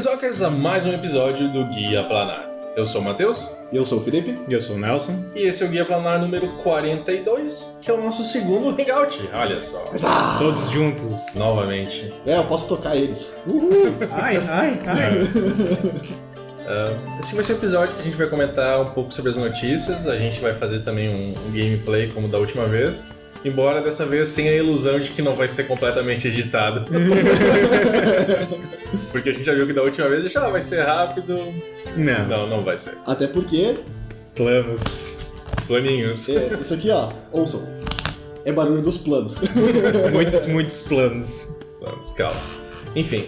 Planeswalkers, a mais um episódio do Guia Planar. Eu sou o Matheus. E eu sou o Felipe. E eu sou o Nelson. E esse é o Guia Planar número 42, que é o nosso segundo hangout. Olha só. Todos juntos. Novamente. Eu posso tocar eles. Uhul! Ai. Esse vai ser um episódio que a gente vai comentar um pouco sobre as notícias. A gente vai fazer também um gameplay como da última vez. Embora dessa vez sem a ilusão de que não vai ser completamente editado. Porque a gente já viu que da última vez vai ser rápido. Não vai ser. Até porque... Planinhos. Isso aqui, ó, ouçam. É barulho dos planos. muitos planos. Planos, caos. Enfim,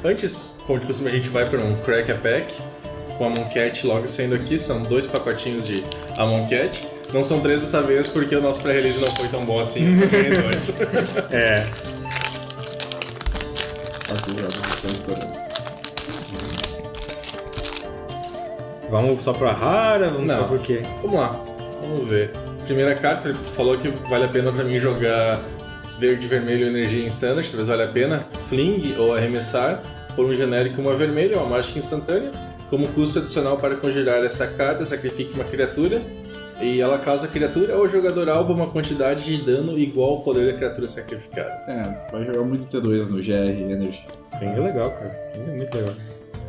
antes, como de costume, a gente vai para um Crack a Pack com a Moncat logo saindo aqui. São 2 pacotinhos de Moncat. Não são 3 dessa vez porque o nosso pré-release não foi tão bom assim, eu só ganhei 2. É. Aqui já estão estourando. Vamos só pra rara? Vamos só por quê? Vamos lá, vamos ver. Primeira carta, ele falou que vale a pena pra mim jogar verde, vermelho, energia em standard, talvez valha a pena. Fling ou arremessar por um genérico uma vermelha, uma mágica instantânea. Como custo adicional para congelar essa carta, sacrifique uma criatura. E ela causa a criatura ou jogador alvo uma quantidade de dano igual ao poder da criatura sacrificada. Vai jogar muito T2 no GR Energy. Fling é legal, cara. Fling é muito legal.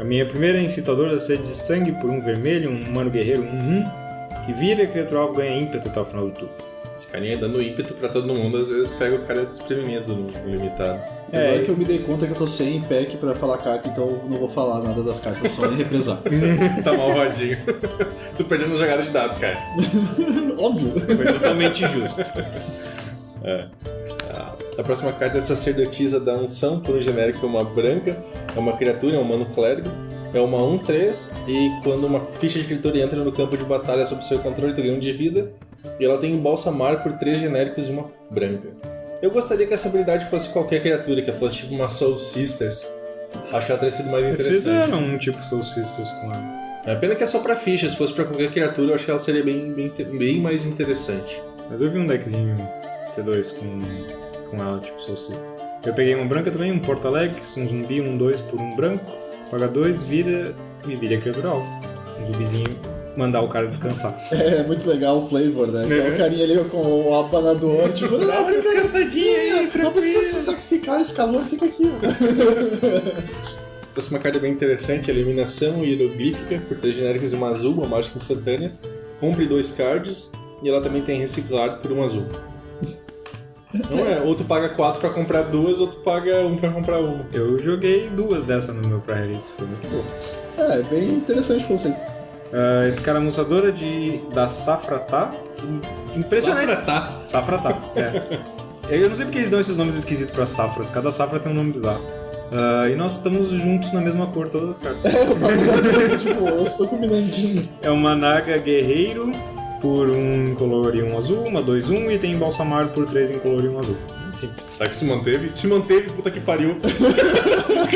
A minha primeira é incitador da sede de sangue por um vermelho, um humano guerreiro, que vira a criatura alvo ganha ímpeto até o final do turno. Esse carinha dando ímpeto pra todo mundo, às vezes pega o cara desprevenido no limitado. Agora que eu me dei conta que eu tô sem pack pra falar carta, então eu não vou falar nada das cartas, só em represar. Tá malvadinho. Tu perdendo jogada de dado, cara. Óbvio. Foi totalmente injusto. A próxima carta é Sacerdotisa da Unção, por um genérico uma branca. É uma criatura, é um humano clérigo. É uma 1/3 e quando uma ficha de criatura entra no campo de batalha sob seu controle, tu ganha 1 de vida. E ela tem embalsamar por 3 genéricos e uma branca. Eu gostaria que essa habilidade fosse qualquer criatura, que fosse tipo uma Soul Sisters. Acho que ela teria sido mais Eles interessante. fizeram um tipo Soul Sisters com ela. É pena que é só pra ficha, se fosse pra qualquer criatura eu acho que ela seria bem mais interessante. Mas eu vi um deckzinho T2 com ela, tipo Soul Sisters. Eu peguei uma branca também, um Portalex, um zumbi, 1/2 por um branco. Paga 2, vira e vira criatura alvo. Um zumbizinho, mandar o cara descansar. É muito legal o flavor, né? Então o carinha ali com o abanador, tipo, Dá uma descansadinha aí, não precisa se sacrificar, esse calor fica aqui, ó. A próxima carta é bem interessante, Eliminação Hieroglífica, por 3 genéricos e uma azul, uma mágica instantânea. Compre 2 cards e ela também tem reciclado por um azul. Não é, ou tu paga 4 pra comprar 2, ou tu paga 1 pra comprar 1. Eu joguei 2 dessas no meu pré-release, foi muito bom. É bem interessante o conceito. Escaramuçadora da Safratá. Impressionante. Safratá, é. Eu não sei porque eles dão esses nomes esquisitos pra safras. Cada safra tem um nome bizarro. E nós estamos juntos na mesma cor, todas as cartas. Tipo, eu estou combinandinho. É uma Naga Guerreiro por 1 incolor e 1 azul, uma 2/1 e tem embalsamar por 3 incolor e 1 azul. Simples. Será que se manteve? Se manteve, puta que pariu.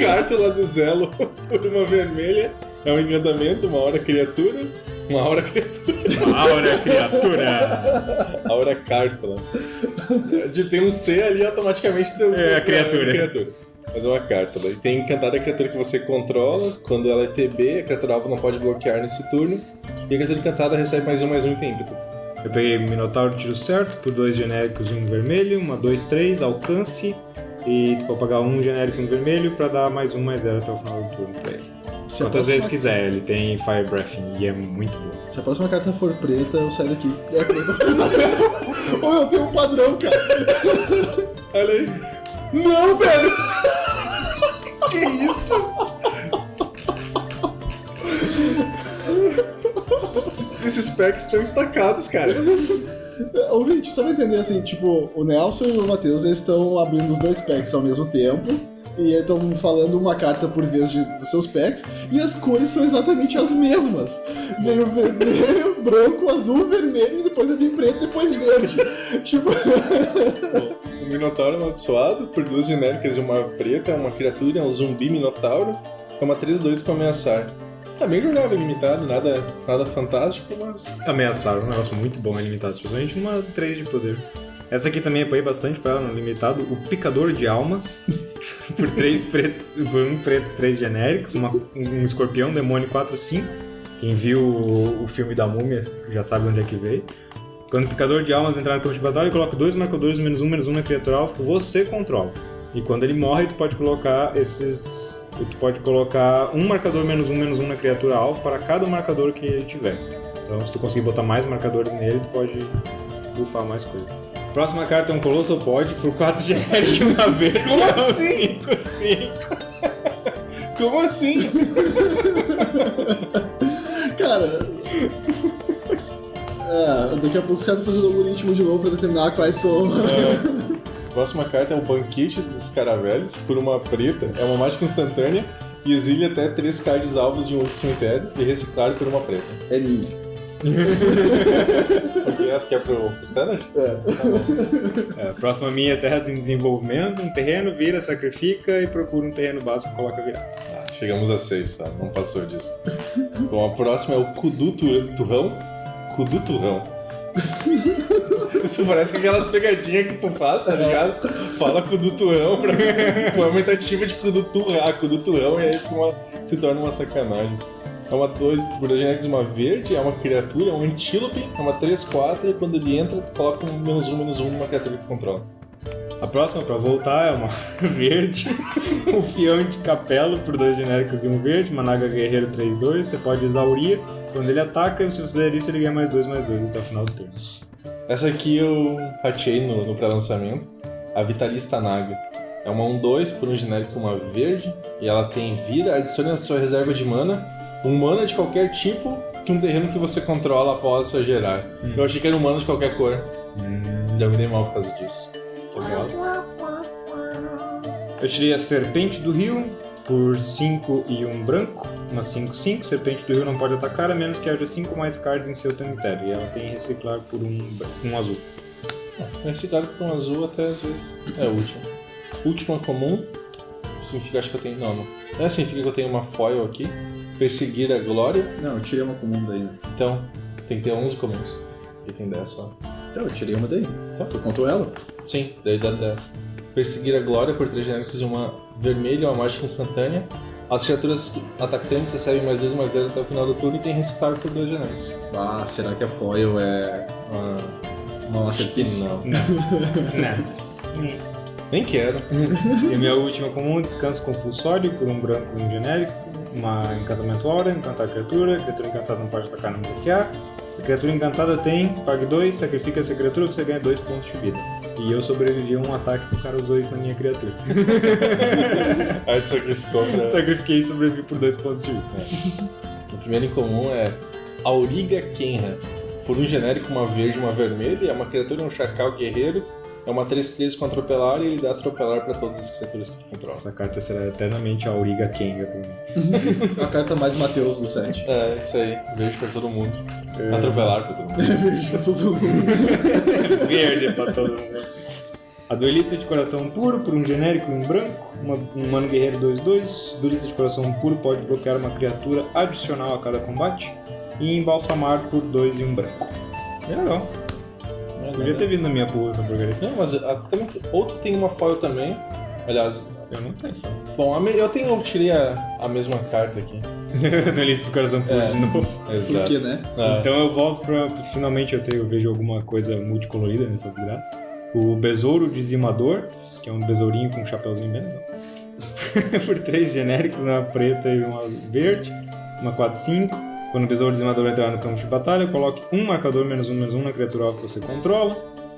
Carta lá do Zelo por uma vermelha. É um encantamento, uma hora criatura. Uma hora criatura. Aura Cártula. Tem um C ali, automaticamente a criatura. Mas é uma Cártula. E tem encantada a criatura que você controla. Quando ela é TB, a criatura alvo não pode bloquear nesse turno. E a criatura encantada recebe +1/+1 e tem ímpeto. Eu peguei Minotauro Tiro Certo por 2 genéricos e 1 vermelho, uma 2/3, alcance. E tu pode pagar 1 genérico e 1 vermelho pra dar +1/+0 até o final do turno pra ele. Quantas vezes quiser, ele tem Fire Breathing e é muito bom. Se a próxima carta for preta, eu saio daqui. Ou eu tenho um padrão, cara. Olha aí. Não, velho! Que isso? Esses packs estão estacados, cara. Ouvinte, só pra entender assim, tipo, o Nelson e o Matheus, eles estão abrindo os 2 packs ao mesmo tempo. E estão falando uma carta por vez dos seus packs. E as cores são exatamente as mesmas. Vem o vermelho, branco, azul, vermelho. E depois eu vim preto, depois verde. Tipo... O Minotauro amaldiçoado por 2 genéricas e uma preta. É uma criatura, é um zumbi Minotauro. É uma 3/2 com ameaçar. Tá bem jogável, limitado, nada fantástico, mas... Ameaçar, um negócio muito bom, limitado. Especialmente numa 3 de poder. Essa aqui também apoiei bastante pra ela no limitado. O Picador de Almas. por 3 pretos, por 1 preto, 3 genéricos, um escorpião, demônio 4/5. Quem viu o filme da Múmia já sabe onde é que veio. Quando o picador de almas entrar no campo de batalha, coloca 2 marcadores -1/-1 na criatura alvo que você controla. E quando ele morre, tu pode colocar um marcador -1/-1 na criatura alvo para cada marcador que ele tiver. Então, se tu conseguir botar mais marcadores nele, tu pode buffar mais coisa. Próxima carta é um Colossal Pod por 4 genéricos e uma verde. Como assim? 5/5. Como assim? Cara... daqui a pouco você vai fazer o algoritmo de novo pra determinar quais são... Próxima carta é o Banquete dos Escaravelhos por uma preta. É uma mágica instantânea e exilia até 3 cards alvos de um outro cemitério e reciclar por uma preta. É minha. Porque essa que é pro Standard? Próxima minha é Terras em Desenvolvimento. Um terreno, vira, sacrifica e procura um terreno básico e coloca virado. Chegamos a 6, só. Não passou disso. Bom, a próxima é o Kudu Turrão. Kudu Turrão. Isso parece aquelas pegadinhas que tu faz, tá ligado? Fala Kudu Turrão pra uma aumentativa de Kudu Turrão e aí se torna uma sacanagem. É uma 2 por 2 genéricos, uma verde, é uma criatura, é um Antílope, é uma 3/4 e quando ele entra, tu coloca um -1/-1 numa criatura que controla. A próxima, pra voltar, é uma verde, um Fião de Capelo por 2 genéricos e um verde, uma Naga Guerreiro 3/2, você pode exaurir. Quando ele ataca, se você der isso, ele ganha +2/2 até o final do turno. Essa aqui eu rateei no pré-lançamento, a Vitalista Naga. É uma 1/2 por um genérico, uma verde, e ela tem vira, adicione a sua reserva de mana, um mana de qualquer tipo que um terreno que você controla após gerar. Eu achei que era um mana de qualquer cor. Já me dei mal por causa disso. Eu tirei a Serpente do Rio por 5 e um branco, uma 5/5. Serpente do Rio não pode atacar a menos que haja 5 mais cards em seu cemitério. E ela tem reciclar por um azul. Reciclar por um azul até às vezes é útil. Última comum, significa acho que eu tenho... Não. Significa que eu tenho uma foil aqui. Perseguir a Glória. Não, eu tirei uma comum daí, né? Então, tem que ter 11 comuns. E tem 10 só. Então, eu tirei uma daí. Tá. Tu contou ela? Sim, daí dá 10. Perseguir a Glória por 3 genéricos e uma vermelha, uma mágica instantânea. As criaturas atacantes recebem +2/+0 até o final do turno e tem reciclar por 2 genéricos. Será que a foil é uma masterpiece? Não. Não. Nem quero. E a minha última comum, Descanso Compulsório por um branco e um genérico. Uma Encantamento Aura, encantar a criatura encantada não pode atacar nem bloquear. A criatura encantada tem, pague 2, sacrifica essa criatura, você ganha 2 pontos de vida. E eu sobrevivi a um ataque que o cara usou isso na minha criatura. Aí tu sacrificou pra... Sacrifiquei e sobrevivi por 2 pontos de vida. O primeiro em comum é Auriga Kenra. Por um genérico, uma verde e uma vermelha. É uma criatura, um chacal guerreiro. É uma 3/3 com atropelar e ele dá atropelar pra todas as criaturas que tu controla. Essa carta será eternamente a Auriga Kenra pra mim. A carta mais Mateus do set. É, isso aí. Verde pra todo mundo. Atropelar pra todo mundo. Verde pra todo mundo. Verde pra todo mundo. A Duelista de Coração Puro por um genérico e um branco. Um Mano Guerreiro 2/2. Duelista de Coração Puro pode bloquear uma criatura adicional a cada combate. E embalsamar por 2 e um branco. É legal. Podia ter vindo na minha pool essa porcaria. Não, mas outro tem uma foil também. Aliás, eu não tenho foil. Bom, eu tirei a mesma carta aqui. Duelista de Coração Puro de novo. Exato. Por quê, né? Então eu volto pra... Finalmente eu vejo alguma coisa multicolorida nessa desgraça. O Besouro Dizimador, que é um besourinho com um chapeuzinho bem legal. Por 3 genéricos, uma preta e uma verde. Uma 4/5. Quando o Besouro Dizimador entrar no campo de batalha, coloque um marcador -1/-1 na criatura alvo que você controla.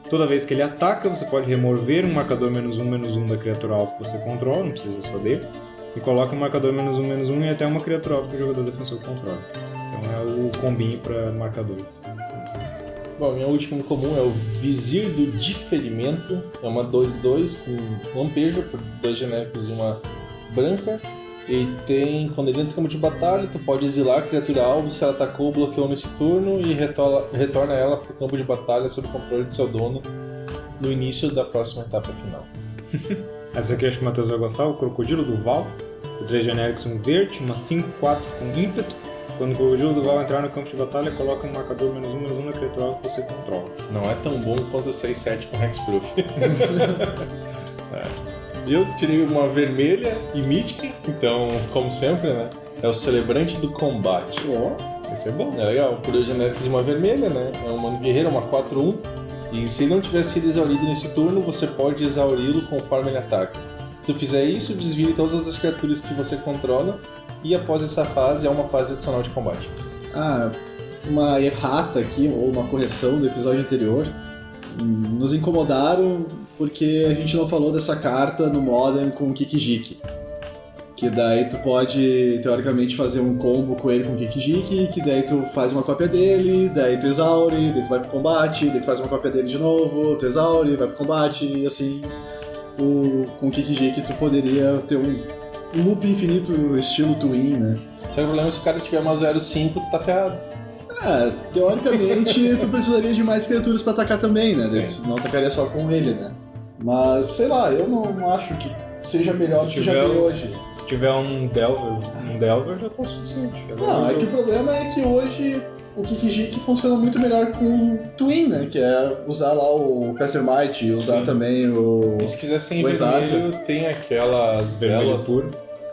Toda vez que ele ataca, você pode remover um marcador -1/-1 da criatura alvo que você controla, não precisa só dele. E coloque um marcador -1/-1 e até uma criatura alvo que o jogador defensor controla. Então é o combinho para marcadores. Bom, minha última comum é o Vizir do Diferimento. É uma 2/2 com lampejo por 2 genéricos e uma branca. E tem, quando ele entra no campo de batalha, tu pode exilar a criatura alvo se ela atacou ou bloqueou nesse turno e retorna ela para o campo de batalha sob o controle de seu dono no início da próxima etapa final. Essa aqui acho que o Matheus vai gostar, o Crocodilo do Val. Por 3 genéricos, um verde, uma 5/4 com ímpeto. Quando o Crocodilo do Val entrar no campo de batalha, coloca um marcador -1/-1 na criatura alvo que você controla. Não é tão bom quanto o 6/7 com Hexproof. Eu tirei uma vermelha e mítica, então, como sempre, né? É o Celebrante do Combate. Esse é bom. É legal. Poder genérico de uma vermelha, né? É um mano guerreiro, uma 4/1. E se ele não tiver sido exaurido nesse turno, você pode exauri-lo conforme ele ataca. Se tu fizer isso, desvie todas as criaturas que você controla. E após essa fase, é uma fase adicional de combate. Uma errata aqui, ou uma correção do episódio anterior. Nos incomodaram porque a gente não falou dessa carta no Modern com o Kikijiki. Que daí tu pode, teoricamente, fazer um combo com ele com o Kikijiki, que daí tu faz uma cópia dele, daí tu exaure, daí tu vai pro combate, daí tu faz uma cópia dele de novo, tu exaure, vai pro combate, e assim, com o Kikijiki tu poderia ter um loop infinito estilo Twin, né? Só que o problema é se o cara tiver uma 0/5, tu tá ferrado. Teoricamente tu precisaria de mais criaturas pra atacar também, né? Sim. Tu não atacaria só com ele, né? Mas, sei lá, eu não acho que seja melhor do que já tem hoje. Se tiver um Delver já tá suficiente. Não, é que o problema é que hoje o Kikijiki funciona muito melhor com Twin, né? Que é usar lá o Castermite e usar também o... E se quiser ser em o vermelho, tem aquela Vermelho Zela puro.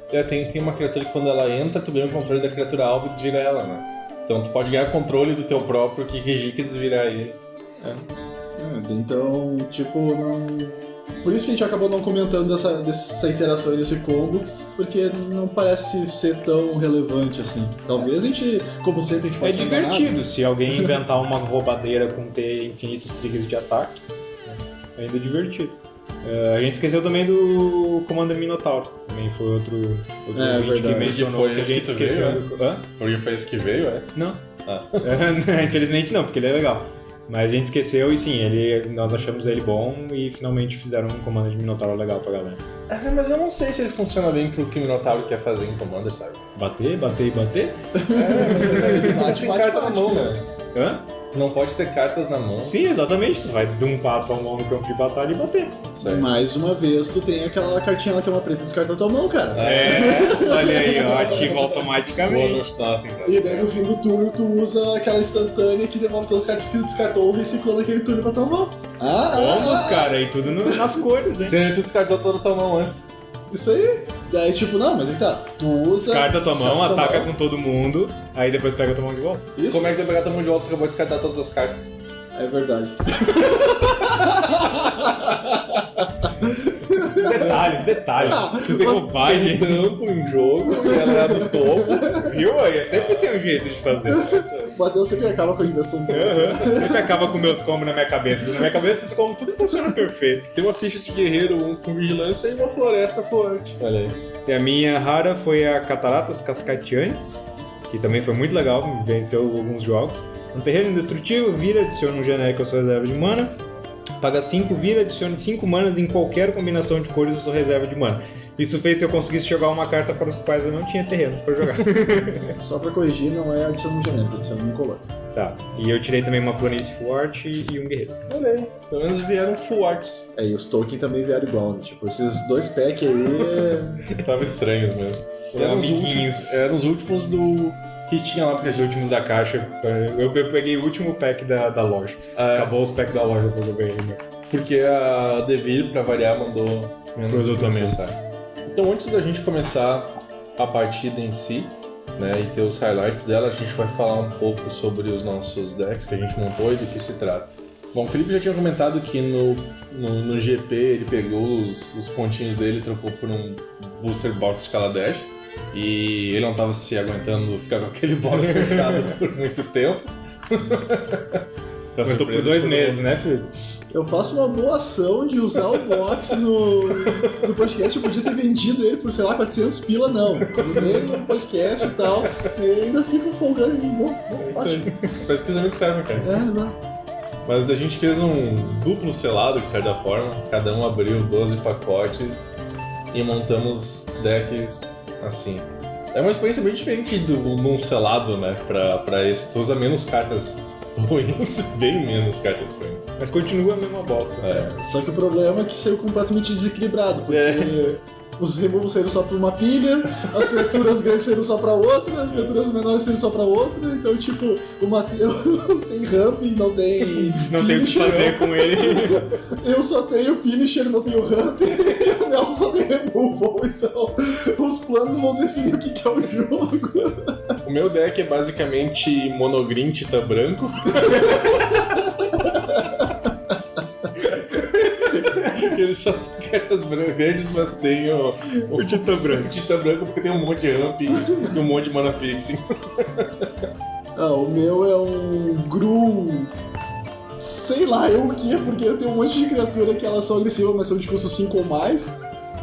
Tem uma criatura que quando ela entra, tu ganha o controle da criatura alvo e desvira ela, né? Então tu pode ganhar controle do teu próprio Kikijiki e desvirar ele. Então, tipo, não... Por isso que a gente acabou não comentando dessa interação desse combo, porque não parece ser tão relevante assim. Talvez a gente, como sempre, a gente pode É divertido se alguém inventar uma roubadeira com ter infinitos triggers de ataque. Ainda é divertido. A gente esqueceu também do Commander Minotauro. Também foi outro ouvinte que mencionou que a gente esqueceu. Porque foi esse que veio, é? Não. Infelizmente não, porque ele é legal. Mas a gente esqueceu e sim, nós achamos ele bom e finalmente fizeram um Commander de Minotauro legal pra galera. Mas eu não sei se ele funciona bem pro que o Minotauro quer fazer em Commander, sabe? Bater, bater e bater? Mas tem carta na mão, né? Hã? Não pode ter cartas na mão. Sim, exatamente. Tu vai dumpar a tua mão no campo de batalha e bater. Certo. Mais uma vez, tu tem aquela cartinha lá que é uma preta e descarta a tua mão, cara. Olha aí, ó, ativa automaticamente. E daí no fim do turno tu usa aquela instantânea que devolve todas as cartas que tu descartou, reciclando aquele turno pra tua mão. Vamos, cara, e tudo nas cores, hein? Se tu descartou toda a tua mão antes. Isso aí. Daí tipo, não, mas então, tu usa... Descarta a tua mão, ataca com todo mundo, aí depois pega a tua mão de volta. Isso? Como é que tu vai pegar a tua mão de volta se acabou de descartar todas as cartas? É verdade. Detalhes. Tu tem bobagem. Tampo em jogo, ela do topo. Viu? Aí sempre tem um jeito de fazer. O Matheus sempre acaba com a inversão de Sempre acaba com meus combos na minha cabeça. Na minha cabeça os combos tudo funciona perfeito. Tem uma ficha de guerreiro, um com vigilância e uma floresta forte. Olha aí. E a minha rara foi a Cataratas Cascateantes, que também foi muito legal, venceu alguns jogos. Um terreno indestrutível, vira, adiciona um genérico à sua reserva de mana. Paga 5, vira, adicione 5 manas em qualquer combinação de cores da sua reserva de mana. Isso fez que eu conseguisse jogar uma carta para os quais eu não tinha terrenos para jogar. Só pra corrigir, não é adicionando um genérico, adicionando um color. Tá, e eu tirei também uma planície full art e um guerreiro. Olha aí, pelo menos vieram full arts. E os token também vieram igual, né? Tipo, esses dois packs aí... Tava estranhos mesmo. Eram os últimos do... que tinha lá, os últimos da caixa. Eu peguei o último pack da loja. Acabou os packs da loja depois eu ganhei. Porque a Devir, pra variar, mandou menos produtos. Então, antes da gente começar a partida em si, né, e ter os highlights dela, a gente vai falar um pouco sobre os nossos decks que a gente montou e do que se trata. Bom, o Felipe já tinha comentado que no GP ele pegou os pontinhos dele e trocou por um Booster Box de Kaladesh. E ele não estava se aguentando ficar com aquele box fechado por muito tempo. Eu tô por 2 meses, né, Felipe? Eu faço uma boa ação de usar o box no podcast. Eu podia ter vendido ele por, sei lá, 400 pila, não. Usei ele no podcast e tal. E ainda fico folgando em mim. Isso aí. Parece que os amigos servem, cara. Exato. Mas a gente fez um duplo selado, de certa forma. Cada um abriu 12 pacotes e montamos decks assim. É uma experiência bem diferente num selado, né? Pra esse. Tu usa menos cartas ruins, bem menos cartas ruins. Mas continua a mesma bosta. Só que o problema é que saiu completamente desequilibrado, porque os removos saíram só pra uma pilha, as criaturas grandes saíram só pra outra, as criaturas menores saíram só pra outra, então tipo, o Matheus tem ramp, não tem. Não tem o que fazer com ele. Eu só tenho finisher, não tenho ramp, e o Nelson só tem removal, então os planos vão definir o que é o jogo. O meu deck é basicamente monogreen, tita branco. Ele só tem cartas verdes, mas tem o tita branco. Tita branco porque tem um monte de ramp e um monte de mana fixing. O meu é um Gru. Sei lá eu o que é, porque eu tenho um monte de criatura que elas são agressivas, mas são de custo 5 ou mais.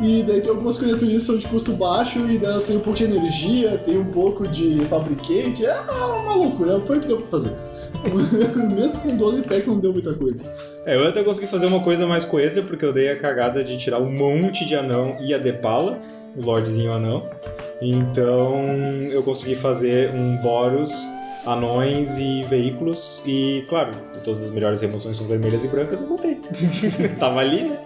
E daí tem algumas criaturas que são de custo baixo, e daí tem um pouco de energia, tem um pouco de fabricante. É uma loucura, foi o que deu pra fazer. Mesmo com 12 packs não deu muita coisa. Eu até consegui fazer uma coisa mais coesa, porque eu dei a cagada de tirar um monte de anão e a Depala, o Lordzinho anão. Então eu consegui fazer um Boros, anões e veículos, e claro, de todas as melhores remoções são vermelhas e brancas, eu botei. Tava ali, né?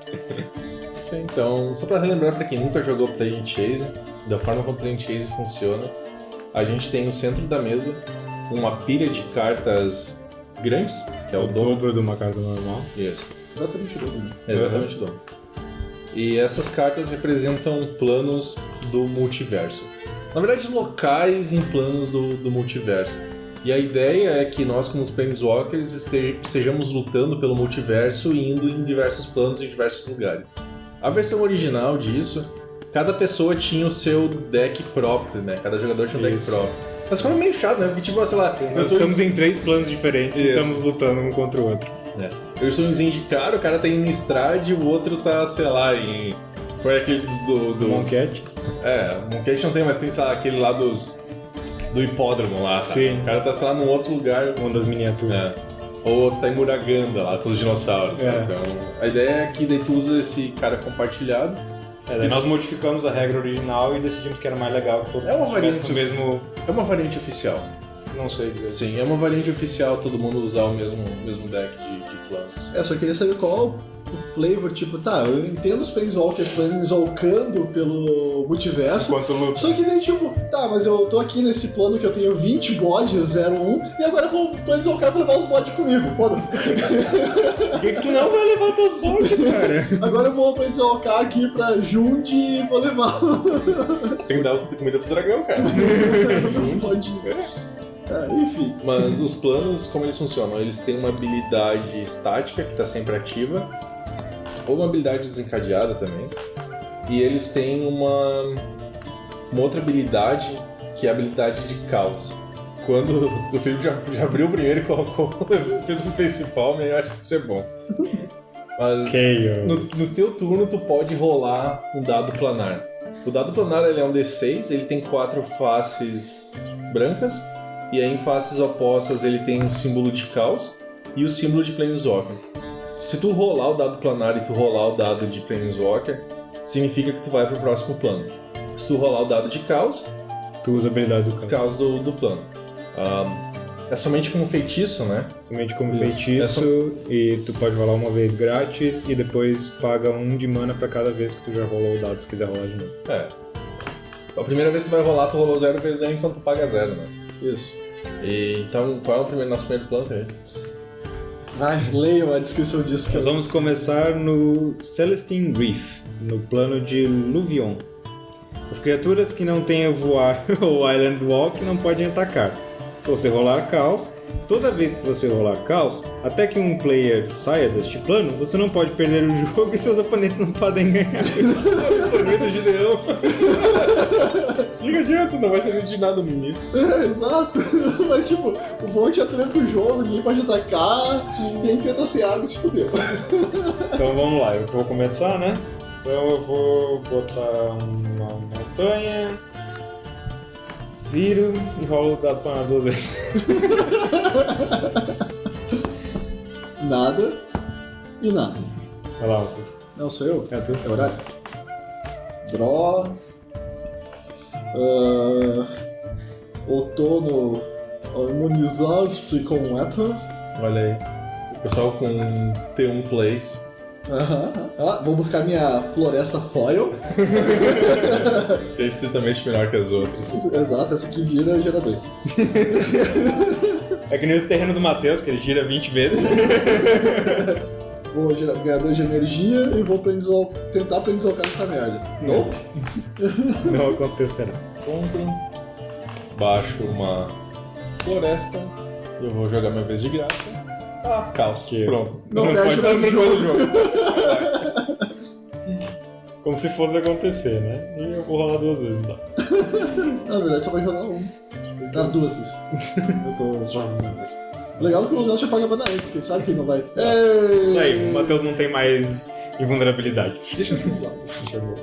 Isso aí, então, só pra relembrar pra quem nunca jogou Play and Chase, da forma como Play and Chase funciona, a gente tem no centro da mesa uma pilha de cartas grandes, que é o dobro de uma carta normal. Isso. Exatamente o dobro. Exatamente o dobro. E essas cartas representam planos do multiverso. Na verdade, locais em planos do multiverso. E a ideia é que nós, como os Planeswalkers, estejamos lutando pelo multiverso e indo em diversos planos em diversos lugares. A versão original disso, cada pessoa tinha o seu deck próprio, né? Cada jogador tinha um deck próprio. Mas ficou meio chato, né? Porque, tipo, sei lá... Nós estamos em 3 planos diferentes e estamos lutando um contra o outro. Eu sou um Zendikar, o cara tá em Innistrad, o outro tá, sei lá, em... Qual é aquele dos... Monket? O Monket não tem, mas tem, sei lá, aquele lá do hipódromo lá, sabe? Sim. O cara tá, sei lá, num outro lugar. Uma das miniaturas. Ou o outro tá em Muraganda lá, com os dinossauros. Então, a ideia é que daí tu usa esse cara compartilhado. Daí nós modificamos a regra original e decidimos que era mais legal que todo mundo tivesse o mesmo... É uma variante oficial. Não sei dizer. Sim, é uma variante oficial todo mundo usar o mesmo deck de planos. Só queria saber qual o flavor, tipo, eu entendo os Planeswalkers planeswalkando pelo multiverso. Enquanto luta. Só que daí, tipo, mas eu tô aqui nesse plano que eu tenho 20 bodes 01 e agora eu vou planeswalkar pra levar os bodes comigo, foda-se. Por que tu não vai levar teus bodes, cara? Agora eu vou planeswalkar aqui pra Jund e vou levar. Tem que dar comida pros dragão, cara. Enfim. Mas os planos, como eles funcionam? Eles têm uma habilidade estática que está sempre ativa, ou uma habilidade desencadeada também, e eles têm uma outra habilidade, que é a habilidade de caos. Quando o Felipe já abriu o primeiro e colocou, fez o principal, eu acho que isso é bom. Mas no teu turno tu pode rolar um dado planar. O dado planar ele é um D6, ele tem 4 faces brancas, e aí em faces opostas ele tem um símbolo de caos e o símbolo de Planeswalker. Se tu rolar o dado planar e tu rolar o dado de Planeswalker, significa que tu vai pro próximo plano. Se tu rolar o dado de caos, tu usa a habilidade do caos do plano. É somente como feitiço, né? Somente como feitiço, e tu pode rolar uma vez grátis e depois paga 1 de mana pra cada vez que tu já rolou o dado, se quiser rolar de novo. A primeira vez que tu vai rolar, tu rolou 0 vezes antes, então tu paga 0, né? Isso. Então, qual é o nosso primeiro plano aí? Leiam a descrição disso. Nós vamos começar no Celestine Reef, no plano de Luvion. As criaturas que não tenham voar ou Island Walk não podem atacar. Se você rolar caos, toda vez que você rolar caos, até que um player saia deste plano, você não pode perder o jogo e seus oponentes não podem ganhar. Planeta de leão. Fica adianta, não vai servir de nada no início. Exato. Mas tipo, o monte atranca o jogo, ninguém pode atacar, quem tenta ser água se fudeu. Então vamos lá, eu vou começar, né? Então eu vou botar uma montanha, viro e rolo o dado planar 2 vezes. Nada e nada. Vai lá, Matheus. Não, sou eu? É tu? É horário? Draw. Outono imunizar-se com Ether. Olha aí. O pessoal com T1 Plays. Vou buscar minha floresta foil. Que é estritamente melhor que as outras. Exato, essa aqui vira gera 2. É que nem os terrenos do Matheus, que ele gira 20 vezes. vou ganhar 2 de energia e vou tentar planeswalkar essa merda. Nope. Não acontecerá. Compro, baixo uma floresta, eu vou jogar minha vez de graça. Caos. Pronto. Não pode jogar esse jogo. Como se fosse acontecer, né? E eu vou rolar 2 vezes lá. Na verdade, só vai jogar 1. 2 isso. Eu tô jogando. Legal que o Léo já paga a banda antes, que ele sabe que ele não vai. Isso aí, o Matheus não tem mais invulnerabilidade. Deixa eu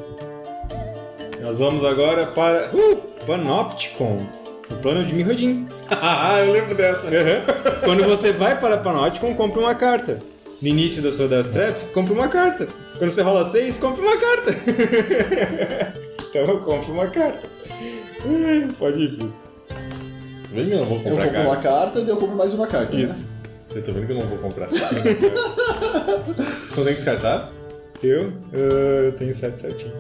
Nós vamos agora para Panopticon, o plano de Mirrodin. Eu lembro dessa. Quando você vai para Panopticon, compre uma carta. No início da sua Death Trap, compre uma carta. Quando você rola 6, compre uma carta. Então eu compro uma carta. Pode ir, filho. Vem, eu não vou Eu comprar compro uma carta e eu compro mais uma carta. Isso. Né? Eu tô vendo que eu não vou comprar essa segunda carta. Então tem que descartar? Eu tenho 7 certinho.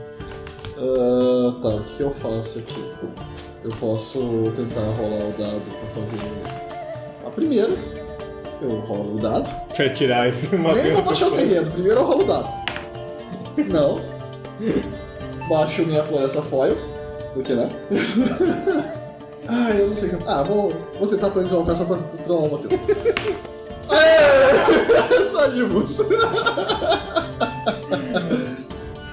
Tá, o que eu faço aqui? Eu posso tentar rolar o dado pra fazer a primeira. Eu rolo o dado. Pra tirar esse Nem vou baixar o terreno, primeiro eu rolo o dado. Não. Baixo minha floresta foil. Por que não? Eu não sei o que. Vou tentar planeswalkar só pra trollar o Matheus. Só de música.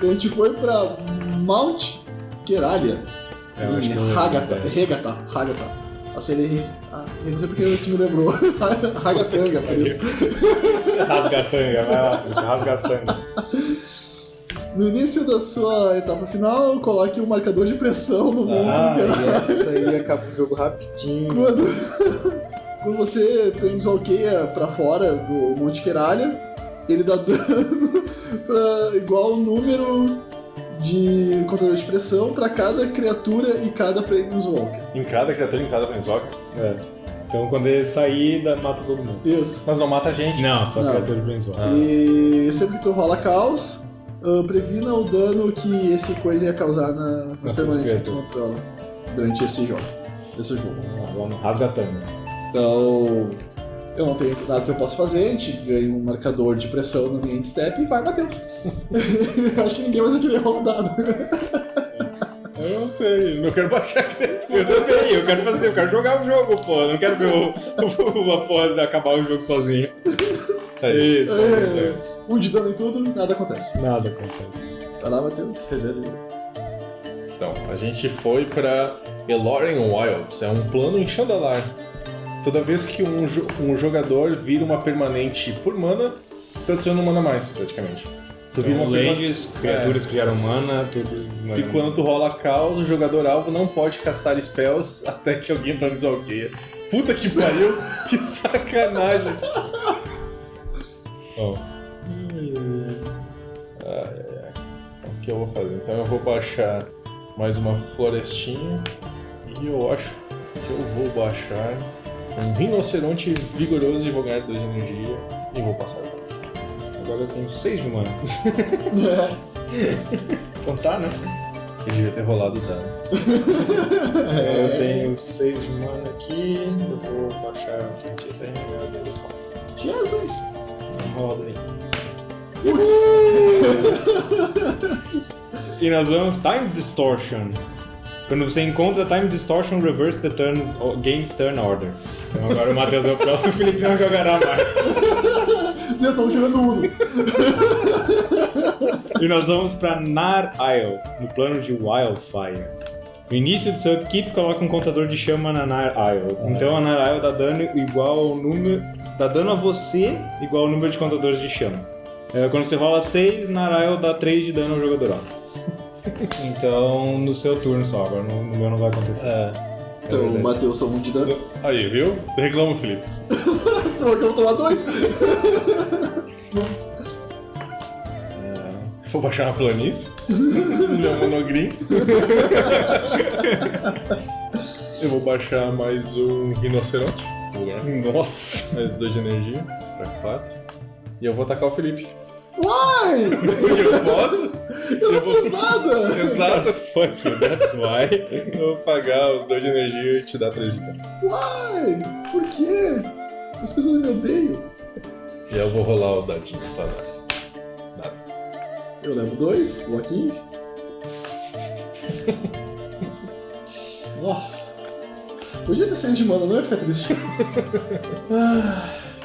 A gente foi pra Mount Keralia. Regata. Acelei. Eu não sei porque isso me lembrou. Ragatanga, parece. Rasgatanga, vai lá, rasgatanga. No início da sua etapa final, coloque um marcador de pressão no mundo Keralia. Essa aí acaba o jogo rapidinho. Quando você planeswalkeia pra fora do Monte Keralia, ele dá dano igual ao número de contador de pressão pra cada criatura e cada planeswalker. Em cada criatura, em cada planeswalker? Então quando ele sair, mata todo mundo. Isso. Mas não mata a gente. Não, só criatura de planeswalker. E sempre que tu rola caos, previna o dano que esse coisa ia causar nas permanências que tu controla durante esse jogo. Vamos rasgatando. Então, eu não tenho nada que eu possa fazer, a gente ganha um marcador de pressão no minha step e vai, Matheus. Acho que ninguém vai querer rolar um dado. Eu não sei, eu quero baixar a criatura. Eu também, eu quero jogar o jogo, pô. Eu não quero ver uma porra acabar o jogo sozinho. Isso. Um de dano em tudo, nada acontece. Nada acontece. Vai lá, Matheus, revela aí. Então, a gente foi pra Elorian Wilds, é um plano em Chandalar. Toda vez que um jogador vira uma permanente por mana, tu adiciona um mana a mais, praticamente. Tu vira uma lands, criaturas que geram mana, tudo... E quando tu rola caos, o jogador alvo não pode castar spells até que alguém planeswalkeia. Puta que pariu, que sacanagem. Bom. O que eu vou fazer? Então eu vou baixar mais uma florestinha e eu acho que eu vou baixar um rinoceronte vigoroso e vou ganhar 2 de energia e vou passar. Agora eu tenho 6 de mana. Então tá, né? Eu devia ter rolado o dano. Eu tenho 6 de mana aqui, eu vou baixar a feitiça renegada deles. Jesus! Vamos rolar daí. E nós vamos Time Distortion. Quando você encontra Time Distortion, reverse the game's turn order. Então agora o Matheus é o próximo, o Felipe não jogará mais. Eu tô jogando Uno. E nós vamos pra Nar Isle, no plano de Wildfire. No início do seu upkeep, coloca um contador de chama na Nar Isle. Então a Nar Isle dá dano igual ao número... dá dano a você igual ao número de contadores de chama. Quando você rola 6, Nar Isle dá 3 de dano ao jogador alvo. Então, no seu turno só, agora no meu não vai acontecer. Então o Matheus toma 1 de dano. Aí, viu? Reclama, Felipe. Porque eu vou tomar 2. Vou baixar uma planície. Meu monogreen. Eu vou baixar mais um rinoceronte. Nossa! Mais 2 de energia. Pra 4. E eu vou atacar o Felipe. Uai! Eu posso? Eu não fiz nada! Exato. That's why. Eu vou pagar os 2 de energia e te dar 3 de dano. Uai! Por quê? As pessoas me odeiam. E eu vou rolar o dadinho pra dar. Nada. Eu levo 2, vou a 15. Nossa. Podia ter 6 de mana, não ia ficar triste.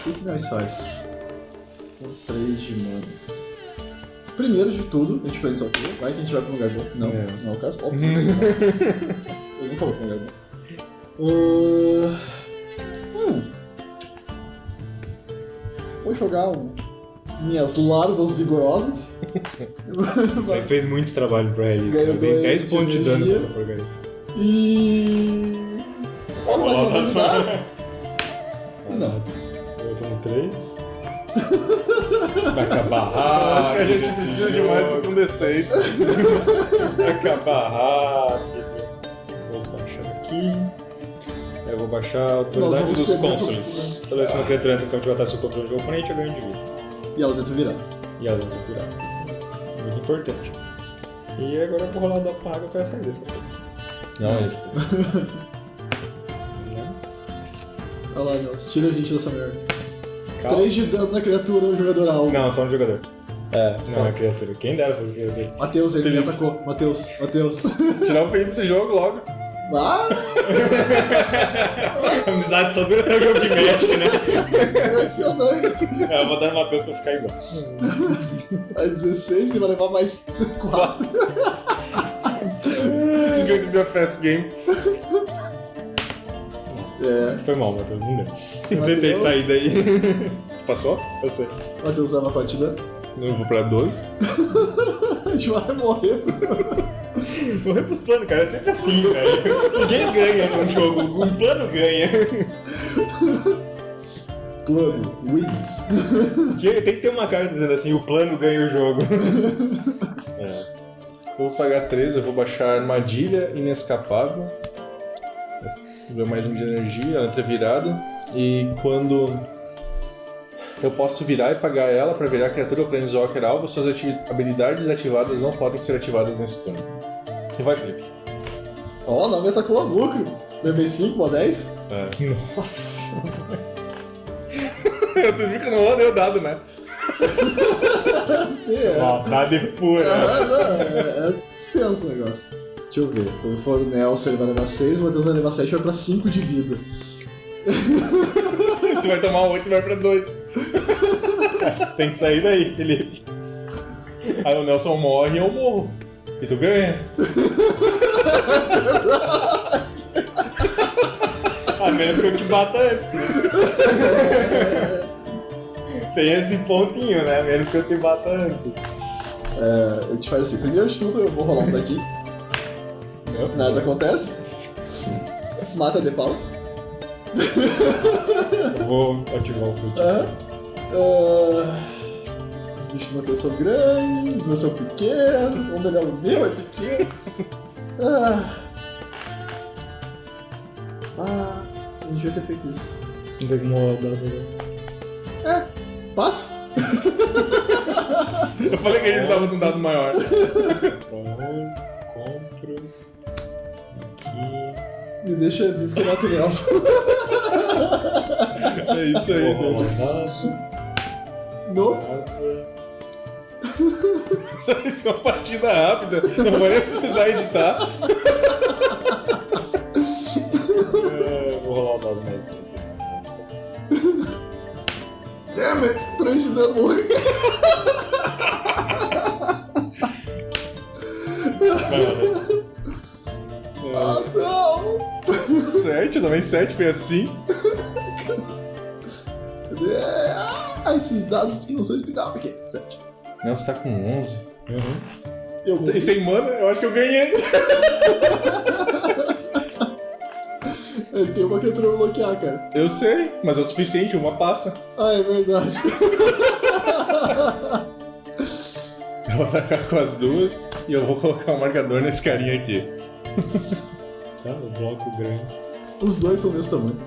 O que nós faz? Com 3 de mana. Primeiro de tudo, a gente pensa só aqui. Vai que a gente vai pra um lugar bom. Não, não é o caso. Óbvio. Eu não falei pra um lugar bom. Vou jogar minhas larvas vigorosas. Isso aí fez muito trabalho pra eles. Ganhou Tem 10 de pontos de dano energia. nessa porcaria. E... Olha mais uma velocidade. E não. Eu tô no 3. Vai acabar rápido. A gente precisa de mais do que um D6. Vai acabar rápido. Vou baixar aqui. Eu vou baixar a autoridade Nós vamos dos perder cônsules. Toda vez que uma criatura entra no campo de batalha sob controle do oponente, eu ganho de vida. E elas entram virando. E elas vão virar. Isso é muito importante. E agora eu vou rolar o dado pra água pra sair dessa coisa. Não é isso. Olha lá, Nelson. Tira a gente dessa merda. Calma. 3 de dano na criatura, o jogador alvo. Não, só um jogador. É, Não é a criatura. Quem dera fazer criatura? Matheus, ele me Felipe. atacou. Matheus. tirar o Felipe do jogo logo. Ah! A amizade só dura até o jogo de Magic, né? Impressionante. Eu vou dar no Matheus pra ficar igual. A 16 ele vai levar mais 4. This is going to be a fast game. É. Foi mal, Matheus, não deu. Eu tentei sair daí. Passou? Passei. Matheus leva a partida. Eu vou pra 12. A gente vai morrer. Morrer pros planos, cara, é sempre assim, velho. Ninguém ganha no jogo, o plano ganha. Plano, wins. Tem que ter uma cara dizendo assim, o plano ganha o jogo. É. Eu vou pagar 13, eu vou baixar Armadilha Inescapável. Deu mais 1 de energia, ela entra virada. E quando eu posso virar e pagar ela para virar a criatura ou Planeswalker alvo, suas habilidades ativadas não podem ser ativadas nesse turno. E vai, Felipe. Ó, não me atacou a lucro. Levei 5, ó 10. É. Nossa. Eu viu que eu não rodei o dado, né? Sim, é. Maldade pura. É tenso o negócio. Deixa eu ver. Quando for o Nelson, ele vai levar 6, o Matheus vai levar 7 e vai pra 5 de vida. Tu vai tomar 8 e vai pra 2. Tem que sair daí, Felipe. Aí o Nelson morre e eu morro. E tu ganha. A menos que eu te bata antes. Tem esse pontinho, né? A menos que eu te bata antes. A gente faz assim. Primeiro de tudo, eu vou rolar um daqui. Nada acontece. Mata de pau. Eu vou ativar o fute. Os bichos do Matheus são grandes, os meus são pequenos, ou melhor, o meu é pequeno. Não devia ter feito isso. Não tem como rolar o dado agora. Passo? Eu falei que a gente tava com um dado maior. Compro. Aqui. Me deixa me furar o Nelson. É isso aí. Vou rolar um dado. No. Só isso é uma partida rápida. Não vou nem precisar editar. Vou rolar o dado mais 10. Damn it! 3 de dano, morri. Não! 7, também 7 foi assim. Esses dados que não são espinal. Aqui, 7. Não, você tá com 11. Eu E tenho. sem mana, eu acho que eu ganhei. Eu tenho uma criatura pra bloquear, cara. Eu sei, mas é o suficiente, uma passa. É verdade. Eu vou atacar com as duas e eu vou colocar um marcador nesse carinha aqui. Tá, o bloco grande. Os dois são desse tamanho.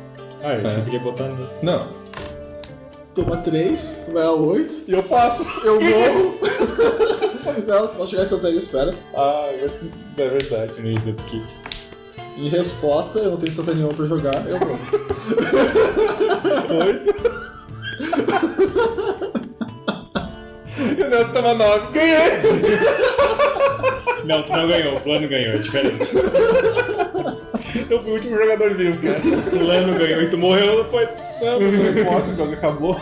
Eu queria botar nesse. Não, Toma 3, vai a 8. e eu passo. Eu morro. Não, posso chegar instantâneo, espera. É verdade. No início do kit. Em resposta, eu não tenho instantâneo nenhum pra jogar, eu morro. 8. E o Nelson tava 9. Ganhei! Não, tu não ganhou, o plano ganhou, é diferente. Eu fui o último jogador vivo, cara. O plano ganhou e tu morreu depois. Não importa, o jogo acabou.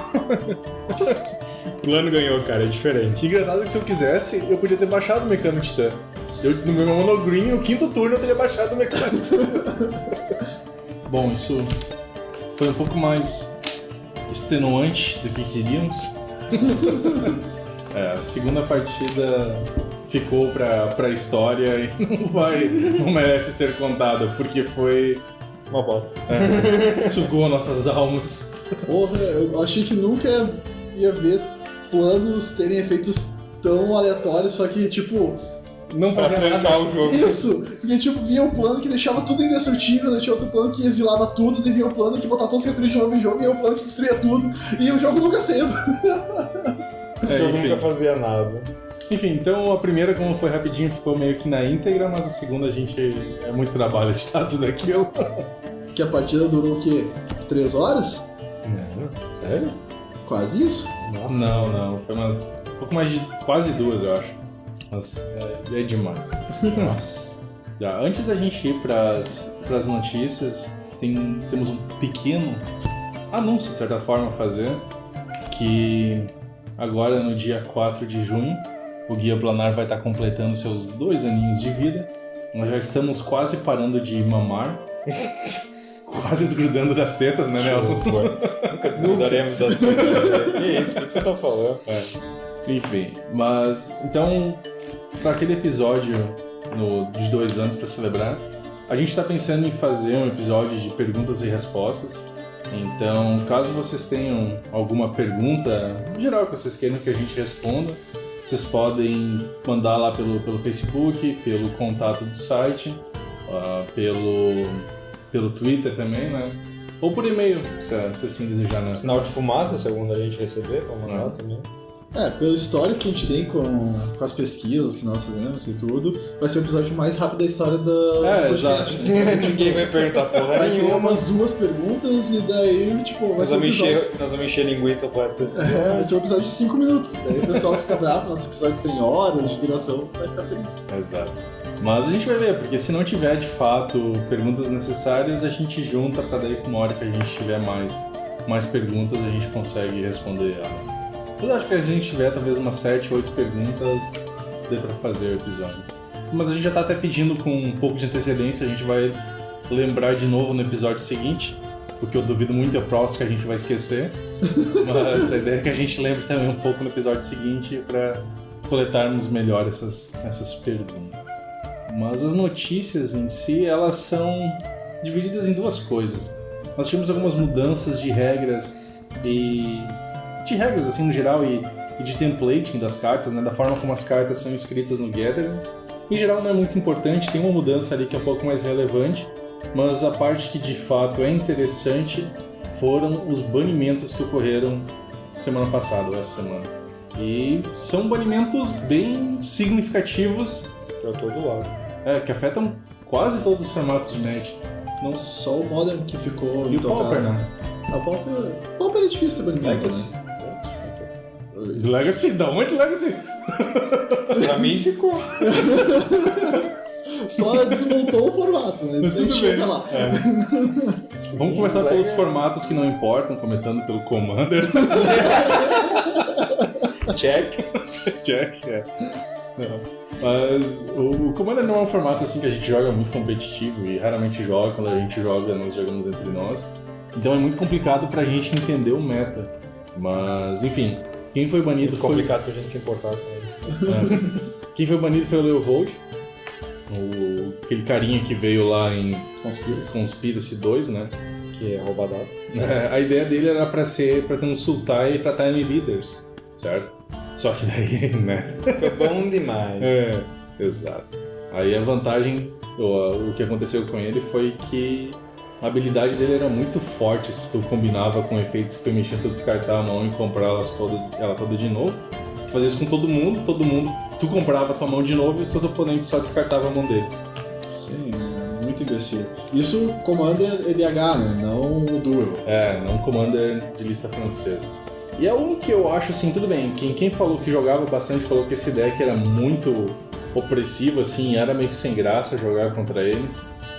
O plano ganhou, cara, é diferente. Engraçado que se eu quisesse, eu podia ter baixado o Mecano Titã. No meu monogreen, no quinto turno, eu teria baixado o Mecano Titã. Bom, isso foi um pouco mais extenuante do que queríamos. A segunda partida ficou pra história e não merece ser contada, porque foi uma bosta. Sugou nossas almas. Porra, eu achei que nunca ia ver planos terem efeitos tão aleatórios, só que, tipo... Não fazia nada o jogo. Isso! Porque, tipo, vinha um plano que deixava tudo indestrutível, daí tinha outro plano que exilava tudo, daí vinha um plano que botava todos os criaturas de novo em jogo, e vinha um plano que destruía tudo, e o jogo nunca saiu. O jogo nunca fazia nada. Enfim, então a primeira, como foi rapidinho, ficou meio que na íntegra, mas a segunda a gente... É muito trabalho editar tudo aquilo. Que a partida durou o quê? 3 horas? Não, sério? Quase isso? Nossa. Não, foi umas... um pouco mais de... quase 2, eu acho. Mas é demais. Nossa. Já, antes da gente ir pras notícias, temos um pequeno anúncio, de certa forma, a fazer, que agora, no dia 4 de junho, o Guia Planar vai estar completando seus 2 aninhos de vida. Nós já estamos quase parando de mamar. Quase desgrudando das tetas, né, Nelson? Nunca desgrudaremos das tetas. Que isso? O que você tá falando? Enfim, mas... Então, para aquele episódio de 2 anos para celebrar, a gente está pensando em fazer um episódio de perguntas e respostas. Então, caso vocês tenham alguma pergunta geral que vocês queiram que a gente responda, vocês podem mandar lá pelo Facebook, pelo contato do site, pelo Twitter também, né? Ou por e-mail, se assim desejar, né? Sinal de fumaça, segundo a gente receber, vamos mandar também. Pelo histórico que a gente tem com as pesquisas que nós fazemos e tudo, vai ser o episódio mais rápido da história do podcast. Né? Ninguém vai perguntar porra Vai ter nenhuma. umas 2 perguntas e daí, tipo, vai ser um episódio... Nós vamos encher linguiça pro resto do vai ser um episódio de 5 minutos. Daí o pessoal fica bravo, nossos episódios têm horas de duração, vai ficar feliz. Exato. Mas a gente vai ver, porque se não tiver, de fato, perguntas necessárias, a gente junta pra daí, com uma hora que a gente tiver mais perguntas, a gente consegue responder elas. Eu acho que a gente tiver talvez umas 7, 8 perguntas, dê pra fazer o episódio. Mas a gente já tá até pedindo com um pouco de antecedência, a gente vai lembrar de novo no episódio seguinte, porque eu duvido muito é próximo que a gente vai esquecer. Mas a ideia é que a gente lembre também um pouco no episódio seguinte pra coletarmos melhor essas perguntas. Mas as notícias em si, elas são divididas em 2 coisas. Nós tivemos algumas mudanças de regras assim no geral e de templating das cartas, né, da forma como as cartas são escritas no Gathering. Em geral não é muito importante, tem uma mudança ali que é um pouco mais relevante, mas a parte que de fato é interessante foram os banimentos que ocorreram semana passada ou essa semana. E são banimentos bem significativos pra todo lado. Que afetam quase todos os formatos de Magic. Não só o Modern que ficou E o intocado. Pauper, né? O Pauper é difícil ter banimento, Legacy. né? Legacy? Da onde Legacy? Pra mim ficou. Só desmontou o formato, mas a gente chega lá. Vamos começar pelos formatos que não importam, começando pelo Commander. Check. Não. Mas o Commander não é um formato assim que a gente joga muito competitivo e raramente joga. Quando a gente joga, nós jogamos entre nós. Então é muito complicado pra gente entender o meta. Mas, enfim, quem foi banido Muito complicado pra gente se importar com ele. Quem foi banido foi o Leovold, aquele carinha que veio lá em Conspiracy 2, né? Que é roubadaço. A ideia dele era pra ter um Sultai pra Tiny Leaders, certo? Só que daí, né? Ficou bom demais. Exato. Aí a vantagem, o que aconteceu com ele foi que a habilidade dele era muito forte se tu combinava com efeitos que permitiam tu descartar a mão e comprar ela toda de novo. Tu fazia isso com todo mundo, tu comprava a tua mão de novo e os teus oponentes só descartavam a mão deles. Sim, muito imbecil. Isso Commander EDH, né? Não o Duel. Não Commander de lista francesa. E é um que eu acho assim, tudo bem, quem falou que jogava bastante falou que esse deck era muito opressivo, assim, era meio que sem graça jogar contra ele.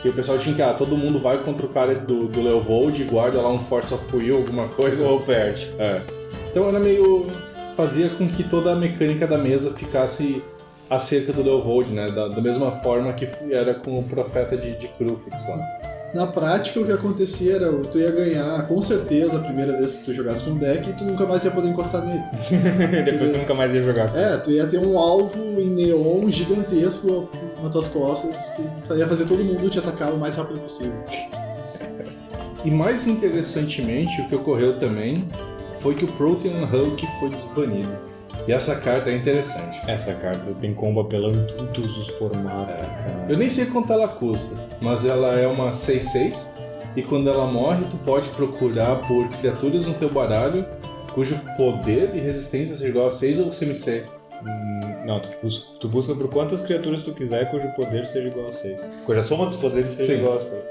E o pessoal tinha que, todo mundo vai contra o cara do Leovold, guarda lá um Force of Will, alguma coisa. Ou perde. Então era meio... fazia com que toda a mecânica da mesa ficasse acerca do Leovold, né? Da mesma forma que era com o Profeta de Kruphix lá. Na prática, o que acontecia era tu ia ganhar, com certeza, a primeira vez que tu jogasse com o deck e tu nunca mais ia poder encostar nele. Depois tu nunca mais ia jogar. Tu ia ter um alvo em neon gigantesco nas tuas costas que ia fazer todo mundo te atacar o mais rápido possível. E mais interessantemente, o que ocorreu também foi que o Protean Hulk foi desbanido. E essa carta é interessante. Essa carta tem combo apelando em todos os formatos. Eu nem sei quanto ela custa, mas ela é uma 6/6 e quando ela morre, tu pode procurar por criaturas no teu baralho cujo poder e resistência seja igual a 6 ou CMC. Não, tu busca por quantas criaturas tu quiser cujo poder seja igual a 6. Cuja soma dos poderes seja igual a 6.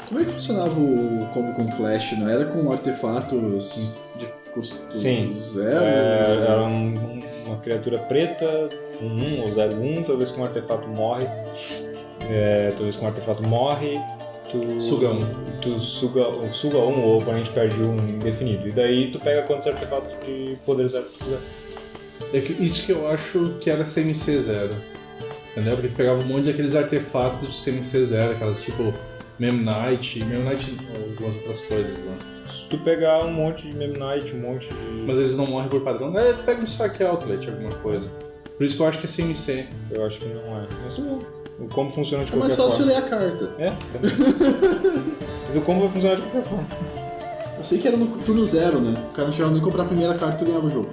Como é que funcionava o combo com Flash? Não era com artefatos de custo zero? Era uma criatura preta, 1 ou 0/1, toda vez que um artefato morre. Toda vez que um artefato morre, tu suga um. Tu suga um ou o oponente perde um indefinido. E daí tu pega quantos artefatos de poder zero tu quiser. Isso que eu acho que era CMC 0. Entendeu? Porque tu pegava um monte daqueles artefatos de CMC 0, aquelas tipo Memnite ou algumas outras coisas lá. Se tu pegar um monte de Memnite, um monte de... Mas eles não morrem por padrão. Tu pega um Saque Outlet, alguma coisa. Por isso que eu acho que é CMC. Eu acho que não é. Mas como funciona de qualquer forma. É mais fácil ler a carta. Também. Mas o combo vai funcionar de qualquer forma. Eu sei que era no turno 0, né? O cara não chegava nem a comprar a primeira carta e tu ganhava o jogo.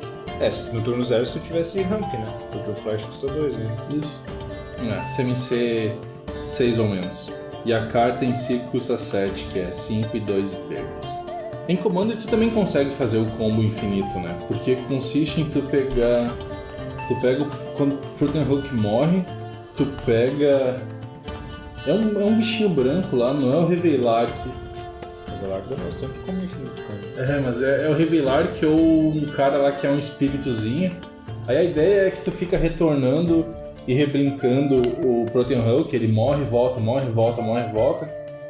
No turno 0 se tu tivesse ramp, né? Porque o Flash custa 2, né? Isso. CMC 6 ou menos. E a carta em si custa 7, que é 5 e 2 verdes. Em Commander tu também consegue fazer o combo infinito, né? Porque consiste em tu pega quando o Protean Hulk morre, tu pega... É um bichinho branco lá, não é o Reveillark. O Reveillark dá bastante como infinito, cara. Mas é o Reveillark ou um cara lá que é um espíritozinho. Aí a ideia é que tu fica retornando e rebrincando o Protean Hulk, ele morre, volta,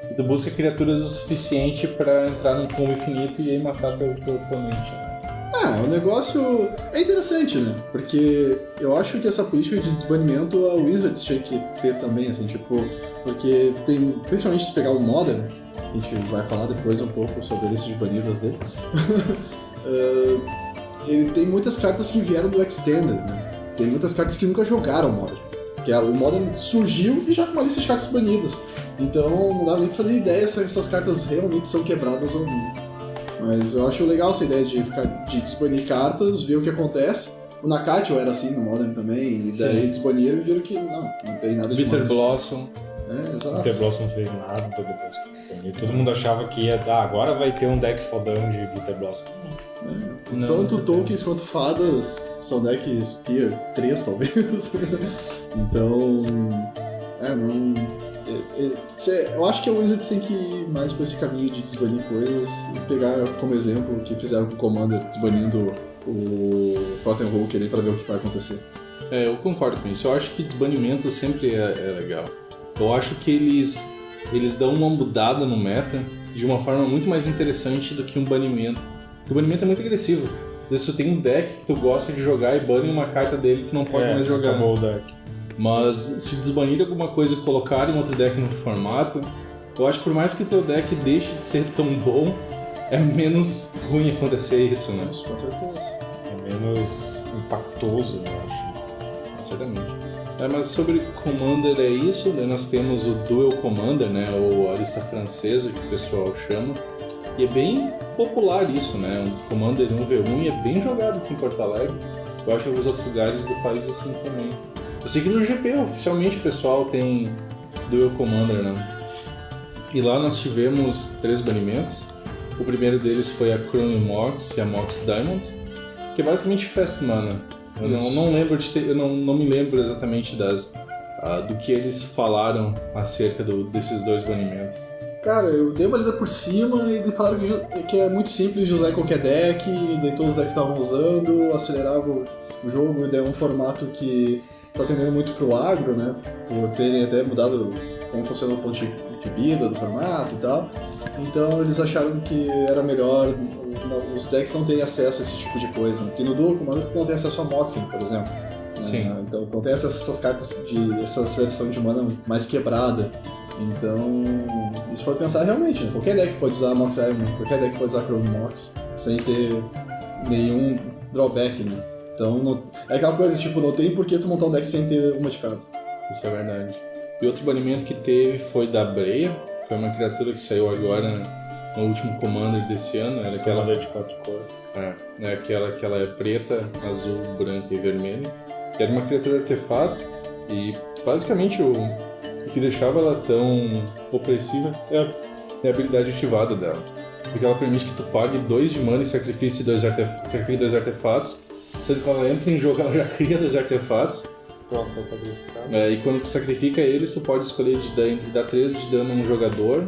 e tu busca criaturas o suficiente pra entrar num combo infinito e aí matar teu oponente. O negócio é interessante, né? Porque eu acho que essa política de desbanimento a Wizards tinha que ter também, assim, tipo... Porque tem, principalmente se pegar o Modern, a gente vai falar depois um pouco sobre a lista de banidas dele, ele tem muitas cartas que vieram do Extended, né? Tem muitas cartas que nunca jogaram o Modern. Porque o Modern surgiu e já com uma lista de cartas banidas. Então não dá nem pra fazer ideia se essas cartas realmente são quebradas ou não. Mas eu acho legal essa ideia de desbanir cartas, ver o que acontece. O Nakatio era assim no Modern também, e daí desbaniram e viram que não tem nada de Bitter Blossom. Exato. Bitter Blossom não fez nada depois que desbaniu. Todo mundo achava que ia dar, agora vai ter um deck fodão de Bitter Blossom. Tanto tokens quanto fadas são decks tier 3, talvez. Então, eu acho que a Wizards tem que ir mais por esse caminho de desbanir coisas e pegar como exemplo o que fizeram com o Commander desbanindo o Protean Hulk ali pra ver o que vai acontecer. Eu concordo com isso. Eu acho que desbanimento sempre é legal. Eu acho que eles dão uma mudada no meta de uma forma muito mais interessante do que um banimento. Porque o banimento é muito agressivo. Às vezes tu tem um deck que tu gosta de jogar e bane uma carta dele que tu não pode mais jogar. Acabou o deck. Mas se desbanir alguma coisa e colocar em outro deck no formato, eu acho que por mais que o teu deck deixe de ser tão bom, é menos ruim acontecer isso, né? Com certeza. É menos impactoso, eu acho. Certamente. Mas sobre Commander é isso, daí nós temos o Duel Commander, né? Ou a lista francesa que o pessoal chama. E é bem popular isso, né? Um Commander 1v1 e é bem jogado aqui em Porto Alegre. Eu acho que em alguns outros lugares do país assim também. Eu sei que no GP oficialmente o pessoal tem Duel Commander, né? E lá nós tivemos 3 banimentos. O primeiro deles foi a Chrome Mox e a Mox Diamond, que é basicamente Fast Mana. Eu não lembro eu não me lembro exatamente do que eles falaram acerca desses 2 banimentos. Cara, eu dei uma lida por cima e falaram que é muito simples de usar em qualquer deck, daí todos os decks estavam usando, acelerava o jogo, e daí é um formato que tá atendendo muito pro agro, né? Por terem até mudado como funciona o ponto de vida do formato e tal. Então eles acharam que era melhor os decks não terem acesso a esse tipo de coisa. Porque no Dual Commander tu não tem acesso a Moxen, por exemplo. Sim. Então tem essas cartas essa seleção de mana mais quebrada. Então, isso foi pensar realmente, né? Qualquer deck pode usar Mox Iron, qualquer deck pode usar Chrome Mox, sem ter nenhum drawback, né? Então, é aquela coisa, tipo, não tem por que tu montar um deck sem ter uma de cada. Isso é verdade. E outro banimento que teve foi da Breia, foi uma criatura que saiu agora no último Commander desse ano, era aquela de 4 cores. É aquela que ela é preta, azul, branca e vermelha. Era uma criatura artefato e basicamente o que deixava ela tão opressiva é a habilidade ativada dela. Porque ela permite que tu pague 2 de mana e sacrifique 2 artefatos. Sendo que quando ela entra em jogo, ela já cria 2 artefatos. Pronto, vai sacrificar. E quando tu sacrifica eles, tu pode escolher de dar 13 de dano a um jogador,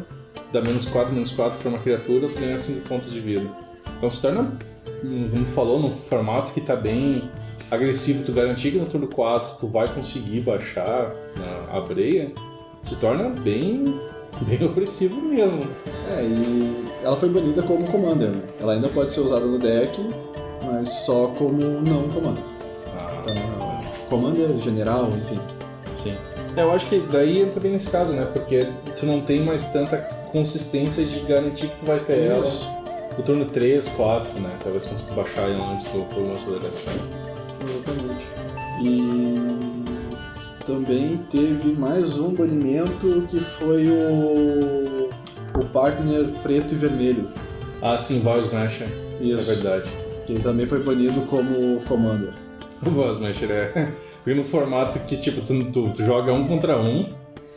dar -4/-4 para uma criatura, tu ganhar 5 pontos de vida. Então se torna, como tu falou, num formato que tá bem agressivo. Tu garantir que no turno 4 tu vai conseguir baixar a Breia, se torna bem opressivo mesmo. E ela foi banida como Commander, né? Ela ainda pode ser usada no deck, mas só como não Commander. Então, Commander, General, enfim. Sim. Eu acho que daí entra bem nesse caso, né? Porque tu não tem mais tanta consistência de garantir que tu vai ter ela no turno 3, 4, né? Talvez consiga baixar ela antes por uma aceleração. Exatamente. E também teve mais um banimento que foi o partner preto e vermelho. Ah, sim, Voice Smasher. Isso. É verdade. Que também foi banido como Commander. O Voice Smasher porque no formato que tipo, tu joga 1 contra 1, o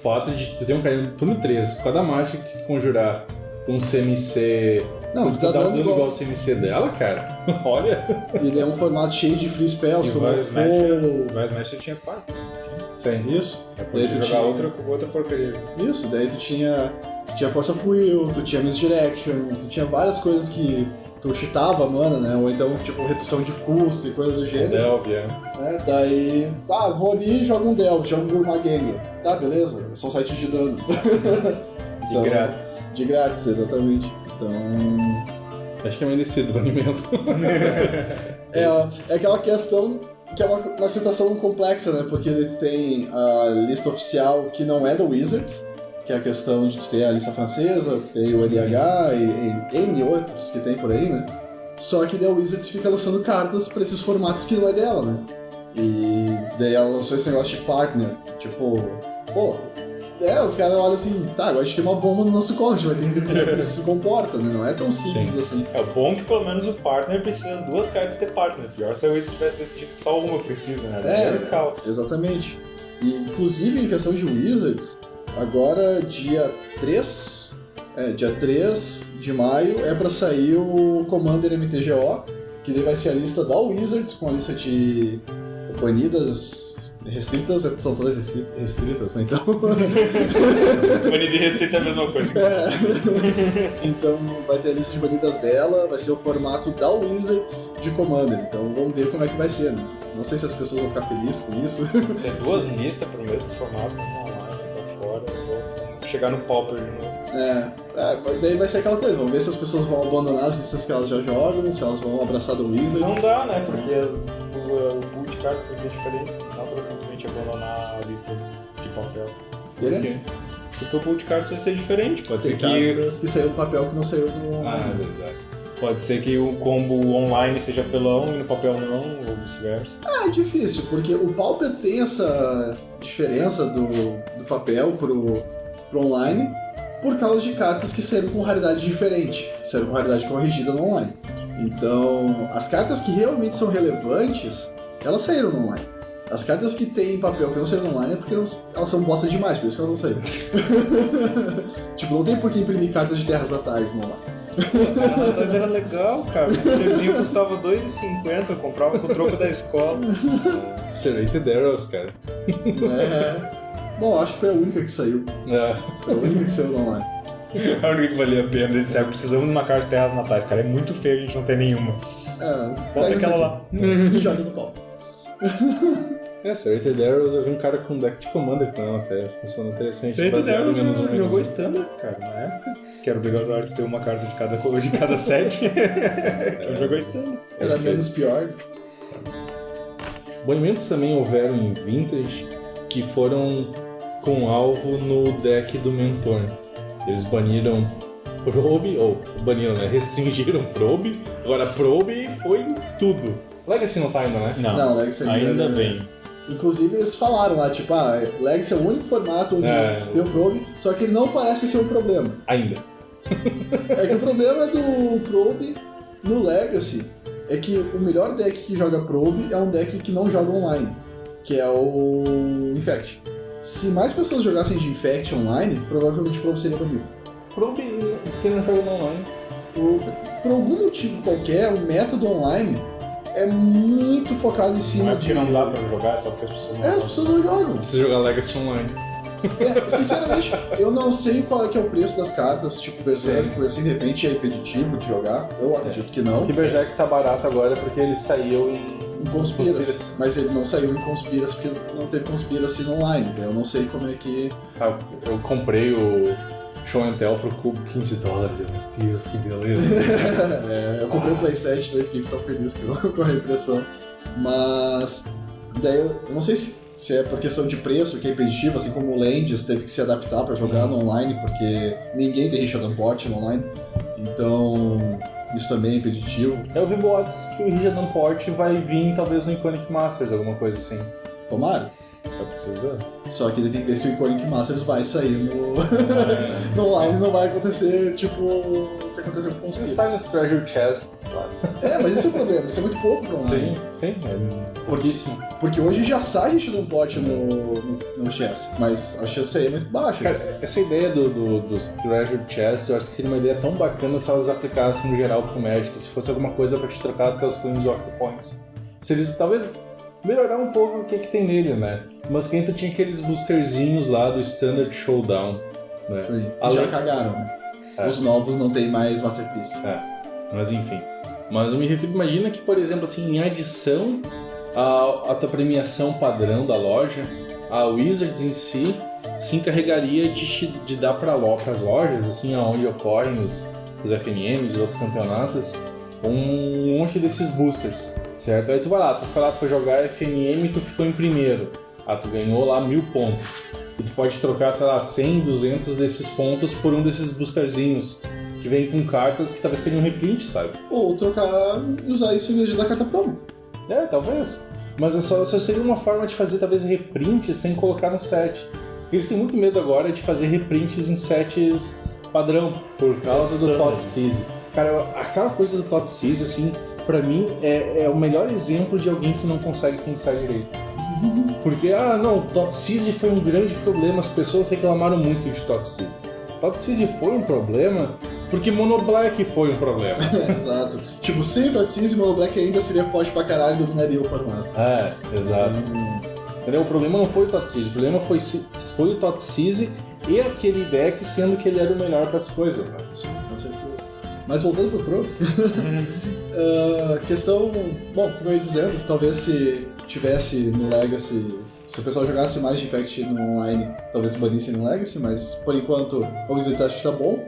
fato de tu ter um carinho no turno 3, cada mágica que tu conjurar um CMC. Não, tu tá dando igual ao CMC dela, cara. Olha. E daí é um formato cheio de free spells, como o Fogo. Voice Smasher tinha 4. Sim. Isso. Daí tu jogar outra porcaria. Isso, daí tu tinha Force of Will, tu tinha Misdirection, tu tinha várias coisas que tu cheatava a mana, né? Ou então, tipo, redução de custo e coisas do gênero. Delve, Daí, vou ali e jogo um Delve, jogo um Gurmageddon. Tá, beleza, são 7 de dano. Então, de grátis. De grátis, exatamente. Então... Acho que é merecido o banimento. é aquela questão que é uma situação complexa, né? Porque tu tem a lista oficial que não é da Wizards, que é a questão de tu ter a lista francesa, tu tem o LH e N outros que tem por aí, né? Só que daí a Wizards fica lançando cartas pra esses formatos que não é dela, né? E daí ela lançou esse negócio de partner, tipo, os caras olham assim, tá, agora a gente tem uma bomba no nosso colo, a gente vai ter que ver como é que isso se comporta, né? Não é tão simples assim. É bom que pelo menos o partner precisa as 2 cartas ter partner. Pior se a Wizards tivesse decidido que só uma precisa, né? É caos. Exatamente. E inclusive em questão de Wizards, agora dia 3 de maio é pra sair o Commander MTGO, que daí vai ser a lista da Wizards com a lista de banidas restritas, são todas restritas, né? Então... Banida e restrita é a mesma coisa. Então vai ter a lista de banidas dela, vai ser o formato da Wizards de Commander. Então vamos ver como é que vai ser, né? Não sei se as pessoas vão ficar felizes com isso. Tem 2 listas pro mesmo formato, online, tá fora, vou chegar no Pauper de novo. Daí vai ser aquela coisa, vamos ver se as pessoas vão abandonar as listas que elas já jogam, se elas vão abraçar do Wizards. Não dá, né? Porque o pool de cartas vai ser diferente, não dá pra simplesmente abandonar a lista de papel. Por quê? Porque o pool de cartas vai ser diferente, pode Tem ser cartas que saiu do papel que não saiu do... É verdade. Pode ser que o combo online seja pelão e no papel não, ou vice-versa. É difícil, porque o Pauper tem essa diferença do papel pro online, por causa de cartas que saíram com raridade diferente, saíram com raridade corrigida no online. Então, as cartas que realmente são relevantes, elas saíram no online. As cartas que tem papel que não saíram no online é porque elas são bosta demais, por isso que elas não saíram. Tipo, não tem por que imprimir cartas de terras natais no online. Mas era legal, cara. O serzinho custava R$2,50, eu comprava com o troco da escola. Serrated Arrows, cara. Bom, acho que foi a única que saiu. Foi a única que saiu no online. A única que valia a pena. Eles disseram, precisamos de uma carta de terras natais. Cara, é muito feio, a gente não tem nenhuma. Bota aquela lá. E joga no pau. Serrated Arrows, eu vi um cara com um deck de Commander com ela até. Funciona interessante. Serrated Arrows jogou Standard, cara, na época. Que era obrigatório ter uma carta de cada set. Então jogou Standard. Era menos pior. Banimentos também houveram em Vintage que foram com alvo no deck do Mentor. Eles baniram Probe, restringiram Probe. Agora Probe foi em tudo. Legacy não tá ainda, né? Não, Legacy ainda bem. Inclusive eles falaram lá, tipo, Legacy é o único formato onde tem o Probe, só que ele não parece ser um problema. Ainda. É que o problema do Probe no Legacy é que o melhor deck que joga Probe é um deck que não joga online, que é o Infect. Se mais pessoas jogassem de Infect online, provavelmente o Probe seria banido. Probe, porque não joga online? Por algum motivo qualquer, o método online é muito focado em cima não é porque não dá pra jogar, é só porque as pessoas não as pessoas não jogam. Precisa jogar Legacy online. Sinceramente, eu não sei qual é que é o preço das cartas, tipo Berserk, assim, de repente é impeditivo de jogar, eu acredito que não. E Berserk tá barato agora porque ele saiu em Conspiracy, mas ele não saiu em Conspiracy porque não teve Conspiracy no online, eu não sei como é que... eu comprei o Show and Tell pro cubo $15, meu Deus, que beleza. Eu comprei o playset, né, fiquei tão feliz com a impressão, mas daí eu não sei se é por questão de preço, que é impeditivo, assim como o Lands teve que se adaptar para jogar no online, porque ninguém tem Richard Port no online, então isso também é impeditivo. Eu vi boatos que o Richard Port vai vir talvez no Iconic Masters, alguma coisa assim. Tomara. Tá precisando. Só que tem que ver se o Iconic Masters vai sair no online, não vai acontecer tipo o que aconteceu com os Ele sai nos Treasure Chests lá. Mas esse é o problema, isso é muito pouco pro online. Sim, é pouquíssimo. Porque hoje já sai Richard Pot no chess, mas a chance aí é muito baixa. Cara, essa ideia dos Treasure Chests, eu acho que seria uma ideia tão bacana se elas aplicassem no geral pro Magic, se fosse alguma coisa pra te trocar até os Planeswalker Points. Se eles talvez melhorar um pouco o que tem nele, né? Mas quem tu tinha aqueles boosterzinhos lá do Standard Showdown, né? Sim, já cagaram, né? Os novos não tem mais Masterpiece. Mas enfim. Mas eu me refiro, imagina que, por exemplo, assim, em adição à tua premiação padrão da loja, a Wizards em si se encarregaria de dar para as lojas, assim, aonde ocorrem os FNMs e outros campeonatos, um monte desses boosters, certo? Aí tu vai lá, tu foi jogar FNM e tu ficou em primeiro. Tu ganhou lá 1000 pontos. E tu pode trocar, sei lá, 100, 200 desses pontos por um desses boosterzinhos que vem com cartas que talvez seriam um reprint, sabe? Ou trocar e usar isso em vez de dar carta promo. Talvez. Mas só seria uma forma de fazer talvez reprint sem colocar no set. Eles têm muito medo agora de fazer reprints em sets padrão, por causa do Thoughtseize. Cara, aquela coisa do Thoughtseize, assim, pra mim é o melhor exemplo de alguém que não consegue pensar direito. Porque, o Thoughtseize foi um grande problema, as pessoas reclamaram muito de Thoughtseize. Thoughtseize foi um problema porque Mono Black foi um problema. Exato. Tipo, sem o Thoughtseize, Mono Black ainda seria forte pra caralho e dominaria o formato. Exato. Entendeu? O problema não foi o Thoughtseize, o problema foi o Thoughtseize e aquele deck, sendo que ele era o melhor para as coisas, né? Sim, com certeza. Mas voltando pro Pro, questão... Bom, como eu ia dizendo, talvez se tivesse no Legacy... Se o pessoal jogasse mais de Infect no online, talvez banissem no Legacy, mas por enquanto o Wizards acha que tá bom.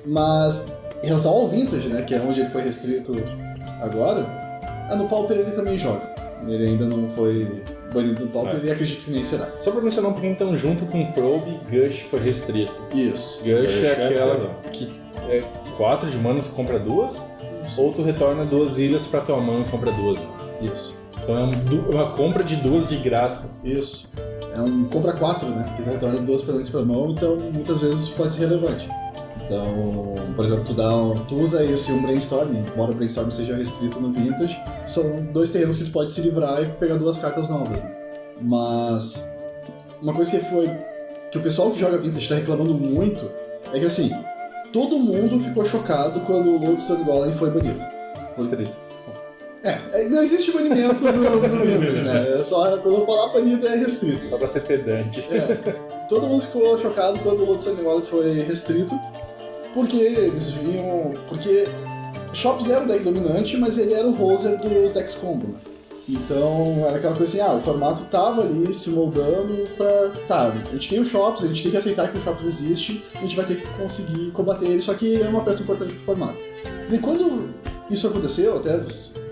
Mas em relação ao Vintage, né, que é onde ele foi restrito agora, no Pauper ele também joga. Ele ainda não foi banido no Pauper e acredito que nem será. Só pra mencionar um pouquinho, então, junto com Probe, Gush foi restrito. Isso. Gush é aquela que é 4 de mana, tu compra 2, ou tu retorna 2 ilhas pra tua mão e compra 2. Isso. Então é uma compra de 2 de graça. Isso. É um compra 4, né? Porque tu retorna 2 permanentes pra mão, então muitas vezes isso pode ser relevante. Então, por exemplo, tu usa isso em um Brainstorm, embora o Brainstorm seja restrito no Vintage, são 2 terrenos que tu pode se livrar e pegar 2 cartas novas, né? Mas uma coisa que o pessoal que joga Vintage tá reclamando muito é que, assim, todo mundo ficou chocado quando o Lodestone Golem foi banido. Restrito. Não existe banimento no Vintage, né? É só quando eu falar banido é restrito. Só pra ser pedante. Todo mundo ficou chocado quando o Lodestone Golem foi restrito. Porque eles vinham... Porque Shops era o deck dominante, mas ele era o hoser dos decks combo, né? Então era aquela coisa assim, o formato tava ali se moldando pra... Tá, a gente tem o Shops, a gente tem que aceitar que o Shops existe, a gente vai ter que conseguir combater ele, só que é uma peça importante pro formato. E quando isso aconteceu, até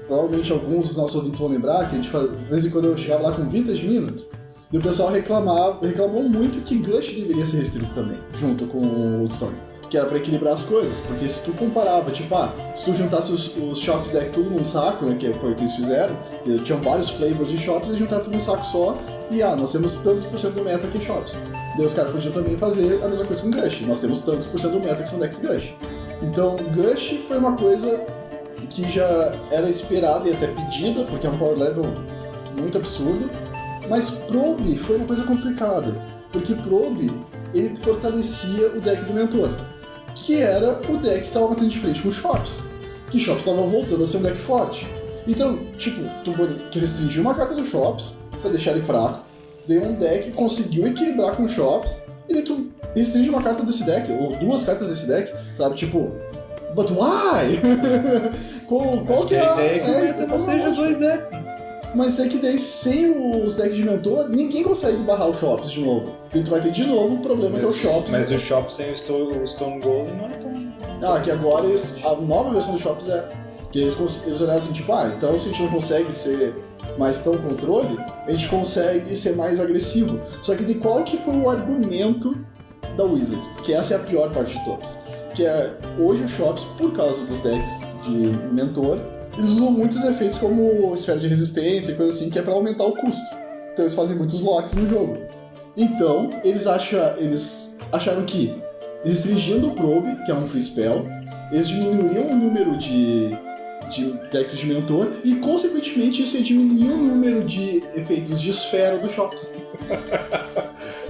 provavelmente alguns dos nossos ouvintes vão lembrar, que a gente faz, de vez em quando eu chegava lá com Vintage Minutes, e o pessoal reclamou muito que Gush deveria ser restrito também, junto com o Old Stone. Que era pra equilibrar as coisas, porque se tu comparava, tipo, se tu juntasse os Shops deck tudo num saco, né, que foi o que eles fizeram, que tinham vários flavors de Shops, eles juntaram tudo num saco só, e nós temos tantos por cento do meta que é Shops. Daí os caras podiam também fazer a mesma coisa com Gush, nós temos tantos por cento do meta que são decks Gush. Então, Gush foi uma coisa que já era esperada e até pedida, porque é um power level muito absurdo, mas Probe foi uma coisa complicada, porque Probe, ele fortalecia o deck do Mentor, que era o deck que estava batendo de frente com o Shops, que Shops estava voltando a ser um deck forte. Então, tipo, tu restringiu uma carta do Shops pra deixar ele fraco, daí um deck conseguiu equilibrar com o Shops, e daí tu restringe uma carta desse deck, ou duas cartas desse deck, sabe, tipo... But why? Qual que é a ideia que o meta não seja dois decks, né? Mas é que daí, sem os decks de mentor, ninguém consegue barrar o Shops de novo. E tu vai ter de novo o problema que é o Shops. Mas o Shops sem o Stone Golden não é tão... que agora a nova versão do Shops é... Que eles olharam assim, tipo, então se a gente não consegue ser mais tão controle, a gente consegue ser mais agressivo. Só que de qual que foi o argumento da Wizards? Que essa é a pior parte de todas. Que é, hoje o Shops, por causa dos decks de mentor, eles usam muitos efeitos como esfera de resistência e coisa assim, que é pra aumentar o custo. Então eles fazem muitos locks no jogo. Então, eles acharam que, restringindo o Probe, que é um free spell, eles diminuiriam o número de decks de mentor e, consequentemente, isso ia diminuir o número de efeitos de esfera do Shops.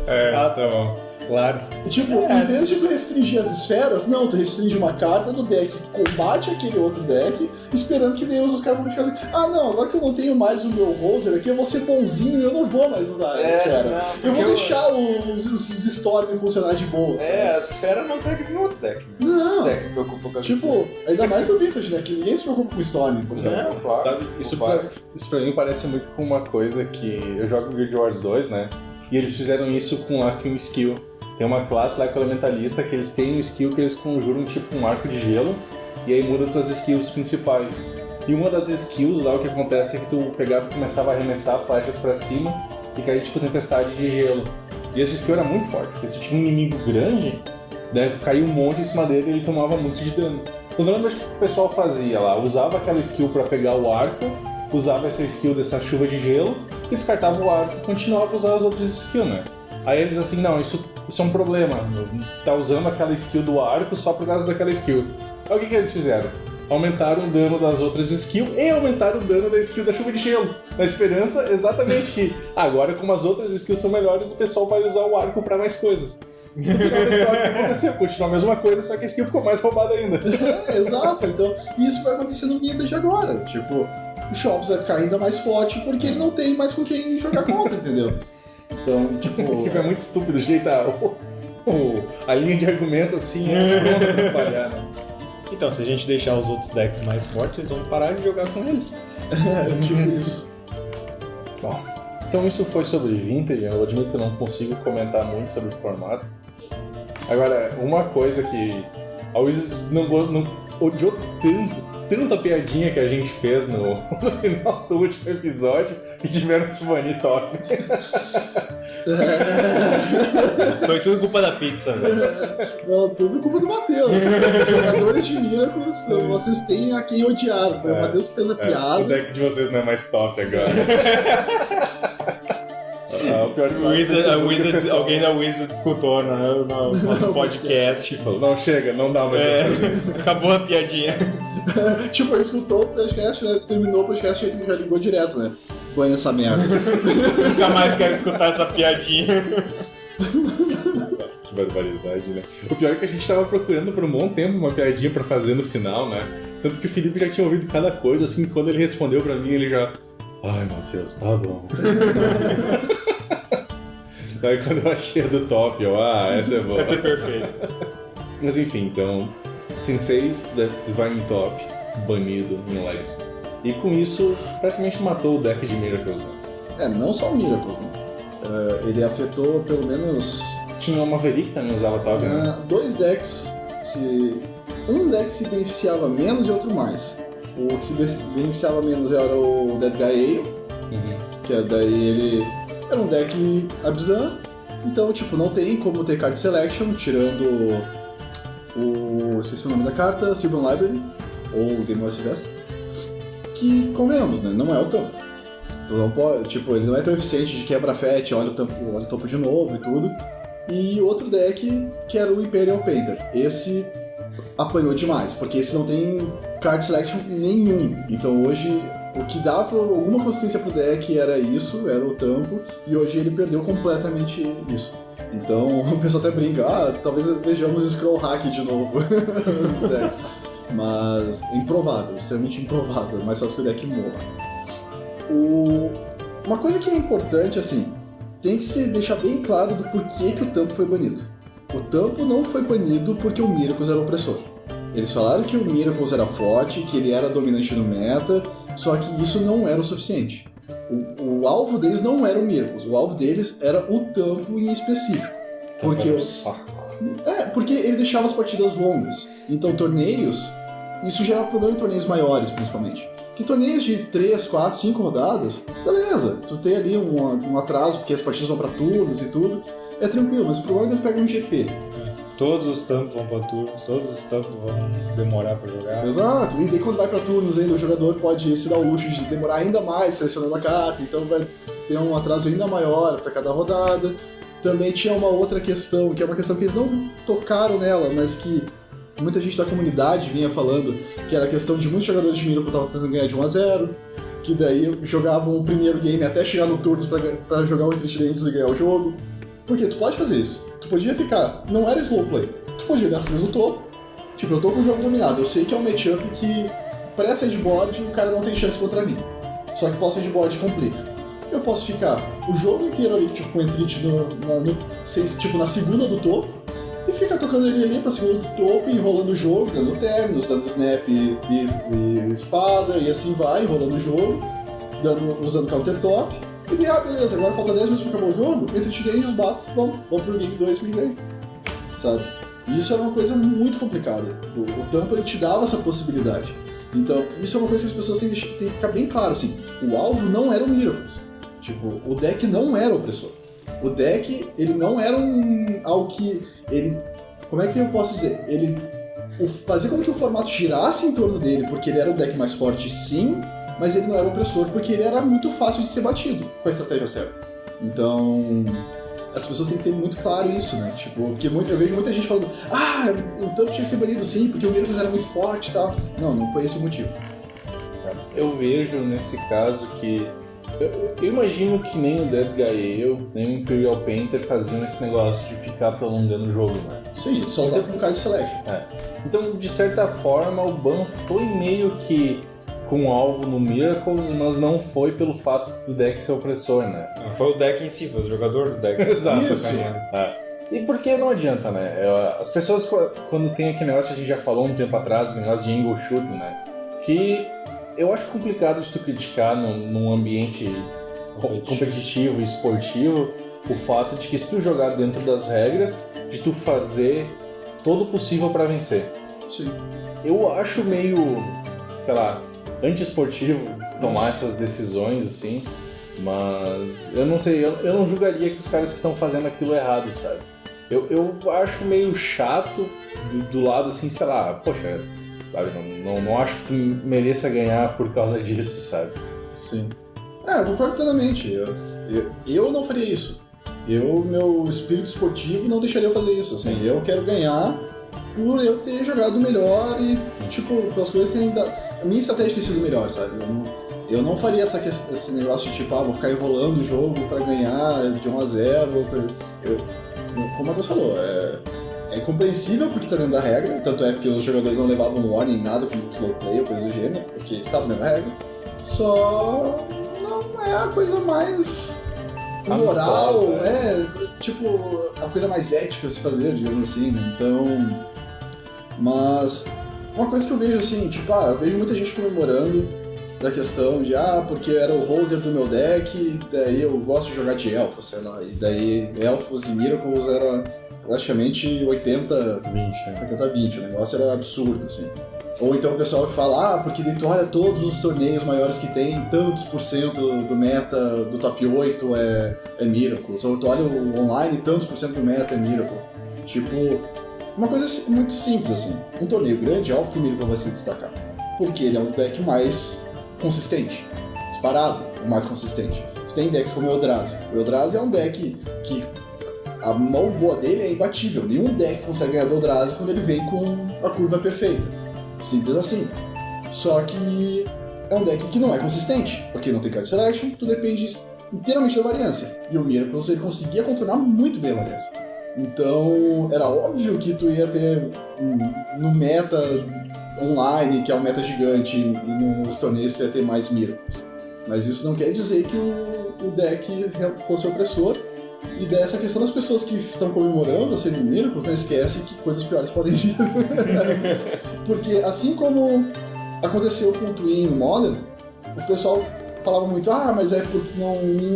Tá bom. Claro. Tipo, em vez de tu restringir as esferas, não, tu restringe uma carta do deck que combate aquele outro deck, esperando que daí os caras vão ficar assim, não, agora que eu não tenho mais o meu Roser aqui, eu vou ser bonzinho e eu não vou mais usar a esfera. Eu vou deixar os Storm funcionar de boa. A esfera não pega nenhum outro deck. Não. O deck se preocupa com a tipo, ainda mais no Vintage, né? Que ninguém se preocupa com o Storm, por exemplo. Claro. Sabe, isso pra mim parece muito com uma coisa que eu jogo Guild Wars 2, né? E eles fizeram isso com um skill. Tem uma classe lá que é o Elementalista, que eles têm um skill que eles conjuram tipo um arco de gelo, e aí muda tuas skills principais. E uma das skills lá, o que acontece é que tu pegava e começava a arremessar flechas pra cima, e caía tipo tempestade de gelo. E esse skill era muito forte, porque se tu tinha um inimigo grande, né, caía um monte em cima dele e ele tomava muito de dano. Então normalmente o que o pessoal fazia lá? Usava aquela skill pra pegar o arco, usava essa skill dessa chuva de gelo, e descartava o arco e continuava a usar as outras skills, né? Aí eles assim, não, isso é um problema, tá usando aquela skill do arco só por causa daquela skill. Aí o que eles fizeram? Aumentaram o dano das outras skills e aumentaram o dano da skill da chuva de gelo. Na esperança exatamente que agora, como as outras skills são melhores, o pessoal vai usar o arco pra mais coisas. No final da história, o que aconteceu? Continuou a mesma coisa, só que a skill ficou mais roubada ainda. Exato, então isso vai acontecer no Vintage agora. Tipo, o Shops vai ficar ainda mais forte porque ele não tem mais com quem jogar contra, entendeu? Então, tipo... É muito estúpido o jeito, a linha de argumento assim, pronta pra falhar, né? Então, se a gente deixar os outros decks mais fortes, eles vão parar de jogar com eles. Tipo isso. Bom, então isso foi sobre Vintage. Eu admito que eu não consigo comentar muito sobre o formato. Agora, uma coisa que a Wizards não odiou tanta piadinha que a gente fez no final do último episódio e tiveram que banir top. Foi tudo culpa da pizza, velho. Não, tudo culpa do Matheus. Jogadores de Miracles, vocês têm a quem odiar. Foi o Matheus que fez a piada. O deck de vocês não é mais top agora. O pior que alguém da Wizard escutou no nosso podcast e falou: não, chega, não dá mais. Acabou a piadinha. Tipo, ele escutou o podcast, né? Terminou o podcast e ele já ligou direto, né? Põe essa merda. Nunca mais quero escutar essa piadinha. Que barbaridade, né? O pior é que a gente tava procurando por um bom tempo uma piadinha pra fazer no final, né? Tanto que o Felipe já tinha ouvido cada coisa, assim, quando ele respondeu pra mim, ele já... Ai, Matheus, tá bom. Aí quando eu achei a do top, essa é boa. Essa é perfeita. Mas enfim, então, Senseis Divine Top, banido em Legacy. E com isso, praticamente matou o deck de Miracles. Não só o Miracles, né? Ele afetou pelo menos... Tinha uma Maverick que também usava Top, né? 2 decks, um deck se beneficiava menos e outro mais. O que se beneficiava menos era o Dead Guy Ale, que daí ele era um deck Abzan, então tipo, não tem como ter card selection, tirando esqueci o nome da carta, Sylvan Library, ou Game of Thrones, que, convenhamos, né, não é o tampo. Não pode, tipo, ele não é tão eficiente de quebra-fete, olha o topo de novo e tudo. E outro deck, que era o Imperial Painter. Esse apanhou demais, porque esse não tem card selection nenhum. Então hoje, o que dava alguma consistência pro deck era isso, era o tampo, e hoje ele perdeu completamente isso. Então o pessoal até brinca, talvez vejamos Scroll Hack de novo nos decks. Mas é improvável, extremamente improvável, mais fácil que o deck morra. Uma coisa que é importante, assim, tem que se deixar bem claro do porquê que o tampo foi banido. O tampo não foi banido porque o Miracles era opressor. Eles falaram que o Miracles era forte, que ele era dominante no meta, só que isso não era o suficiente. O alvo deles não era o Miracles, o alvo deles era o tampo em específico. Porque ele deixava as partidas longas. Então torneios, isso gerava problema em torneios maiores, principalmente. Que torneios de 3, 4, 5 rodadas, beleza, tu tem ali um atraso, porque as partidas vão pra turnos e tudo, é tranquilo, mas o problema é que ele pega um GP. Todos os tampos vão pra turnos, todos os tampos vão demorar pra jogar. Exato, e daí quando vai pra turnos ainda, o jogador pode se dar o luxo de demorar ainda mais selecionando a carta, então vai ter um atraso ainda maior pra cada rodada. Também tinha uma outra questão, que é uma questão que eles não tocaram nela, mas que muita gente da comunidade vinha falando, que era a questão de muitos jogadores de Miracle estavam tentando ganhar de 1-0, que daí jogavam o primeiro game até chegar no turno pra jogar o Entreat Dentes e ganhar o jogo. Porque tu pode fazer isso. Tu podia ficar... Não era slow play. Tu podia dar no topo. Tipo, eu tô com o jogo dominado. Eu sei que é um matchup que pré-sideboard o cara não tem chance contra mim. Só que pós-sideboard complica. Eu posso ficar o jogo inteiro ali, tipo, com o Entreat na segunda do topo, e fica tocando ele ali pra segunda do topo, enrolando o jogo, dando términos, dando snap e espada, e assim vai, enrolando o jogo, usando counter top. E daí, beleza, agora falta 10 minutos pra acabar o jogo, entre os Dangerous bato, vamos pro game 2 e ganha. Sabe? E isso era uma coisa muito complicada. O tampo ele te dava essa possibilidade. Então, isso é uma coisa que as pessoas têm que ficar bem claro, assim. O alvo não era o Miracles. Tipo, o deck não era opressor. O deck, ele não era algo que ele... Como é que eu posso dizer? Ele fazer com que o formato girasse em torno dele, porque ele era o deck mais forte, sim, mas ele não era opressor, porque ele era muito fácil de ser batido com a estratégia certa. Então, as pessoas têm que ter muito claro isso, né? Tipo, porque eu vejo muita gente falando, o tampo tinha que ser banido sim, porque o Miracles era muito forte e tal. Não foi esse o motivo. Eu vejo nesse caso que eu imagino que nem o Dead Guy nem o Imperial Painter faziam esse negócio de ficar prolongando o jogo, né? Sim, só usava com card selection. Então, de certa forma, o ban foi meio que com alvo no Miracles, mas não foi pelo fato do deck ser opressor, né? Não foi o deck em si, foi o jogador do deck. Exato. E porque não adianta, né? As pessoas, quando tem aquele negócio que a gente já falou um tempo atrás, o negócio de angle shooting, né? Que eu acho complicado de tu criticar num ambiente competitivo e esportivo o fato de que se tu jogar dentro das regras, de tu fazer todo o possível pra vencer. Sim. Eu acho meio, sei lá, anti-esportivo tomar essas decisões, assim, mas eu não sei, eu não julgaria que os caras que estão fazendo aquilo errado, sabe? Eu acho meio chato do lado, assim, sei lá, poxa, sabe, não acho que mereça ganhar por causa disso, sabe? Sim. Eu concordo plenamente. Eu não faria isso. Meu espírito esportivo não deixaria eu fazer isso, assim. Eu quero ganhar por eu ter jogado melhor e, tipo, pelas coisas terem dado... A minha estratégia tem sido melhor, sabe? Eu não faria esse negócio de, tipo, vou ficar enrolando o jogo pra ganhar de 1-0. Como o Matheus falou, é incompreensível porque tá dentro da regra, tanto é porque os jogadores não levavam warning, nada como slow play ou coisa do gênero, porque estavam dentro da regra. Só não é a coisa mais moral, tipo, a coisa mais ética a se fazer, digamos assim, né? Então, Mas uma coisa que eu vejo assim, tipo, eu vejo muita gente comemorando da questão de, porque era o Roser do meu deck, daí eu gosto de jogar de elfos, sei lá, e daí elfos e Miracles era praticamente 80-20, o negócio era absurdo, assim. Ou então o pessoal que fala, porque daí tu olha todos os torneios maiores que tem, tantos por cento do meta do top 8 é Miracles. Ou tu olha o online, tantos por cento do meta é Miracles. Tipo, uma coisa muito simples, assim. Um torneio grande, é óbvio que o Miracle vai se destacar. Porque ele é um deck mais consistente. Disparado, o mais consistente. Tu tem decks como o Eldrazi. O Eldrazi é um deck que a mão boa dele é imbatível. Nenhum deck consegue ganhar do Eldrazi quando ele vem com a curva perfeita. Simples assim. Só que é um deck que não é consistente, porque não tem card selection, tu depende inteiramente da variância. E o Miracles ele conseguia contornar muito bem a variância. Então era óbvio que tu ia ter no meta online, que é um meta gigante, e nos torneios tu ia ter mais Miracles. Mas isso não quer dizer que o deck fosse opressor. E dessa questão das pessoas que estão comemorando a serem Miracles, não esquece que coisas piores podem vir. Porque assim como aconteceu com o Twin no Modern, o pessoal falava muito, mas é porque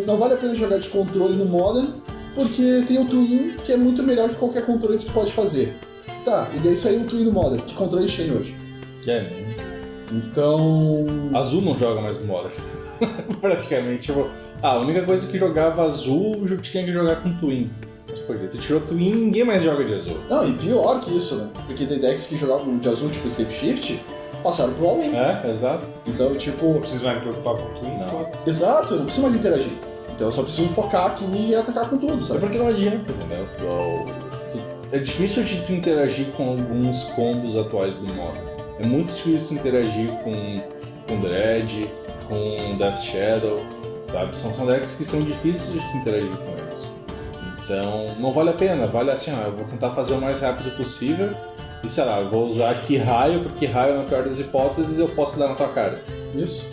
não vale a pena jogar de controle no Modern, porque tem o Twin que é muito melhor que qualquer controle que tu pode fazer. Tá, e daí saiu o Twin no Modern, que controle tem hoje? Então... Azul não joga mais no Modern. Praticamente, a única coisa que jogava azul, tinha que jogar com Twin. Mas, pô, tu tirou Twin, ninguém mais joga de azul. Não, e pior que isso, né? Porque tem decks que jogavam de azul, tipo Escape Shift, passaram pro All-In. Exato. Então, tipo... Não preciso mais me preocupar com o Twin, não. Exato, eu não preciso mais interagir. Então eu só preciso focar aqui e atacar com tudo, sabe? É porque não adianta, entendeu? É difícil de tu interagir com alguns combos atuais do modo. É muito difícil tu interagir com Dread, com Death Shadow, sabe? São decks que são difíceis de interagir com eles. Então, não vale a pena. Vale assim, eu vou tentar fazer o mais rápido possível e, sei lá, eu vou usar aqui raio, porque raio, na pior das hipóteses, eu posso dar na tua cara. Isso.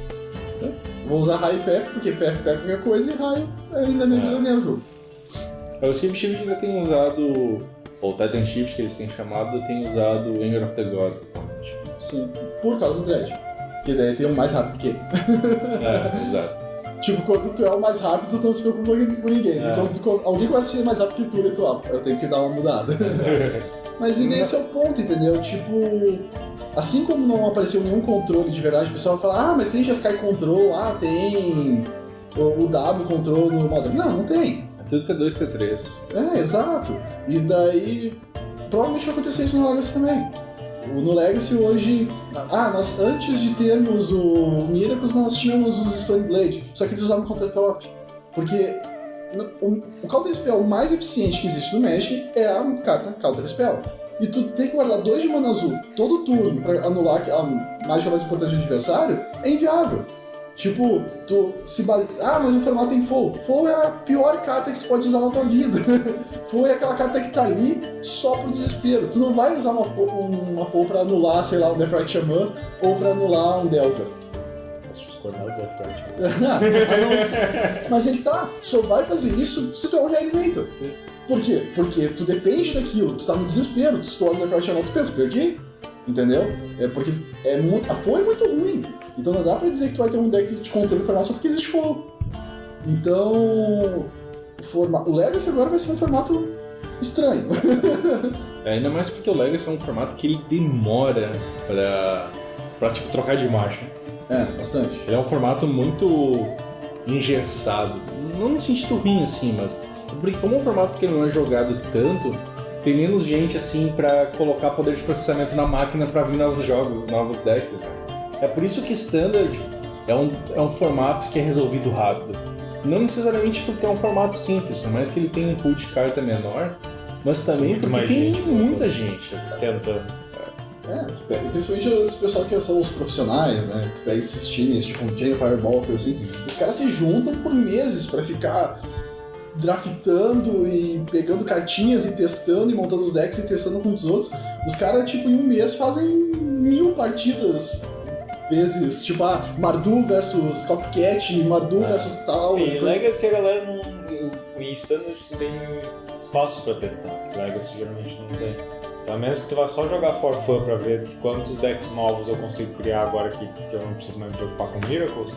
Vou usar raio e PF, porque PF pega qualquer coisa e raio ainda me ajuda a ganhar o jogo. O Escape Shift ainda tem usado, ou Titan Shift, que eles têm chamado, tem usado Anger of the Gods atualmente. Sim, por causa do Dread. Porque daí tem um mais rápido que ele. Exato. Tipo, quando tu é o mais rápido, tu não se preocupa com ninguém. Quando alguém começa a ser mais rápido que tu, eu tenho que dar uma mudada. Mas esse é o ponto, entendeu? Tipo, assim como não apareceu nenhum controle de verdade, o pessoal vai falar, mas tem Jeskai Control, tem o W Control no Modern. Não tem. É tudo T2, T3. Exato. E daí, provavelmente vai acontecer isso no Legacy também. No Legacy hoje, nós antes de termos o Miracles, nós tínhamos os Stoneblade, só que eles usavam Counter Top. Porque o Counter Spell mais eficiente que existe no Magic é a carta Counter Spell. E tu tem que guardar 2 de mana azul todo turno pra anular a mágica mais importante do adversário, é inviável. Tipo, tu se mas o formato tem Foe. Foe é a pior carta que tu pode usar na tua vida. Foe é aquela carta que tá ali só pro desespero. Tu não vai usar uma Foe pra anular, sei lá, um Deathrite Shaman ou pra anular um Delver. Posso discordar do Deathrite Shaman. Mas ele só vai fazer isso se tu é um Reanimator. Por quê? Porque tu depende daquilo, tu tá no desespero, se tu olha o Deathrite Shaman, tu pensa, perdi. Entendeu? É porque a Foe é muito ruim. Então não dá pra dizer que tu vai ter um deck de controle formato só porque existe Foe. Então, o Legacy agora vai ser um formato estranho. Ainda mais porque o Legacy é um formato que ele demora pra tipo, trocar de marcha. Bastante. Ele é um formato muito engessado. Não no sentido ruim, assim, mas... Porque como é um formato que não é jogado tanto, tem menos gente, assim, pra colocar poder de processamento na máquina pra vir novos jogos, novos decks, né? É por isso que Standard é um formato que é resolvido rápido. Não necessariamente porque é um formato simples, por mais que ele tenha um pool de carta menor, mas também porque tem muita gente tentando. Principalmente os pessoal que são os profissionais, né? Que pega esses times, tipo um Chain Fireball, coisa assim. Os caras se juntam por meses pra ficar draftando e pegando cartinhas e testando e montando os decks e testando com os outros. Os caras, tipo, em um mês fazem 1000 partidas. Vezes, tipo, Mardu versus Copycat, Mardu versus tal. E Legacy a galera não. Em Standard tem espaço pra testar. Legacy geralmente não tem. A menos que tu vá só jogar for fun pra ver quantos decks novos eu consigo criar agora que eu não preciso mais me preocupar com Miracles.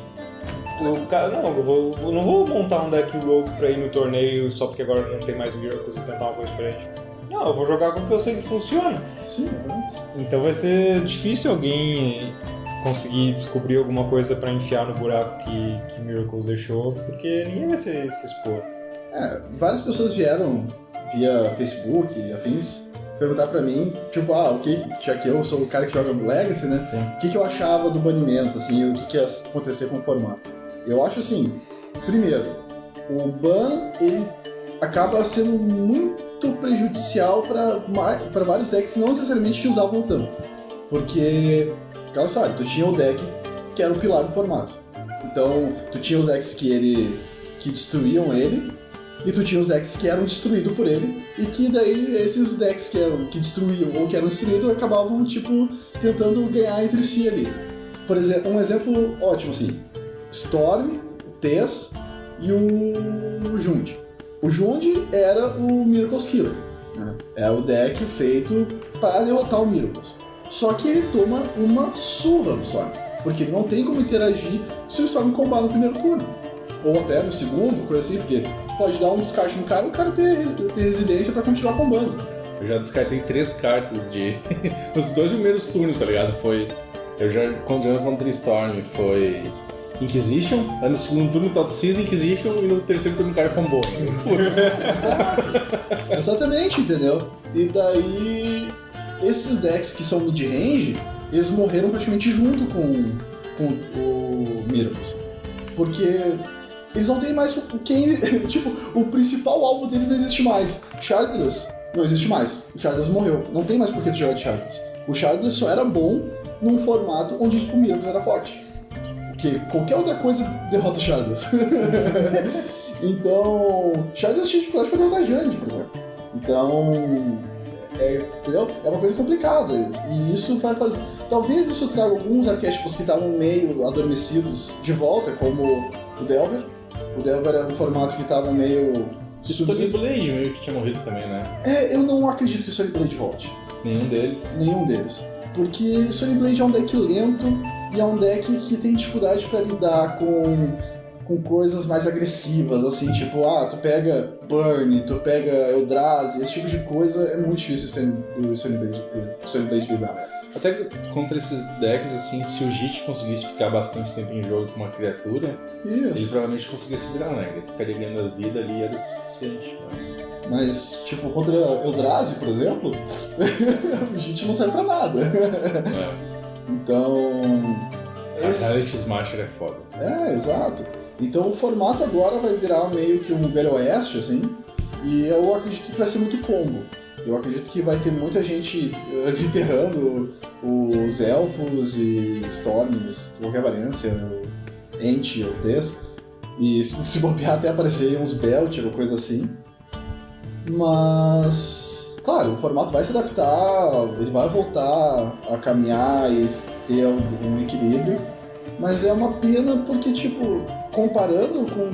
Eu não vou montar um deck Rogue pra ir no torneio só porque agora não tem mais Miracles e tentar uma coisa diferente. Não, eu vou jogar com o que eu sei que funciona. Sim, exatamente. Então vai ser difícil alguém conseguir descobrir alguma coisa pra enfiar no buraco que Miracles deixou, porque ninguém vai se expor. Várias pessoas vieram via Facebook e afins perguntar pra mim, tipo, já que eu sou o cara que joga Legacy, né? O que eu achava do banimento, assim, o que ia acontecer com o formato. Eu acho assim, primeiro, o ban, ele acaba sendo muito prejudicial para vários decks, não necessariamente que usavam tanto. Porque, cara, sabe, tu tinha o deck que era o pilar do formato. Então, tu tinha os decks que destruíam ele, e tu tinha os decks que eram destruídos por ele, e que daí esses decks que destruíam ou que eram destruídos acabavam, tipo, tentando ganhar entre si ali. Por exemplo, um exemplo ótimo, assim, Storm, o Tez e o Jund. O Jund era o Miracles Killer, né? É o deck feito para derrotar o Miracles. Só que ele toma uma surra do Storm, porque ele não tem como interagir se o Storm combar no primeiro turno. Ou até no segundo, coisa assim, porque pode dar um descarte no cara e o cara ter resiliência pra continuar combando. Eu já descartei 3 cartas nos 2 primeiros turnos, tá ligado? Eu já contra Storm, foi Inquisition, aí no segundo turno Toxic, Inquisition, e no terceiro turno o cara combou. Exatamente, entendeu? E daí, esses decks que são mid-range, eles morreram praticamente junto com o Miracles. Porque eles não têm mais quem... tipo, o principal alvo deles não existe mais. Shardless não existe mais. O Shardless morreu. Não tem mais por que tu jogar de Shardless. O Shardless só era bom num formato onde o Miracles era forte. Porque qualquer outra coisa derrota o Shardless. Então, Shardless tinha dificuldade pra derrotar Jund, por exemplo. Então, entendeu? É uma coisa complicada. E isso vai fazer... Talvez isso traga alguns arquétipos que estavam meio adormecidos de volta, como o Delver. O Delver era um formato que estava meio... O Stone Blade meio que tinha morrido também, né? Eu não acredito que o Stone Blade volte. Nenhum deles. Porque o Stone Blade é um deck lento e é um deck que tem dificuldade para lidar com coisas mais agressivas, assim, tipo, tu pega Burn, tu pega Eldrazi, esse tipo de coisa é muito difícil o Stone Blade lidar. Até contra esses decks, assim, se o Jit conseguisse ficar bastante tempo em jogo com uma criatura, ele provavelmente conseguisse virar, né? Ele ficaria ganhando a vida ali e era o suficiente. Mas, tipo, contra Eldrazi, por exemplo, o Jit não serve pra nada. Então... A Reality Smasher é foda. Exato. Então o formato agora vai virar meio que um Velho Oeste, assim, e eu acredito que vai ser muito combo. Eu acredito que vai ter muita gente desenterrando os elfos e storms, qualquer variância, Ent ou Tez, e se bobear até aparecer uns Belcher ou coisa assim. Mas, claro, o formato vai se adaptar, ele vai voltar a caminhar e ter um equilíbrio, mas é uma pena porque, tipo, comparando com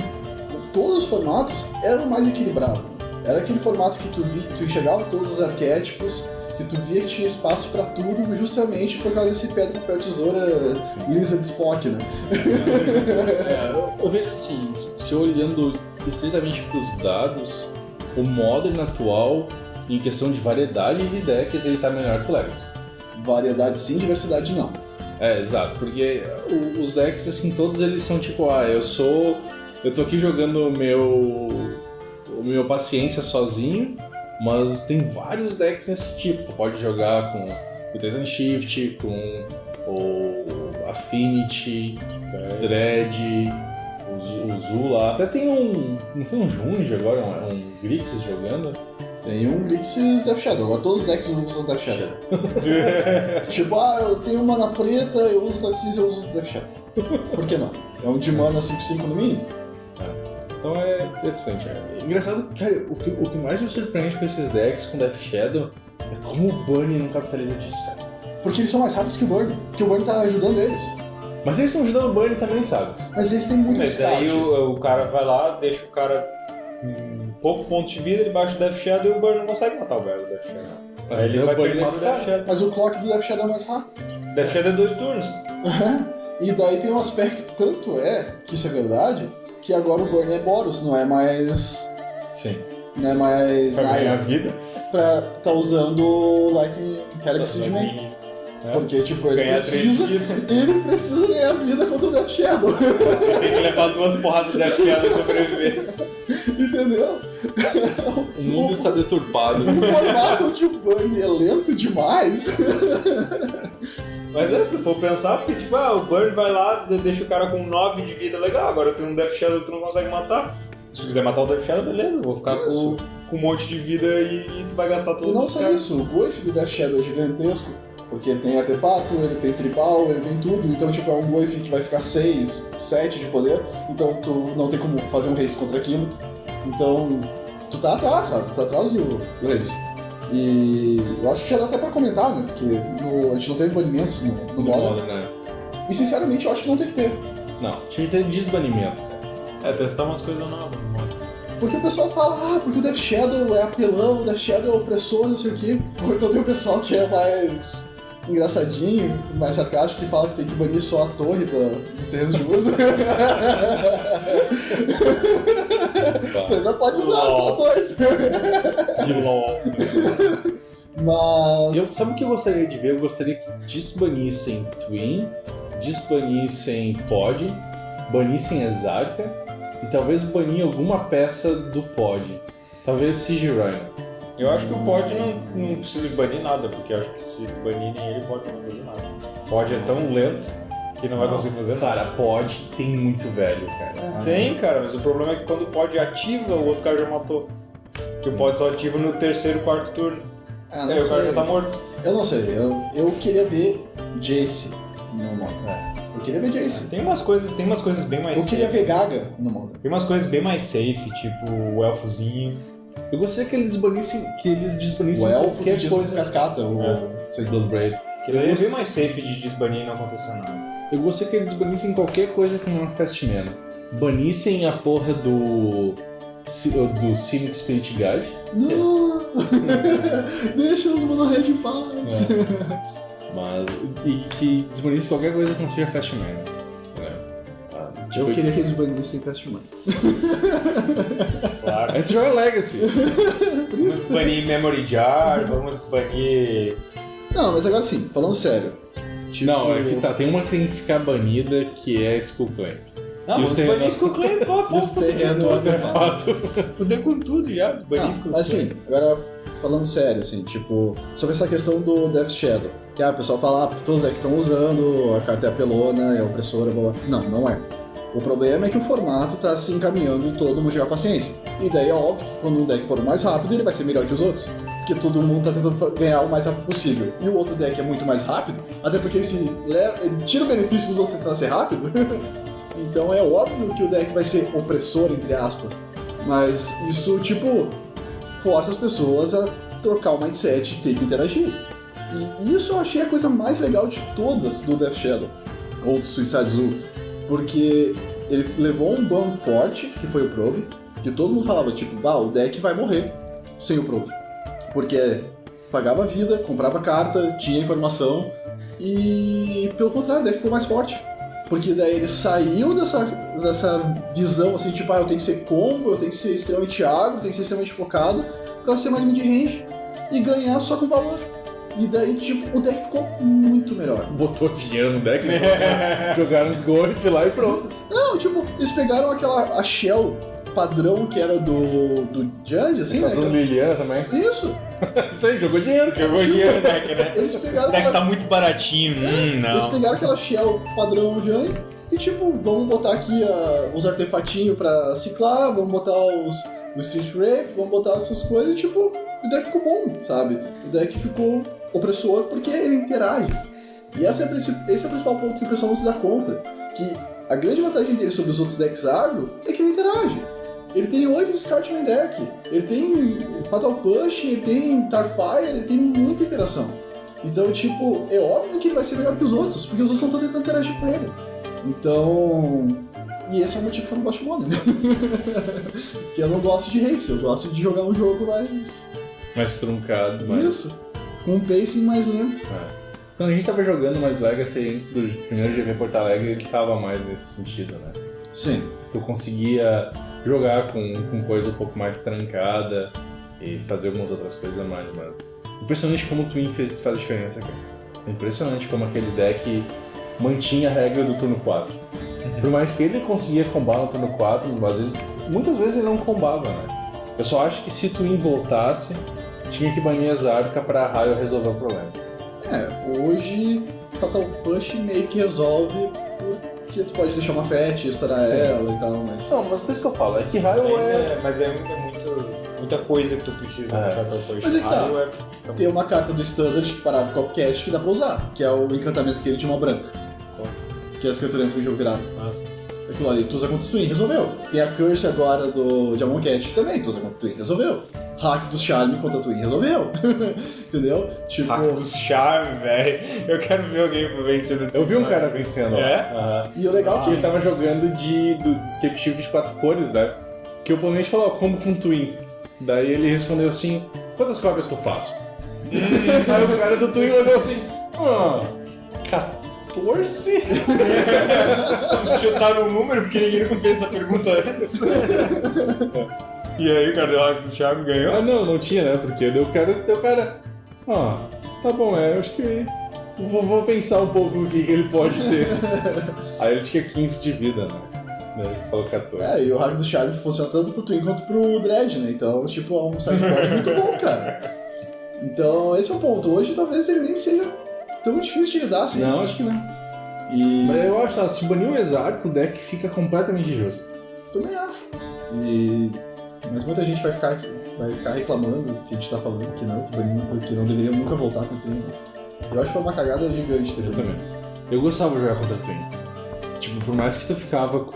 todos os formatos, era o mais equilibrado. Era aquele formato que tu enxergava todos os arquétipos, que tu via que tinha espaço pra tudo, justamente por causa desse pedra, papel, tesoura, Lizard Spock, né? Eu vejo assim, se olhando estritamente pros dados, o Modern atual, em questão de variedade de decks, ele tá melhor que o Legacy. Variedade sim, diversidade não. Exato, porque os decks, assim, todos eles são tipo, eu tô aqui jogando o meu paciência sozinho, mas tem vários decks nesse tipo. Tu pode jogar com o Titan Shift, com o Affinity, Dread, o Zula. Até tem não tem um Junge agora, um Grixis jogando? Tem um Grixis Death Shadow, agora todos os decks usam Death Shadow. Tipo, eu tenho mana preta, eu uso Toxis, eu uso Death Shadow. Por que não? É um de mana 5/5 no mínimo. Então é interessante. Engraçado, cara, o que mais me surpreende com esses decks com Death Shadow é como o Burn não capitaliza disso, cara. Porque eles são mais rápidos que o Burn, porque o Burn tá ajudando eles. Mas eles estão ajudando o Burn também, sabe? Mas eles têm muito descarte. Mas aí o cara vai lá, deixa o cara pouco ponto de vida, ele baixa o Death Shadow e o Burn não consegue matar o Death Shadow. Mas Aí ele vai perder pro Death Shadow. Mas o clock do Death Shadow é mais rápido. Death Shadow é 2 turnos. E daí tem um aspecto, tanto é, que isso é verdade, que agora o Burn é Boros, não é mais... Sim. Não é mais... Pra ganhar Naya, vida. pra tá usando o Lightning Helix de Man. Porque, tipo, ele precisa ganhar vida contra o Death Shadow. Tem que levar 2 porradas do Death Shadow e sobreviver. Entendeu? O mundo está deturpado. O formato de Burn é lento demais. Mas se for pensar, porque tipo, o Burn vai lá, deixa o cara com 9 de vida, legal, agora tem um Death Shadow que tu não consegue matar. Se tu quiser matar o Death Shadow, beleza, vou ficar com um monte de vida e tu vai gastar tudo. E não só isso, o buff do Death Shadow é gigantesco, porque ele tem artefato, ele tem tribal, ele tem tudo, então tipo, é um buff que vai ficar 6, 7 de poder, então tu não tem como fazer um race contra aquilo. Então, tu tá atrás, sabe? Tu tá atrás do race. E eu acho que já dá até pra comentar, né? Porque a gente não teve banimentos no modo. Né? E sinceramente eu acho que não tem que ter. Não, tinha que ter desbanimento. Testar umas coisas novas no modo. Porque o pessoal fala, porque o Death Shadow é apelão, o Death Shadow é opressor, não sei o quê. Ou então tem o pessoal que é mais engraçadinho, mais sarcástico, que fala que tem que banir só a torre dos terrenos de uso. Tu ainda pode usar só dois. De LOL. Mas... Sabe o que eu gostaria de ver? Eu gostaria que desbanissem Twin, desbanissem Pod, banissem Exarca e talvez banir alguma peça do Pod. Talvez Siege Rhino. Eu acho que o Pod não precisa banir nada, porque eu acho que se banirem ele, Pod não vai fazer nada. Pod é tão lento que não vai conseguir fazer nada. Cara, Pod tem muito velho, cara. Tem, cara, mas o problema é que quando o Pod ativa, o outro cara já matou. Porque o Pod só ativa no 3º, 4º turno. Aí o cara já tá morto. Eu não sei, eu queria ver Jace no modo. Eu queria ver Jace. Tem umas coisas bem mais Eu safe. queria ver Gaga no modo. Tem umas coisas bem mais safe, tipo o elfozinho. Eu gostaria que eles desbanissem O elfo qualquer que coisa. Cascata, sei Bloodbraid. Que ele é bem mais safe de desbanir e não acontecer nada. Eu gostaria que eles banissem qualquer coisa que não é Fastman. Banissem a porra do Cynic Spirit Guide. Não! Deixa os monohead em paz! E que desbanissem qualquer coisa que não seja Fastman. Eu queria que eles banissem Fastman. Claro. A gente joga Legacy. Vamos desbanir Memory Jar, vamos desbanir... Não, mas agora sim, falando sério. Não, é que tá. Tem uma que tem que ficar banida, que é Skull Clamp. Não, vamos desbanir Skull Clamp, Os terrenos artefato. Fuder com tudo já, desbanir Skull Clamp. Assim, agora falando sério, assim, tipo, sobre essa questão do Death Shadow. Que o pessoal fala, porque todos os decks estão usando, a carta é apelona, é opressora, blá blá. Não, não é. O problema é que o formato tá se encaminhando todo mundo jogar paciência. E daí é óbvio que quando um deck for mais rápido, ele vai ser melhor que os outros. Porque todo mundo tá tentando ganhar o mais rápido possível. E o outro deck é muito mais rápido, até porque ele tira o benefício dos outros tentando ser rápido. Então é óbvio que o deck vai ser opressor, entre aspas. Mas isso, tipo, força as pessoas a trocar o mindset e ter que interagir. E isso eu achei a coisa mais legal de todas do Death Shadow, ou do Suicide Zoo. Porque ele levou um ban forte, que foi o Probe, que todo mundo falava, tipo, o deck vai morrer sem o Probe. Porque pagava vida, comprava carta, tinha informação, e pelo contrário, o deck ficou mais forte. Porque daí ele saiu dessa visão, assim, tipo, eu tenho que ser combo, eu tenho que ser extremamente agro, eu tenho que ser extremamente focado, pra ser mais mid-range e ganhar só com valor. E daí, tipo, o deck ficou muito melhor. Botou dinheiro no deck, né? Jogaram os golpes lá e pronto. Não, tipo, eles pegaram a Shell padrão que era do Judge, assim, né? Fazendo Liliana também. Isso! Isso aí, jogou dinheiro. Jogou dinheiro no deck, né? Eles pegaram O deck tá muito baratinho, não. Eles pegaram aquela Shell padrão Judge e, tipo, vamos botar aqui os artefatinhos pra ciclar, vamos botar o Street Wraith, vamos botar essas coisas e, tipo, o deck ficou bom, sabe? O deck ficou opressor porque ele interage. E esse é o principal ponto que o pessoal não se dá conta. Que a grande vantagem dele sobre os outros decks agro é que ele interage. Ele tem 8 descarte no deck, ele tem Fatal Push, ele tem Starfire, ele tem muita interação. Então, tipo, é óbvio que ele vai ser melhor que os outros, porque os outros não estão tentando interagir com ele. Então, E esse é o motivo que eu não gosto de Modern. Porque eu não gosto de race, eu gosto de jogar um jogo mais truncado. Isso, com um pacing mais lento. Quando a gente tava jogando mais Legacy antes do primeiro GP Porto Alegre, ele tava mais nesse sentido, né? Sim. Tu conseguia jogar com coisa um pouco mais trancada e fazer algumas outras coisas a mais, mas... Impressionante como o Twin faz diferença, cara. Impressionante como aquele deck mantinha a regra do turno 4. Por mais que ele conseguia combar no turno 4, muitas vezes ele não combava, né? Eu só acho que se Twin voltasse, tinha que banir as Arca pra raio resolver o problema. Hoje Fatal Push meio que resolve porque tu pode deixar uma pet, estourar ela e tal, mas... Não, mas por isso que eu falo, é que raio Mas é muita coisa que tu precisa no Fatal Push. Mas é que tá, tem uma carta do Standard que parava o Copycat que dá pra usar, que é o encantamento que ele tinha uma branca. Que é as criaturas entram em jogo virado. Aquilo ali tu usa contra o Twin, resolveu. Tem a Curse agora do Diamond Cat que também tu usa contra o Twin, resolveu. Hack dos Charme contra o Twin, resolveu. Entendeu? Tipo... Hack dos Charme, velho. Eu quero ver alguém vencendo. Eu vi um cara vencendo. E o legal é que ele tava jogando do Escape Shift de 4 cores, né? Que o oponente falou, combo com Twin. Daí ele respondeu assim, quantas cópias tu faço? Aí o cara do Twin olhou assim, 14? Vamos chutar um número, porque ninguém nunca fez essa pergunta antes. E aí o cara deu Hack do Charme ganhou? Não tinha, né? Porque deu o cara, tá bom, eu acho que vou pensar um pouco o que ele pode ter. Aí ele tinha 15 de vida, né? Ele falou 14. E o Hack do Charme funciona tanto pro Twin quanto pro Dread, né? Então, tipo, é um sideboard muito bom, cara. Então, esse é o ponto. Hoje, talvez ele nem seja tão difícil de lidar, assim. Não, acho que não. Mas eu acho, se banir o Exarco, o deck fica completamente justo. Também acho. Mas muita gente vai ficar reclamando que a gente tá falando que não deveriam nunca voltar com o Twin. Eu acho que foi uma cagada gigante ter também. Eu gostava de jogar contra o Twin. Tipo, por mais que tu ficava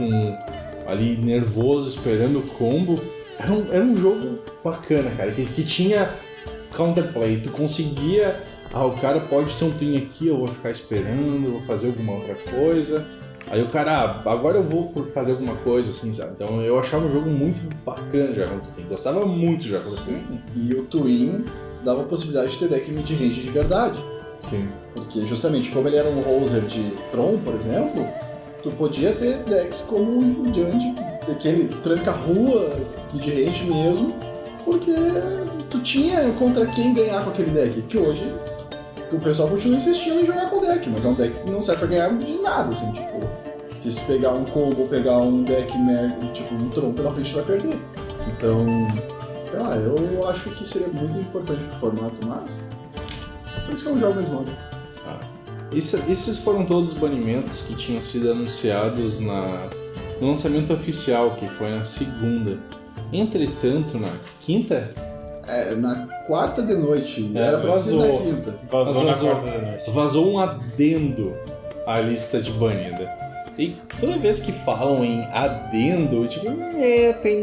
ali nervoso, esperando o combo, era um jogo bacana, cara, que tinha counterplay, tu conseguia, o cara pode ter um Twin aqui, eu vou ficar esperando, eu vou fazer alguma outra coisa, aí o cara, agora eu vou fazer alguma coisa, assim, sabe? Então eu achava um jogo muito bacana de jogar contra o Twin, gostava muito de jogar contra o Twin. E o Twin dava a possibilidade de ter deck mid-range de verdade. Sim. Porque justamente como ele era um Roser de Tron, por exemplo, tu podia ter decks como o Jund, aquele tranca-rua de range mesmo, porque tu tinha contra quem ganhar com aquele deck. Que hoje o pessoal continua insistindo em jogar com o deck, mas é um deck que não serve pra ganhar de nada, assim, tipo, que se pegar um combo ou pegar um deck merda, tipo, um Tron pela frente, tu vai perder. Então, sei lá, eu acho que seria muito importante pro formato, mas por isso que é um jogo mais moda. Esses foram todos os banimentos que tinham sido anunciados no lançamento oficial, que foi na segunda. Entretanto, na quinta? Na quarta de noite. Era pra ser na quinta. Vazou na quarta de noite. Vazou um adendo à lista de banida. E toda vez que falam em adendo, tipo,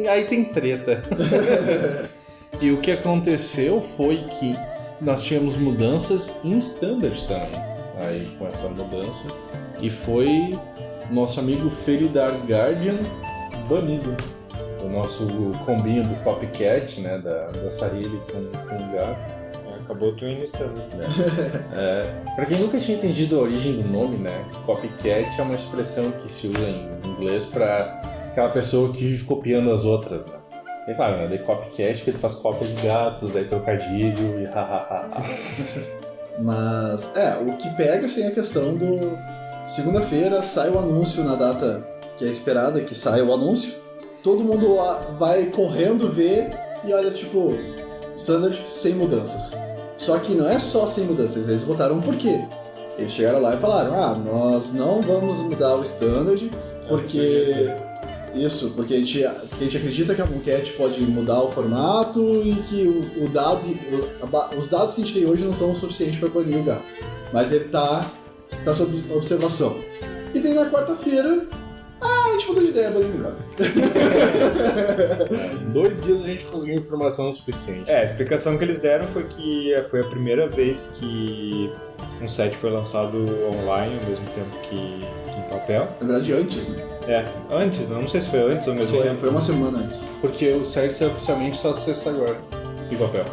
aí tem treta. E o que aconteceu foi que nós tivemos mudanças em Standard também. Aí com essa mudança, e foi nosso amigo Felidar Guardian banido. O nosso combinho do Copycat, né, da Sahili com o gato. Acabou o Twin Standard. Pra quem nunca tinha entendido a origem do nome, né, Copycat é uma expressão que se usa em inglês pra aquela pessoa que vive copiando as outras, né. E claro, né, de Copycat que ele faz cópia de gatos, aí trocadilho e hahaha. Mas, o que pega, assim, é a questão do... Segunda-feira sai o anúncio na data que é esperada, que sai o anúncio. Todo mundo vai correndo ver e olha, tipo, Standard sem mudanças. Só que não é só sem mudanças, eles botaram um porquê. Eles chegaram lá e falaram, nós não vamos mudar o Standard porque... Isso, porque a gente acredita que a Mooncat pode mudar o formato e que os dados que a gente tem hoje não são o suficiente para banir o gato. Mas ele tá sob observação. E daí na quarta-feira, a gente mudou de ideia banir o gato. Em 2 dias a gente conseguiu informação suficiente. A explicação que eles deram foi que foi a primeira vez que um set foi lançado online ao mesmo tempo que em papel. Na verdade, antes, né? Antes, não sei se foi antes ou mesmo tempo. Foi uma semana antes. Porque o certo é oficialmente só sexta agora. E papel.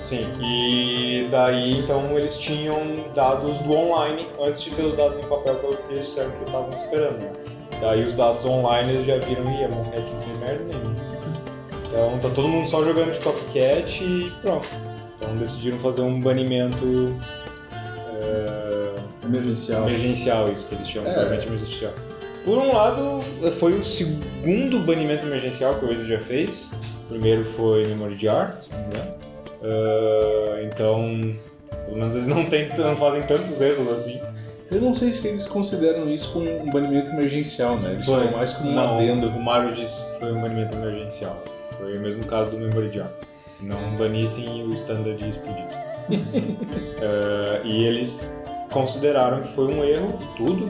Sim, e daí então eles tinham dados do online antes de ter os dados em papel que eles disseram que estavam esperando. Né? Daí os dados online eles já viram e a Mooncat não tem merda nenhuma. Então tá todo mundo só jogando de Copycat e pronto. Então decidiram fazer um banimento emergencial, isso que eles chamam de banimento emergencial. Por um lado, foi o segundo banimento emergencial que o Wizard já fez. O primeiro foi Memory Jar, se não me engano. Então, pelo menos eles não fazem tantos erros assim. Eu não sei se eles consideram isso como um banimento emergencial, né? Eles falam mais como um adendo. O Mario disse que foi um banimento emergencial. Foi o mesmo caso do Memory Jar. Se não banissem, o standard ia explodir. E eles consideraram que foi um erro, tudo,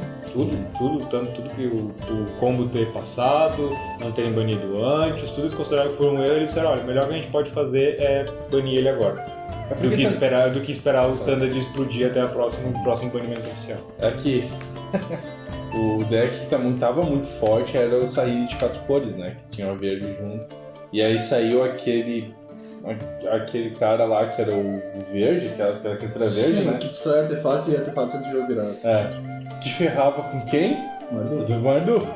tanto tudo que o combo ter passado, não terem banido antes, tudo eles consideraram que foi um erro e eles disseram, olha, o melhor que a gente pode fazer é banir ele agora. Do que esperar o standard explodir até o próximo banimento oficial. Aqui, o deck que tava muito forte era o Sahiri de 4 cores, né? Que tinha o verde junto. E aí saiu aquele cara lá que era o verde, aquela criatura verde, né? Que destrói artefatos e artefatos de jogo virado. Que ferrava com quem? Mardu. Mardu.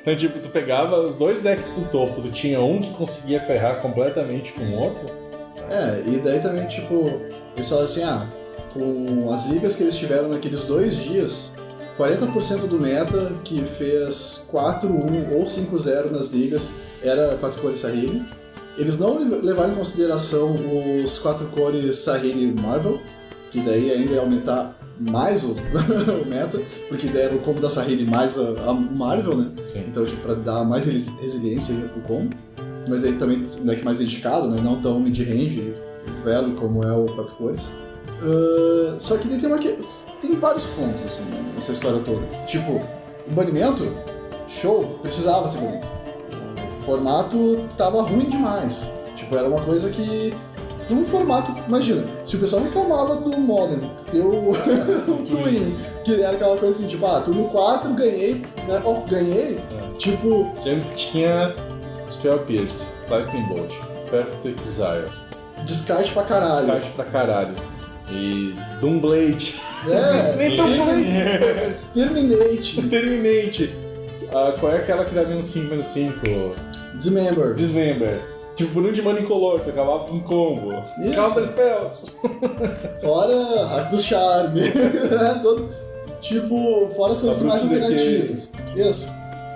Então, tipo, tu pegava os dois decks do topo, tu tinha um que conseguia ferrar completamente com o outro. E daí também, tipo, eles falaram assim, com as ligas que eles tiveram naqueles 2 dias, 40% do meta que fez 4-1 ou 5-0 nas ligas era 4 cores Sahiri. Eles não levaram em consideração os 4 cores Sahiri Marvel, que daí ainda ia aumentar mais o meta, porque daí era o combo da Sahiri mais a Marvel, né? Sim. Então, tipo, pra dar mais resiliência pro combo. Mas aí também o deck mais dedicado, né? Não tão mid-range, velho como é o 4 cores. Só que daí tem vários pontos, assim, nessa história toda. Tipo, o banimento, show, precisava ser banido. O formato tava ruim demais. Tipo, era uma coisa que... Um formato, imagina, se o pessoal reclamava do Modern, ter o Twin, que era aquela coisa assim, tipo, turno 4, ganhei, né? Ganhei, tipo... Sempre tinha Spell Pierce, Lightning Bolt, Perfect Exile. Descarte pra caralho. E Doomblade. Nem Doomblade. Terminate. Qual é aquela que dá -5/-5? Dismember. Tipo, por um de mana incolor, tu acabava com um combo. Counter Spells. Fora Hack do Charme. Tipo, fora as coisas mais alternativas. Isso.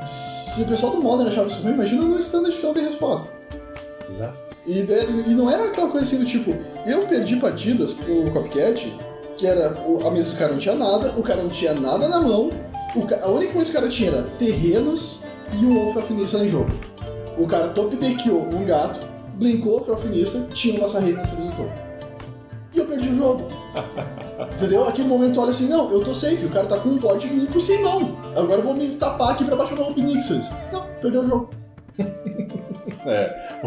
Se o pessoal do Modern achava isso ruim, imagina no Standard que não tem resposta. Exato. E não era aquela coisa assim do tipo, eu perdi partidas pro Copycat, que era a mesa do cara não tinha nada, o cara não tinha nada na mão, a única coisa que o cara tinha era terrenos e um Wolf Alfinista em jogo. O cara top deckiou um gato, blinkou o Alfinista, tinha uma Sahiri nessa mesa do topo. E eu perdi o jogo. Entendeu? Aquele momento olha assim, não, eu tô safe, o cara tá com um bot limpo sem mão. Agora eu vou me tapar aqui pra baixar o Nixes. Não, perdeu o jogo. O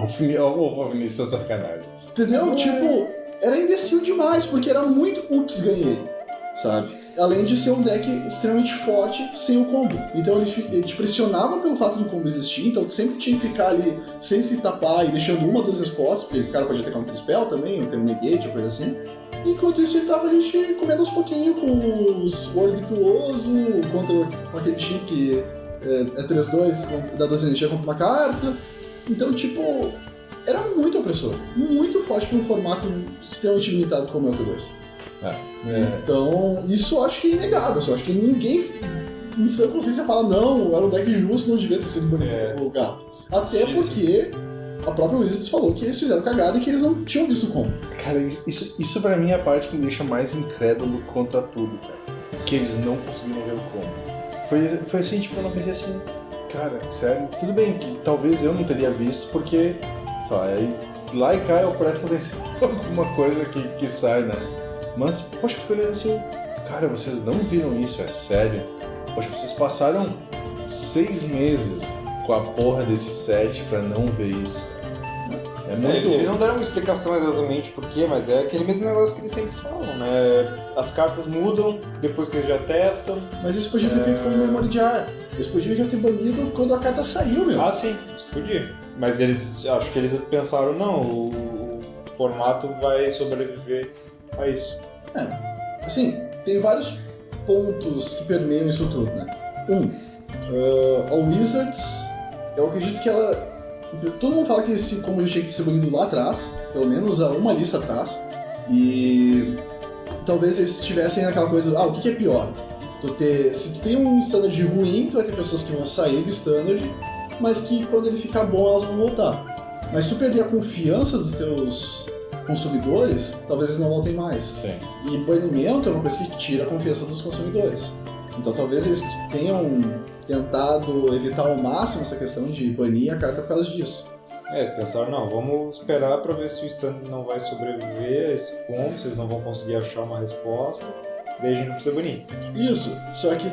Alfinista é sacanagem. Entendeu? Tipo, era imbecil demais, porque era muito ups, ganhei, sabe? Além de ser um deck extremamente forte sem o combo. Então ele te pressionava pelo fato do combo existir, então tu sempre tinha que ficar ali sem se tapar e deixando 1 ou 2 respostas, porque o cara podia ter counter spell também, ou ter um negate, ou coisa assim. Enquanto isso ele tava ali comendo aos pouquinhos com os War Virtuoso, com aquele bichinho que é 3-2, dá 2 energia contra uma carta. Então, tipo, era muito opressor, muito forte para um formato extremamente limitado como é o T2. Então, isso eu acho que é inegável. Eu acho que ninguém em sã consciência fala, não, era um deck justo, não devia ter sido banido o gato. Até porque a própria Wizards falou que eles fizeram cagada e que eles não tinham visto como. Cara, isso pra mim é a parte que me deixa mais incrédulo quanto a tudo, cara. Que eles não conseguiram ver o como. Foi assim, tipo, eu não pensei assim, cara, sério, tudo bem que talvez eu não teria visto, porque, sei lá, lá e cá eu presto atenção em alguma coisa que sai, né? Mas, poxa, fico olhando assim, cara, vocês não viram isso, é sério? Poxa, vocês passaram 6 meses com a porra desse set pra não ver isso. É muito... Eles não deram uma explicação exatamente por quê, mas é aquele mesmo negócio que eles sempre falam, né? As cartas mudam depois que eles já testam. Mas eles podiam ter feito como memory jar. Eles podiam já ter banido quando a carta saiu, meu. Ah, sim, isso podia. Mas acho que eles pensaram, não, o formato vai sobreviver a isso. Assim, tem vários pontos que permeiam isso tudo, né? A Wizards, eu acredito que ela... Todo mundo fala que esse combo tinha que ser banido lá atrás, pelo menos há uma lista atrás, e talvez eles tivessem aquela coisa, o que é pior? Se tu tem um standard ruim, tu vai ter pessoas que vão sair do standard, mas que quando ele ficar bom elas vão voltar. Mas se tu perder a confiança dos teus consumidores, talvez eles não voltem mais. Sim. E banimento é uma coisa que tira a confiança dos consumidores. Então talvez eles tenham tentado evitar ao máximo essa questão de banir a carta por causa disso. Eles pensaram, não, vamos esperar pra ver se o stand não vai sobreviver a esse ponto, se eles não vão conseguir achar uma resposta, daí a gente não precisa banir. Isso, só que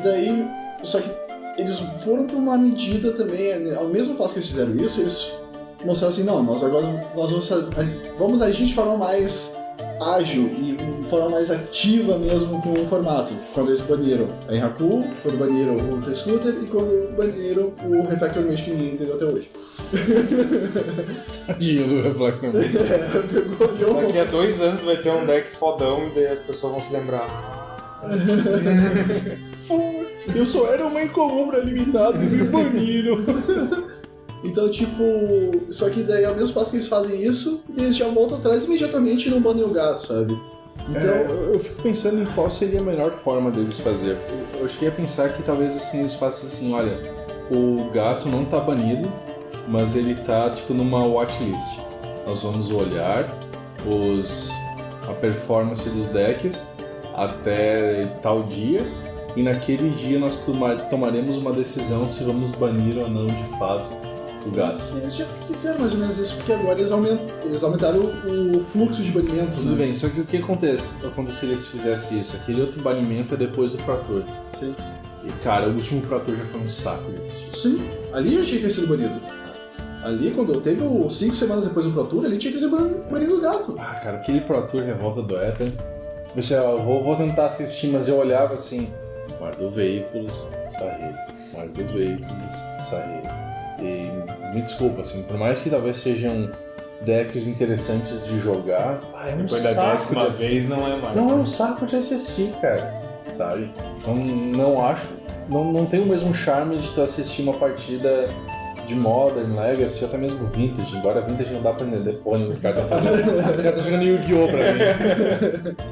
eles foram pra uma medida também, ao mesmo passo que eles fizeram isso, eles mostraram assim, não, nós agora vamos agir de forma mais ágil e de forma mais ativa mesmo com o formato. Quando eles baniram a Enhaku, quando baniram o T-Scooter e quando baniram o Reflector Mage que ninguém entendeu até hoje. Tadinho do Reflector Mage. Pegou Daqui a 2 anos vai ter um deck fodão e daí as pessoas vão se lembrar. Eu só era uma incomumbra limitada e me baniram. Então, só que daí ao mesmo passo que eles fazem isso, eles já voltam atrás imediatamente e não banem o gato, sabe? Então, eu fico pensando em qual seria a melhor forma deles fazer. Eu cheguei a pensar que talvez assim eles façam assim, olha, o gato não tá banido, mas ele tá numa watchlist. Nós vamos olhar a performance dos decks até tal dia, e naquele dia nós tomaremos uma decisão se vamos banir ou não de fato o gato. Eles já fizeram mais ou menos isso, porque agora eles aumentaram o fluxo de banimentos. Tudo bem, só que o que aconteceria se fizesse isso? Aquele outro banimento é depois do Pro Tour. Sim. E cara, o último Pro Tour já foi um saco disso. Sim, ali já tinha que ter sido banido. Ali, quando teve 5 semanas depois do Pro Tour, ali tinha que ser banido o gato. Ah, cara, aquele Pro Tour revolta do Ether. Vou tentar assistir, mas eu olhava assim, Mardu Veículos, Sarrei. Mardu Veículos, Sarrei. E me desculpa, assim, por mais que talvez sejam decks interessantes de jogar, é um Depois saco da 10ª de vez não é mais. Não, é um saco de assistir, cara, sabe? Então não acho, não tem o mesmo charme de tu assistir uma partida de Modern, Legacy, até mesmo Vintage, embora Vintage não dá pra entender porra nenhuma, os caras estão fazendo. Os caras estão jogando Yu-Gi-Oh! Pra mim.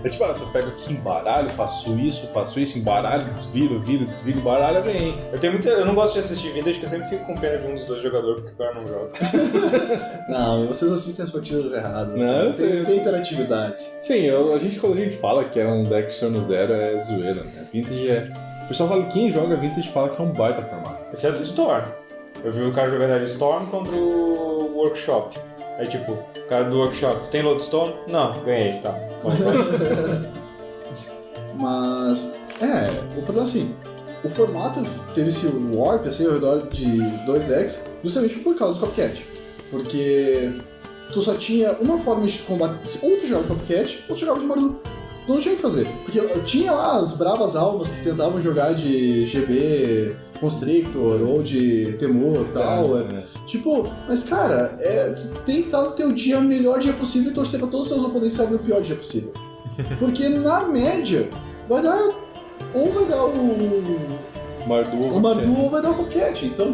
É tipo, tu pega aqui, embaralho, faço isso, embaralho, desviro, embaralho, vem. Eu não gosto de assistir Vintage, porque eu sempre fico com pena de um dos dois jogadores, porque o cara não joga. Não, vocês assistem as partidas erradas. Não, tem interatividade. Sim, quando a gente fala que é um deck de turno zero, é zoeira, né? Vintage é... O pessoal fala que quem joga Vintage fala que é um baita formato. Exceto o Storm. Eu vi o cara jogando ali Storm contra o Workshop. Aí tipo, o cara do Workshop, tem Lodestone? Não, ganhei, tá. Mas, o problema assim, o formato teve esse warp assim, ao redor de 2 decks, justamente por causa do Copycat. Porque tu só tinha uma forma de combater, ou tu jogava de Copycat, ou tu jogava de Mardu. Tu não tinha o que fazer. Porque tinha lá as bravas almas que tentavam jogar de GB Constrictor ou de Temur, Tower. Mas cara, tu tem que estar no teu dia, o melhor dia possível, e torcer pra todos os seus oponentes estarem no pior dia possível. Porque na média, vai dar o Mardu ou vai dar o Copycat. Então,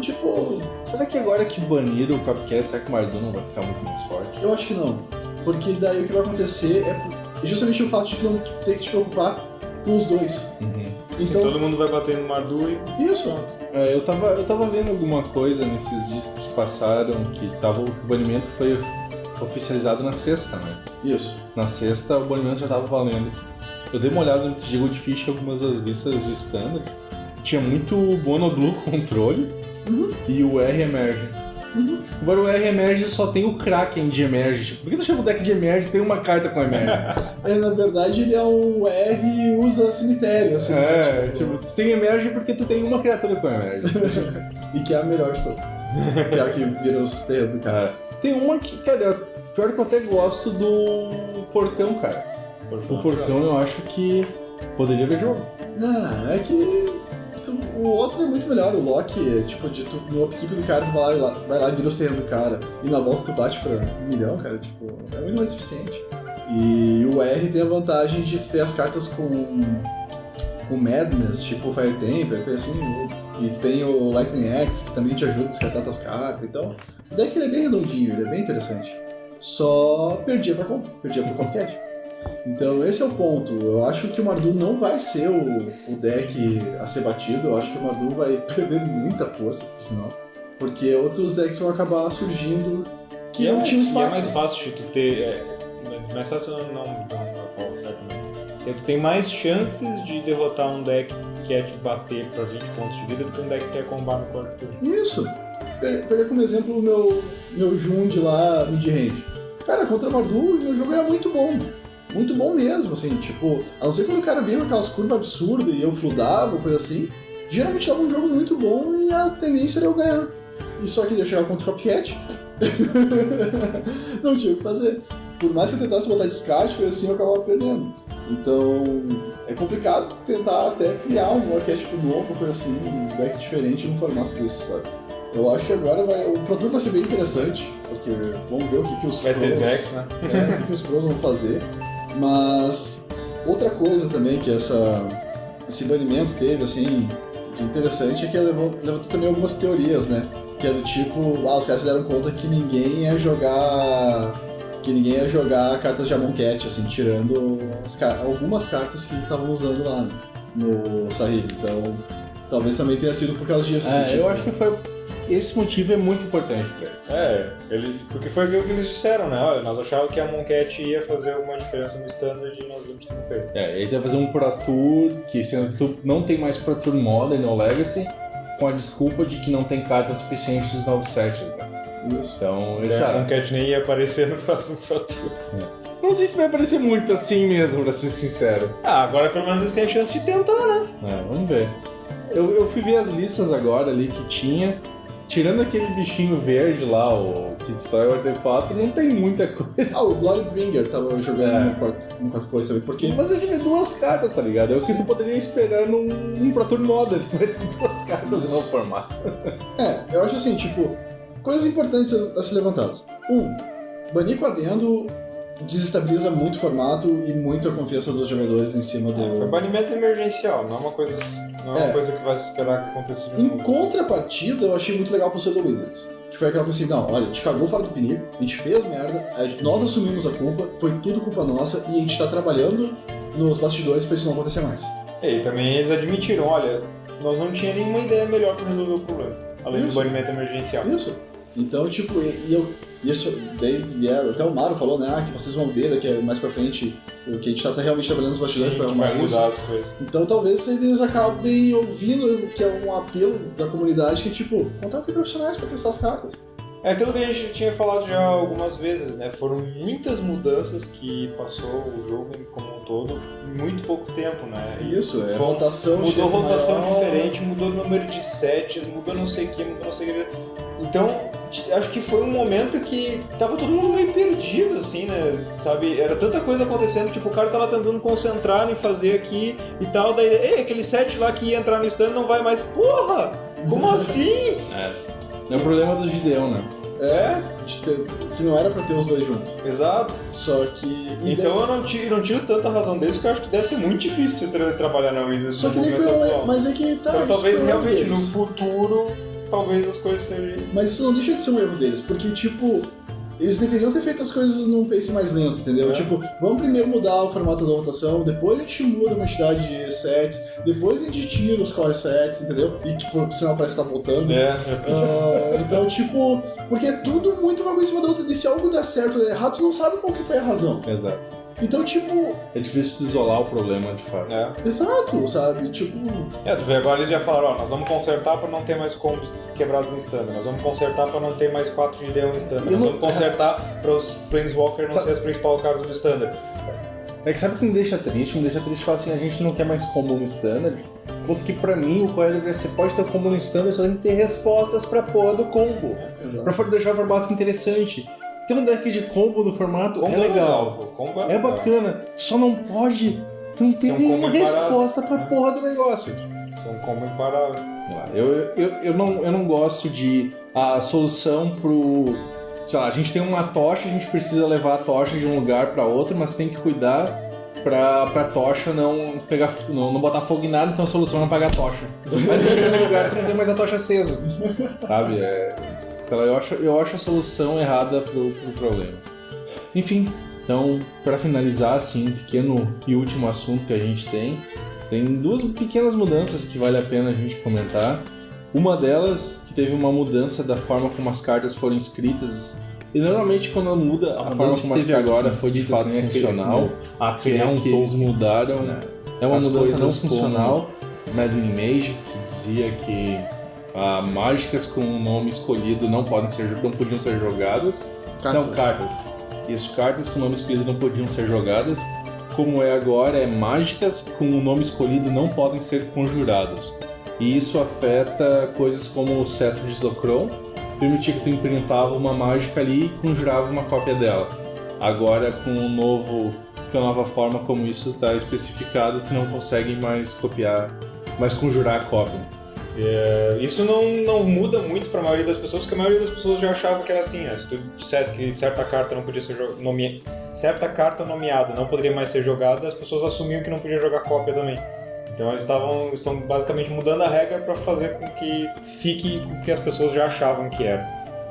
será que agora que baniram o Copycat, será que o Mardu não vai ficar muito mais forte? Eu acho que não. Porque daí o que vai acontecer é justamente o fato de não ter que te preocupar com os dois. Então, todo mundo vai bater no Mardu e... Isso. Eu tava vendo alguma coisa nesses dias que se passaram, que o banimento foi oficializado na sexta, né? Isso. Na sexta o banimento já tava valendo. Eu dei uma olhada no de Goldfish, algumas das listas de standard. Tinha muito Mono Blue controle e o R Emerge. Agora o R Emerge só tem o Kraken de Emerge. Por que tu chama o deck de Emerge se tem uma carta com Emerge? Na verdade ele é um R e usa cemitério, assim. Tu tem Emerge porque tu tem uma criatura com Emerge. E que é a melhor de todas. Que é a que vira os terrenos do cara. Tem uma que, cara, Pior que eu até gosto do Porcão, cara. O Porcão eu acho que poderia ver jogo. Não, é que o outro é muito melhor. O Loki, tipo, no upkeep do cara, tu vai lá e vira os terrenos do cara. E na volta tu bate pra 1 milhão, cara. Tipo, é muito mais eficiente. E o R tem a vantagem de tu ter as cartas com Madness, tipo Fire Temper, coisa assim. E tu tem o Lightning Axe, que também te ajuda a descartar tuas cartas. Então, o deck ele é bem redondinho, ele é bem interessante. Só perdia pra Concat. Então esse é o ponto. Eu acho que o Mardu não vai ser o deck a ser batido. Eu acho que o Mardu vai perder muita força, por sinal. Porque outros decks vão acabar surgindo que não tinham espaço. E é mais fácil de tu ter... mais fácil não certamente. Tu tem mais chances de derrotar um deck que quer te bater pra 20 pontos de vida do que um deck que quer combar no quarto turno. Isso. Peguei como exemplo o meu Jund lá, mid-range. Cara, contra o Mardu, o meu jogo era muito bom. Muito bom mesmo, assim, tipo, a não ser quando o cara vinha com aquelas curvas absurdas e eu fludava, coisa assim, geralmente dava um jogo muito bom e a tendência era eu ganhar. E só que eu chegava contra o Copycat, não tinha o que fazer. Por mais que eu tentasse botar descarte, coisa assim, eu acabava perdendo. Então, é complicado tentar até criar um arquétipo novo, coisa assim, um deck diferente num formato desse, sabe? Eu acho que agora o Pro Tour vai ser bem interessante, porque vamos ver o que os pros... Vai ter decks, né? O que os pros vão fazer. Mas outra coisa também que esse banimento teve, assim, de interessante é que levantou também algumas teorias, né? Que é do tipo, os caras se deram conta que ninguém ia jogar cartas de Amonkhet, assim, tirando algumas cartas que estavam usando lá, né, no Sahil. Então, talvez também tenha sido por causa disso. Assim, eu acho que esse motivo é muito importante pra eles. Porque foi aquilo que eles disseram, né? Olha, nós achávamos que a Amonkhet ia fazer alguma diferença no standard e nós vimos que não fez. E aí tu vai fazer um Pro Tour, que sendo que tu não tem mais Pro Tour Modern ou Legacy, com a desculpa de que não tem cartas suficientes dos novos sets, né? Isso. Então, a Amonkhet nem ia aparecer no próximo Pro Tour. Não sei se vai aparecer muito assim mesmo, pra ser sincero. Agora pelo menos eles têm a chance de tentar, né? Vamos ver. Eu fui ver as listas agora ali que tinha. Tirando aquele bichinho verde lá, o que destrói o artefato, não tem muita coisa. O Glorybringer tava jogando no 4 cores, sabe por quê? Mas ele tiver 2 cartas, tá ligado? É o que tu poderia esperar num Pro Tour Modern, vai ter 2 cartas no novo formato. Eu acho assim, tipo, coisas importantes a ser levantadas. Banir com adendo desestabiliza muito o formato e muito a confiança dos jogadores em cima do... Foi banimento emergencial, não é uma coisa que vai se esperar que aconteça de novo. Em contrapartida, eu achei muito legal pro Pseudo Wizards. Que foi aquela coisa assim, não, olha, a gente cagou fora do pinico, a gente fez merda, nós assumimos a culpa, foi tudo culpa nossa e a gente tá trabalhando nos bastidores pra isso não acontecer mais. E também eles admitiram, olha, nós não tínhamos nenhuma ideia melhor pra resolver o problema, além do banimento emergencial. Isso. Então, tipo, daí vieram, até o Maru falou, né, que vocês vão ver daqui mais pra frente o que a gente tá realmente trabalhando nos bastidores pra arrumar isso. Mudar as coisas. Então talvez eles acabem ouvindo que é um apelo da comunidade que é tipo, contratem profissionais pra testar as cartas. É aquilo que a gente tinha falado já algumas vezes, né? Foram muitas mudanças que passou o jogo como um todo em muito pouco tempo, né? Isso, rotação. Mudou rotação maior. diferente, mudou o número de sets, mudou não sei o que, mudou não sei o que. Então, acho que foi um momento que tava todo mundo meio perdido, assim, né? Sabe? Era tanta coisa acontecendo, tipo, o cara tava tentando concentrar em fazer aqui e tal, daí, aquele set lá que ia entrar no stand não vai mais. Porra! Como assim? É o problema do Gideon, né? Que não era pra ter os dois juntos. Exato. Só que... Então eu não tiro tanta razão deles, porque eu acho que deve ser muito difícil você trabalhar na Wizards. Só que nem foi mas é que tá... Então talvez realmente deles. no futuro, talvez as coisas sejam... Mas isso não deixa de ser um erro deles, porque tipo... Eles deveriam ter feito as coisas num pace mais lento, entendeu? Tipo, vamos primeiro mudar o formato da rotação, depois a gente muda a quantidade de sets, depois a gente tira os core sets, entendeu? E tipo, por sinal parece que tá voltando. Então, tipo, porque é tudo muito uma coisa em cima da outra, e se algo der certo ou der errado, tu não sabe qual que foi a razão. Exato. Então, tipo... É difícil de isolar o problema de fato. Exato, sabe? Tipo... tu vê, agora eles já falaram, nós vamos consertar pra não ter mais combos quebrados em standard, nós vamos consertar pra não ter mais 4 de Gideon em standard, nós vamos consertar para os Planeswalker não ser as principais cartas do standard. É que sabe o que me deixa triste? Me deixa triste falar assim, a gente não quer mais combo no standard, enquanto que pra mim o correto é você pode ter o combo no standard, só tem que ter respostas pra porra do combo. Pra deixar o formato interessante. ter um deck de combo do formato Combo é legal. Combo É bacana. Só não pode... Não tem Ser um nenhuma combo imparável. resposta pra porra do negócio. É um combo imparável. Eu não gosto de a solução pro... Sei lá, a gente tem uma tocha, a gente precisa levar a tocha de um lugar pra outro, mas tem que cuidar pra tocha não pegar, não botar fogo em nada, então a solução é não apagar a tocha. Mas chega no lugar que não tem mais a tocha acesa. Sabe? Sei lá, eu acho a solução errada pro problema. Enfim, então, pra finalizar, assim, um pequeno e último assunto que a gente tem duas pequenas mudanças que vale a pena a gente comentar. Uma delas, que teve uma mudança da forma como as cartas foram escritas. E normalmente quando muda a forma como as cartas agora foi de fato funcional, a criar um que eles mudaram, é uma mudança não funcional. Madeline Mage, que dizia que mágicas com um nome escolhido não podiam ser jogadas. Cartas. Isso, cartas com nome escolhido não podiam ser jogadas. Como é agora, mágicas com o nome escolhido não podem ser conjuradas. E isso afeta coisas como o cetro de Zocron, permitia que tu imprintava uma mágica ali e conjurava uma cópia dela. Agora, com a nova forma como isso está especificado, tu não consegue mais conjurar a cópia. Isso não muda muito para a maioria das pessoas, porque a maioria das pessoas já achava que era assim, se tu dissesse que certa carta não podia ser certa carta nomeada não poderia mais ser jogada, as pessoas assumiam que não podia jogar cópia também. Então eles estão basicamente mudando a regra para fazer com que fique o que as pessoas já achavam que era.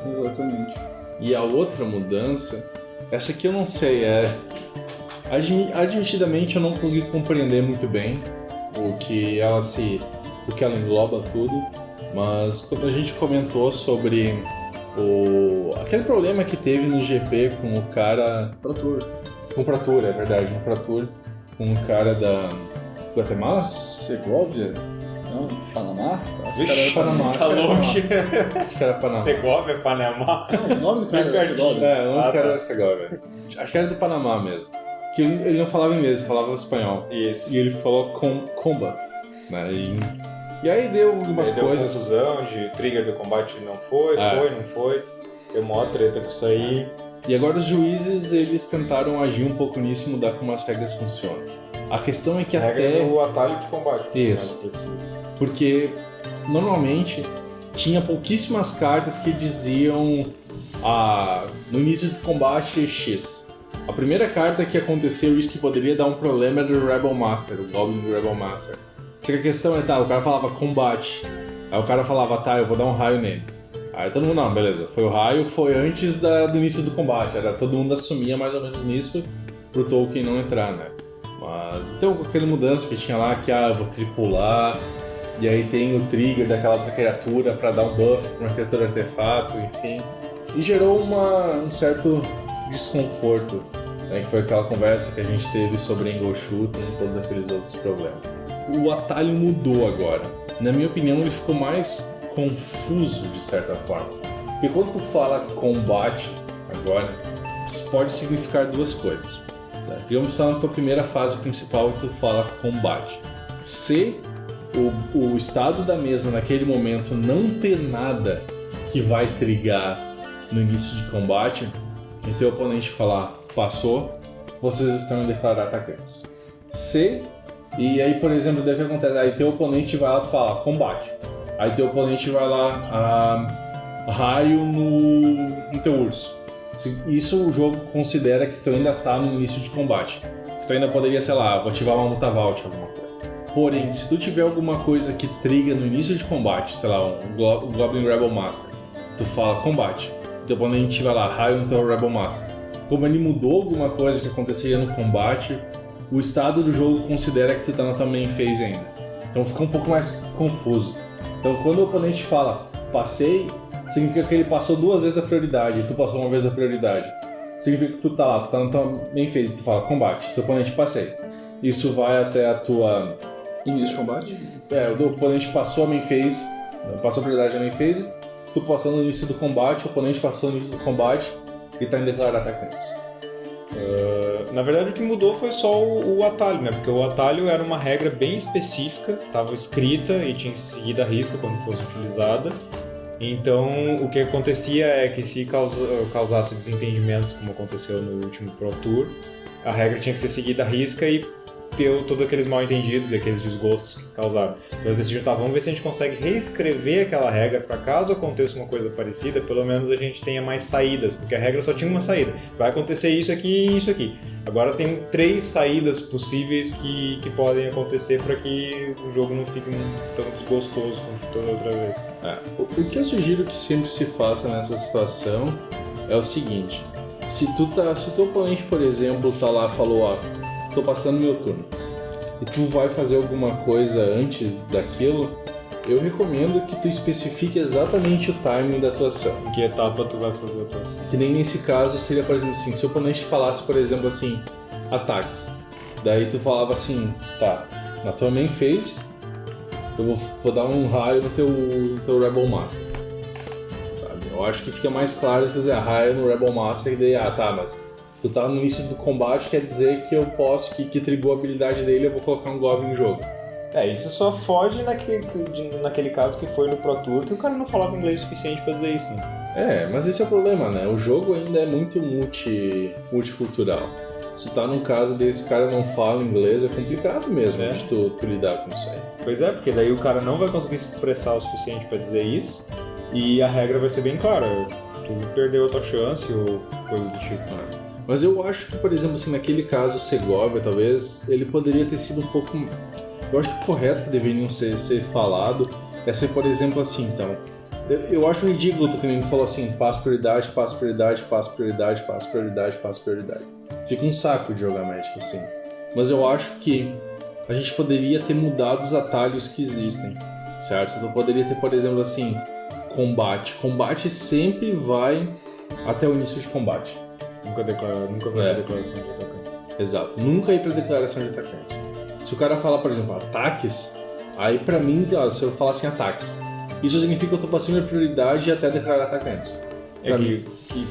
Exatamente. E a outra mudança, essa aqui eu não sei, admitidamente eu não consegui compreender muito bem o que ela engloba tudo, mas quando a gente comentou sobre aquele problema que teve no GP com o cara... Com o Pratur, é verdade, no Pratur, com o cara da Guatemala? Segovia? Não, Panamá? Vixe, Panamá. Tá longe. Acho que era Panamá. Segovia, Panamá. Não, o nome do cara era Segovia. O nome do cara era Segovia. Acho que era do Panamá mesmo. Que ele não falava inglês, ele falava espanhol. Isso. E ele falou combat, né? E aí deu algumas coisas. Deu confusão de trigger do combate não foi. Deu maior treta com isso aí. E agora os juízes, eles tentaram agir um pouco nisso e mudar como as regras funcionam. A questão é que regra do atalho de combate. Isso. Porque normalmente tinha pouquíssimas cartas que diziam no início do combate X. A primeira carta que aconteceu isso que poderia dar um problema era do Rebel Master, o Goblin do Rebel Master. Só que a questão é, o cara falava combate. Aí o cara falava, eu vou dar um raio nele. Aí todo mundo, não, beleza, foi o raio, foi antes do início do combate. Todo mundo assumia mais ou menos nisso pro Tolkien não entrar, né? Mas então com aquela mudança que tinha lá, que eu vou tripular, e aí tem o trigger daquela outra criatura pra dar um buff pra uma criatura artefato, enfim. E gerou um certo desconforto, né? Que foi aquela conversa que a gente teve sobre Angle Shooting e todos aqueles outros problemas. O atalho mudou agora. Na minha opinião, ele ficou mais confuso de certa forma. Porque quando tu fala combate agora, pode significar duas coisas. Tá? Digamos que tu tá na tua primeira fase principal e tu fala combate. Se o estado da mesa naquele momento não ter nada que vai trigar no início de combate, e teu oponente falar passou, vocês estão em declarar atacantes. E aí, por exemplo, daí o que acontece? Aí teu oponente vai lá e fala combate. Aí teu oponente vai lá raio no teu urso. Isso o jogo considera que tu ainda tá no início de combate. Tu ainda poderia, sei lá, vou ativar uma Mutavault, alguma coisa. Porém, se tu tiver alguma coisa que triga no início de combate, sei lá, o Goblin Rebel Master, tu fala combate. Teu oponente vai lá, raio no teu Rebel Master. Como ele mudou alguma coisa que aconteceria no combate, o estado do jogo considera que tu tá na tua main phase ainda. Então fica um pouco mais confuso. Então quando o oponente fala passei, significa que ele passou duas vezes a prioridade e tu passou uma vez a prioridade. Significa que tu tá lá, tu tá na tua main phase, tu fala combate, teu oponente passei. Isso vai até a tua... Início de combate? O oponente passou a main phase, passou a prioridade na main phase, tu passou no início do combate, o oponente passou no início do combate e tá em declarar atacantes. Na verdade o que mudou foi só o atalho, né? Porque o atalho era uma regra bem específica, estava escrita e tinha que ser seguida à risca quando fosse utilizada. Então, o que acontecia é que se causasse desentendimentos, como aconteceu no último Pro Tour, a regra tinha que ser seguida à risca e ter todos aqueles mal-entendidos e aqueles desgostos que causaram. Então eles decidiram, vamos ver se a gente consegue reescrever aquela regra para caso aconteça uma coisa parecida, pelo menos a gente tenha mais saídas, porque a regra só tinha uma saída. Vai acontecer isso aqui e isso aqui. Agora tem 3 saídas possíveis que podem acontecer para que o jogo não fique tão desgostoso como toda outra vez. O que eu sugiro que sempre se faça nessa situação é o seguinte: se teu oponente, por exemplo, tá lá e falou, tô passando meu turno, e tu vai fazer alguma coisa antes daquilo, eu recomendo que tu especifique exatamente o timing da tua ação. Em que etapa tu vai fazer a tua ação? Que nem nesse caso seria, por exemplo, assim, se o oponente falasse, por exemplo, assim, ataques. Daí tu falava assim, na tua main phase, eu vou dar um raio no teu Rebel Master. Sabe? Eu acho que fica mais claro tu dizer raio no Rebel Master e daí, mas tu tá no início do combate, quer dizer que eu posso, que trigou a habilidade dele, eu vou colocar um Goblin em jogo. Isso só foge naquele caso que foi no Pro Tour, que o cara não falava inglês o suficiente pra dizer isso, né? Mas esse é o problema, né? O jogo ainda é muito multicultural. Se tá num caso desse cara não fala inglês, é complicado mesmo de tu lidar com isso aí. Pois é, porque daí o cara não vai conseguir se expressar o suficiente pra dizer isso, e a regra vai ser bem clara. Tu perdeu a tua chance ou coisa do tipo. Mas eu acho que, por exemplo, assim, naquele caso, Segovia, talvez, ele poderia ter sido um pouco... Eu acho que o correto que deveriam ser falado é ser, por exemplo, assim, então... Eu acho ridículo tu que nem falou assim, passo prioridade, passo prioridade, passo prioridade, passo prioridade, passo prioridade. Fica um saco de jogar Magic assim. Mas eu acho que a gente poderia ter mudado os atalhos que existem, certo? Então poderia ter, por exemplo, assim, combate. Combate sempre vai até o início de combate. Nunca vai ter declaração de atacante. Exato, nunca ir pra declaração de atacante. Se o cara falar, por exemplo, ataques, aí pra mim, se eu falar assim, ataques, isso significa que eu tô passando a prioridade até declarar atacantes. Que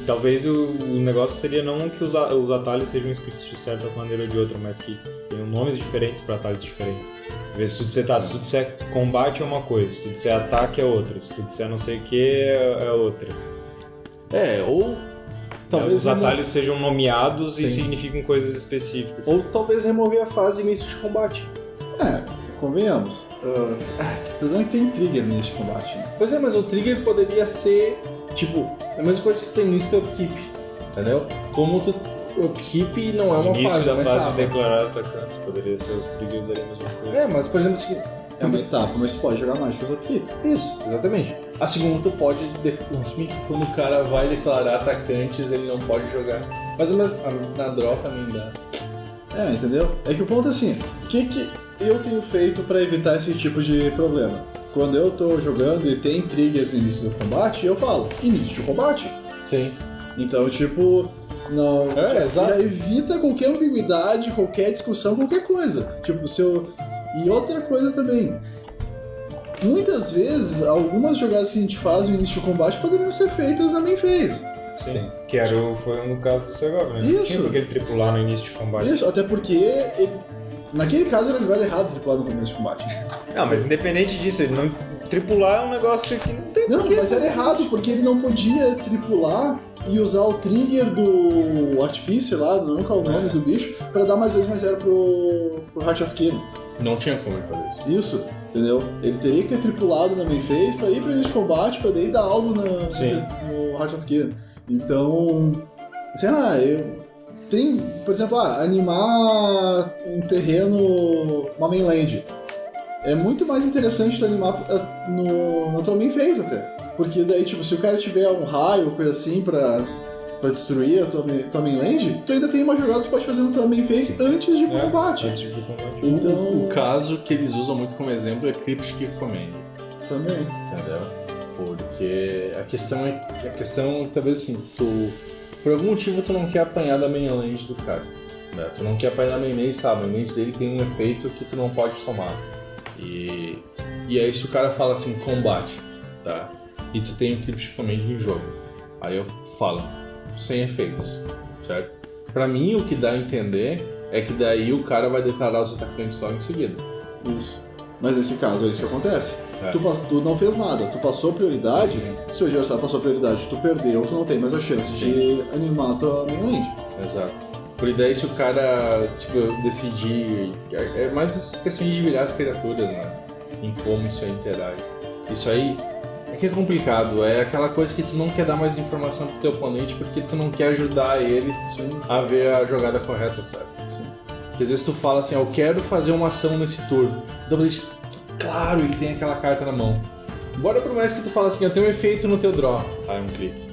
talvez o negócio seria não que os atalhos sejam escritos de certa maneira ou de outra, mas que tenham nomes diferentes para atalhos diferentes. Às vezes, se tu disser combate é uma coisa, se tu disser ataque é outra, se tu disser não sei o que é outra. Ou talvez os atalhos sejam nomeados Sim. e significam coisas específicas. Ou talvez remover a fase início de combate. Convenhamos. O problema é que tem trigger nesse combate, né? Pois é, mas o trigger poderia ser, tipo, a mesma coisa que tem início do upkeep, entendeu? Como o upkeep não é uma início fase, da fase de declarar atacantes, poderia ser os triggers da mesma coisa. Mas por exemplo, assim, É uma etapa, mas tu pode jogar mágicas upkeep. Isso, exatamente. A segunda tu pode assumir que quando o cara vai declarar atacantes, ele não pode jogar. Mas na draw também dá. Entendeu? É que o ponto é assim, o que eu tenho feito pra evitar esse tipo de problema? Quando eu tô jogando e tem triggers no início do combate, eu falo, início de combate. Sim. Então, tipo, não... exato. Já evita qualquer ambiguidade, qualquer discussão, qualquer coisa. Tipo, se eu... E outra coisa também, muitas vezes, algumas jogadas que a gente faz no início do combate poderiam ser feitas na main phase. Sim. Que foi no caso do Segovia, né? Isso. Tinha porque ele tripular no início de combate. Isso, até porque naquele caso era jogada errada tripular no começo de combate. Não, mas independente disso, ele não tripular é um negócio que não tem Não, porquê. mas era errado, porque ele não podia tripular e usar o trigger do artifício lá, não qual é o nome do bicho, pra dar mais 2/0 pro Heart of Kine. Não tinha como ele fazer isso. Isso, entendeu? Ele teria que ter tripulado na main phase pra ir pro início de combate, pra daí dar alvo no Heart of Kine. Então, sei lá, tem, por exemplo, animar um terreno, uma mainland. É muito mais interessante tu animar na tua main phase até. Porque daí, tipo, se o cara tiver um raio ou coisa assim pra destruir a tua mainland, tu ainda tem uma jogada que tu pode fazer na tua main phase antes de ir pro combate. Antes de ir pro combate. Então, O caso que eles usam muito como exemplo é Cryptic Command. também. Entendeu? Porque a questão talvez assim, por algum motivo tu não quer apanhar da mainland do cara, né? Tu não quer apanhar da mainland, sabe? A mainland dele tem um efeito que tu não pode tomar. E aí se o cara fala assim, combate, tá? E tu tem o Cryptic Command em jogo. Aí eu falo, sem efeitos, certo? Pra mim o que dá a entender é que daí o cara vai declarar os atacantes logo em seguida. Isso. Mas nesse caso é isso que acontece. É. Tu não fez nada, tu passou prioridade, se o adversário passou prioridade, tu perdeu, tu não tem mais a chance de animar a tua main land. Exato. Por ideia, se o cara, decidir... É mais questão de virar as criaturas, né? Em como isso aí interage. Isso aí é que é complicado. É aquela coisa que tu não quer dar mais informação pro teu oponente porque tu não quer ajudar ele a ver a jogada correta, sabe? Porque às vezes tu fala assim, eu quero fazer uma ação nesse turno. Então ele diz, claro, ele tem aquela carta na mão. Bora por mais que tu fala assim, eu tenho um efeito no teu draw. Ah, é um clique.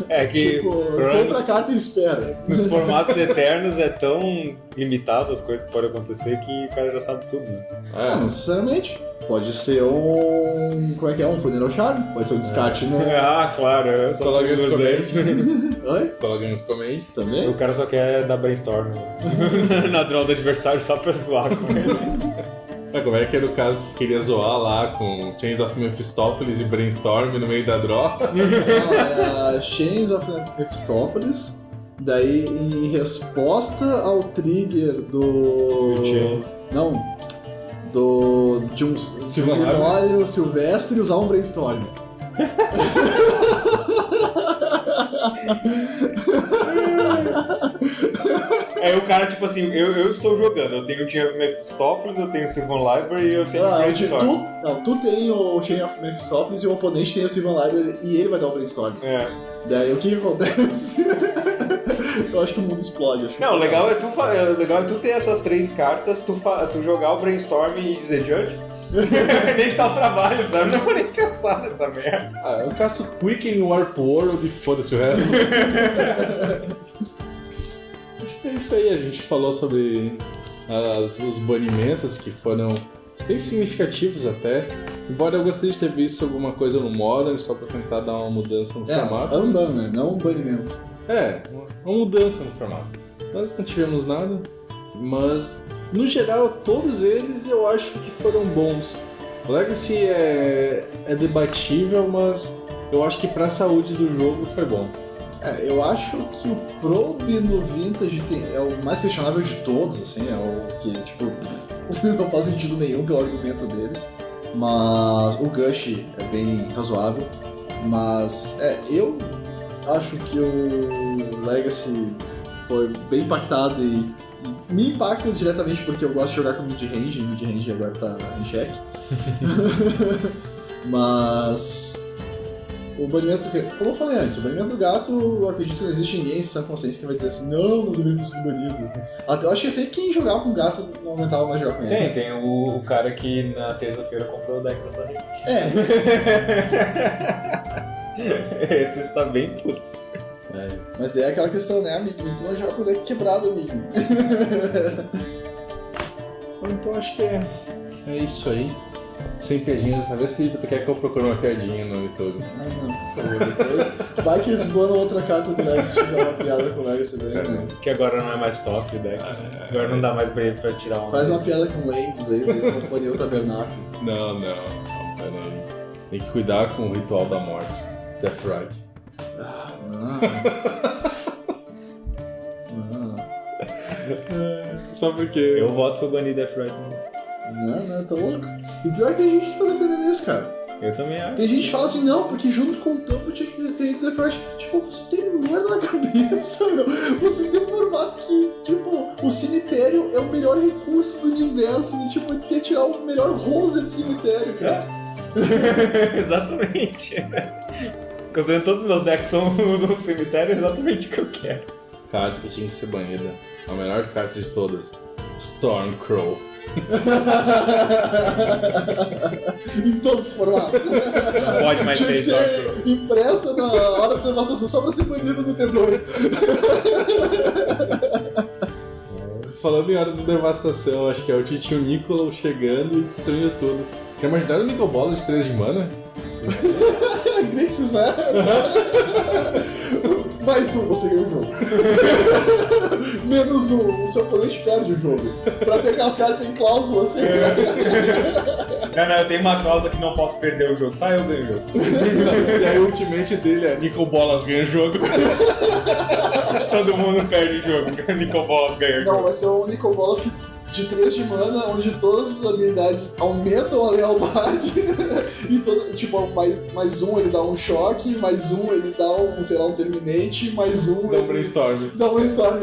É que compra a carta e espera. nos formatos eternos é tão limitado as coisas que podem acontecer que o cara já sabe tudo, né? Não necessariamente. Pode ser um... Como é que é? Um Funeral Charm? Pode ser um descarte, né? Ah, claro. Só Coloca nos comentários. Oi? Coloca nos comentários. Também? O cara só quer dar brainstorm na draw do adversário só pra zoar com ele. Como é que era o caso que queria zoar lá com Chains of Mephistopheles e Brainstorm no meio da draw? Era Chains of Mephistopheles. Daí, em resposta ao trigger do... Não. De um Grimório Silvestre usar um Brainstorm. Aí o cara, tipo assim, eu estou jogando, eu tenho o Chain of Mephistopheles, eu tenho o Sylvan Library e eu tenho o Brainstorm. Tu tem o Chain of Mephistopheles e o oponente tem o Sylvan Library e ele vai dar o Brainstorm. É. Daí o que acontece? Eu acho que o mundo explode. Não, o legal é tu ter essas 3 cartas, tu jogar o Brainstorm e dizer Judge. Nem dá o trabalho, sabe? Não vou nem pensar nessa merda. Ah, eu caço Quicken Warp World e foda-se o resto. Acho que é isso aí, a gente falou sobre os banimentos que foram bem significativos até. Embora eu gostaria de ter visto alguma coisa no Modern, só pra tentar dar uma mudança no formato. É um ban, né? Não um banimento. É, uma mudança no formato. Nós não tivemos nada, mas no geral todos eles eu acho que foram bons. O Legacy é debatível, mas eu acho que pra saúde do jogo foi bom. Eu acho que o Probe no Vintage é o mais questionável de todos, assim, é o que, tipo, não faz sentido nenhum pelo argumento deles. Mas o Gush é bem razoável. Mas, eu acho que o Legacy foi bem impactado e me impacta diretamente porque eu gosto de jogar com mid-range, e mid-range agora tá em xeque. Mas o banimento, como eu falei antes, o banimento do gato, eu acredito que não existe ninguém sem consciência que vai dizer assim, não deveria ter sido banido. Eu acho que até quem jogava com gato não aguentava mais jogar com ele. Tem o cara que na terça-feira comprou o deck da sua rede. Esse está bem puto. Mas daí é aquela questão, né, amiguinho? Tu não joga com o deck quebrado, amiguinho. Então acho que é isso aí. Sem piadinha dessa vez, Felipe, tu quer que eu procure uma piadinha no nome todo? Não, por favor, depois. Vai que eles banam outra carta do Legacy se fizer uma piada com o Legacy daí, né? Que agora não é mais top o deck. Agora não dá mais pra ele pra tirar uma. Faz uma piada com Lands aí, eles vão banir o tabernáculo. Não, peraí. Tem que cuidar com o ritual da morte. Death Ride. Só porque. Eu voto pra banir Death Ride. Não, tá louco. E pior que tem gente que tá defendendo isso, cara. Eu também acho. Tem gente que fala assim, não, porque junto com o Tampo tinha que ter Death Ride. Tipo, vocês têm merda na cabeça, meu. Vocês têm um formato que, tipo, o cemitério é o melhor recurso do universo. E, tipo, tu quer tirar o melhor rosa de cemitério, cara. Exatamente. Considerando todos os meus decks usam o cemitério, é exatamente o que eu quero. Carta que tinha que ser banida. A melhor carta de todas. Stormcrow. Em todos os formatos. Não pode mais tinha ter que ser impressa na hora da devastação só pra ser banida no T2. Falando em hora da devastação, acho que é o Titio Nicolau chegando e destruindo tudo. Quer imaginar o Nicobolas de 3 de mana? Grixis, né? Mais um, você ganha o jogo. Menos um, o seu oponente perde o jogo. Pra ter aquelas cartas tem cláusula assim. Não, eu tenho uma cláusula que não posso perder o jogo. Tá, eu ganho o jogo. E aí o ultimate dele é Nicobolas ganha o jogo. Todo mundo perde o jogo. Nicobolas ganha o jogo. Não, vai ser o Nicobolas que de 3 de mana, onde todas as habilidades aumentam a lealdade. E tipo, mais um ele dá um choque, mais um ele dá um, sei lá, um terminate, mais um. Dá um brainstorm. Dá um brainstorm,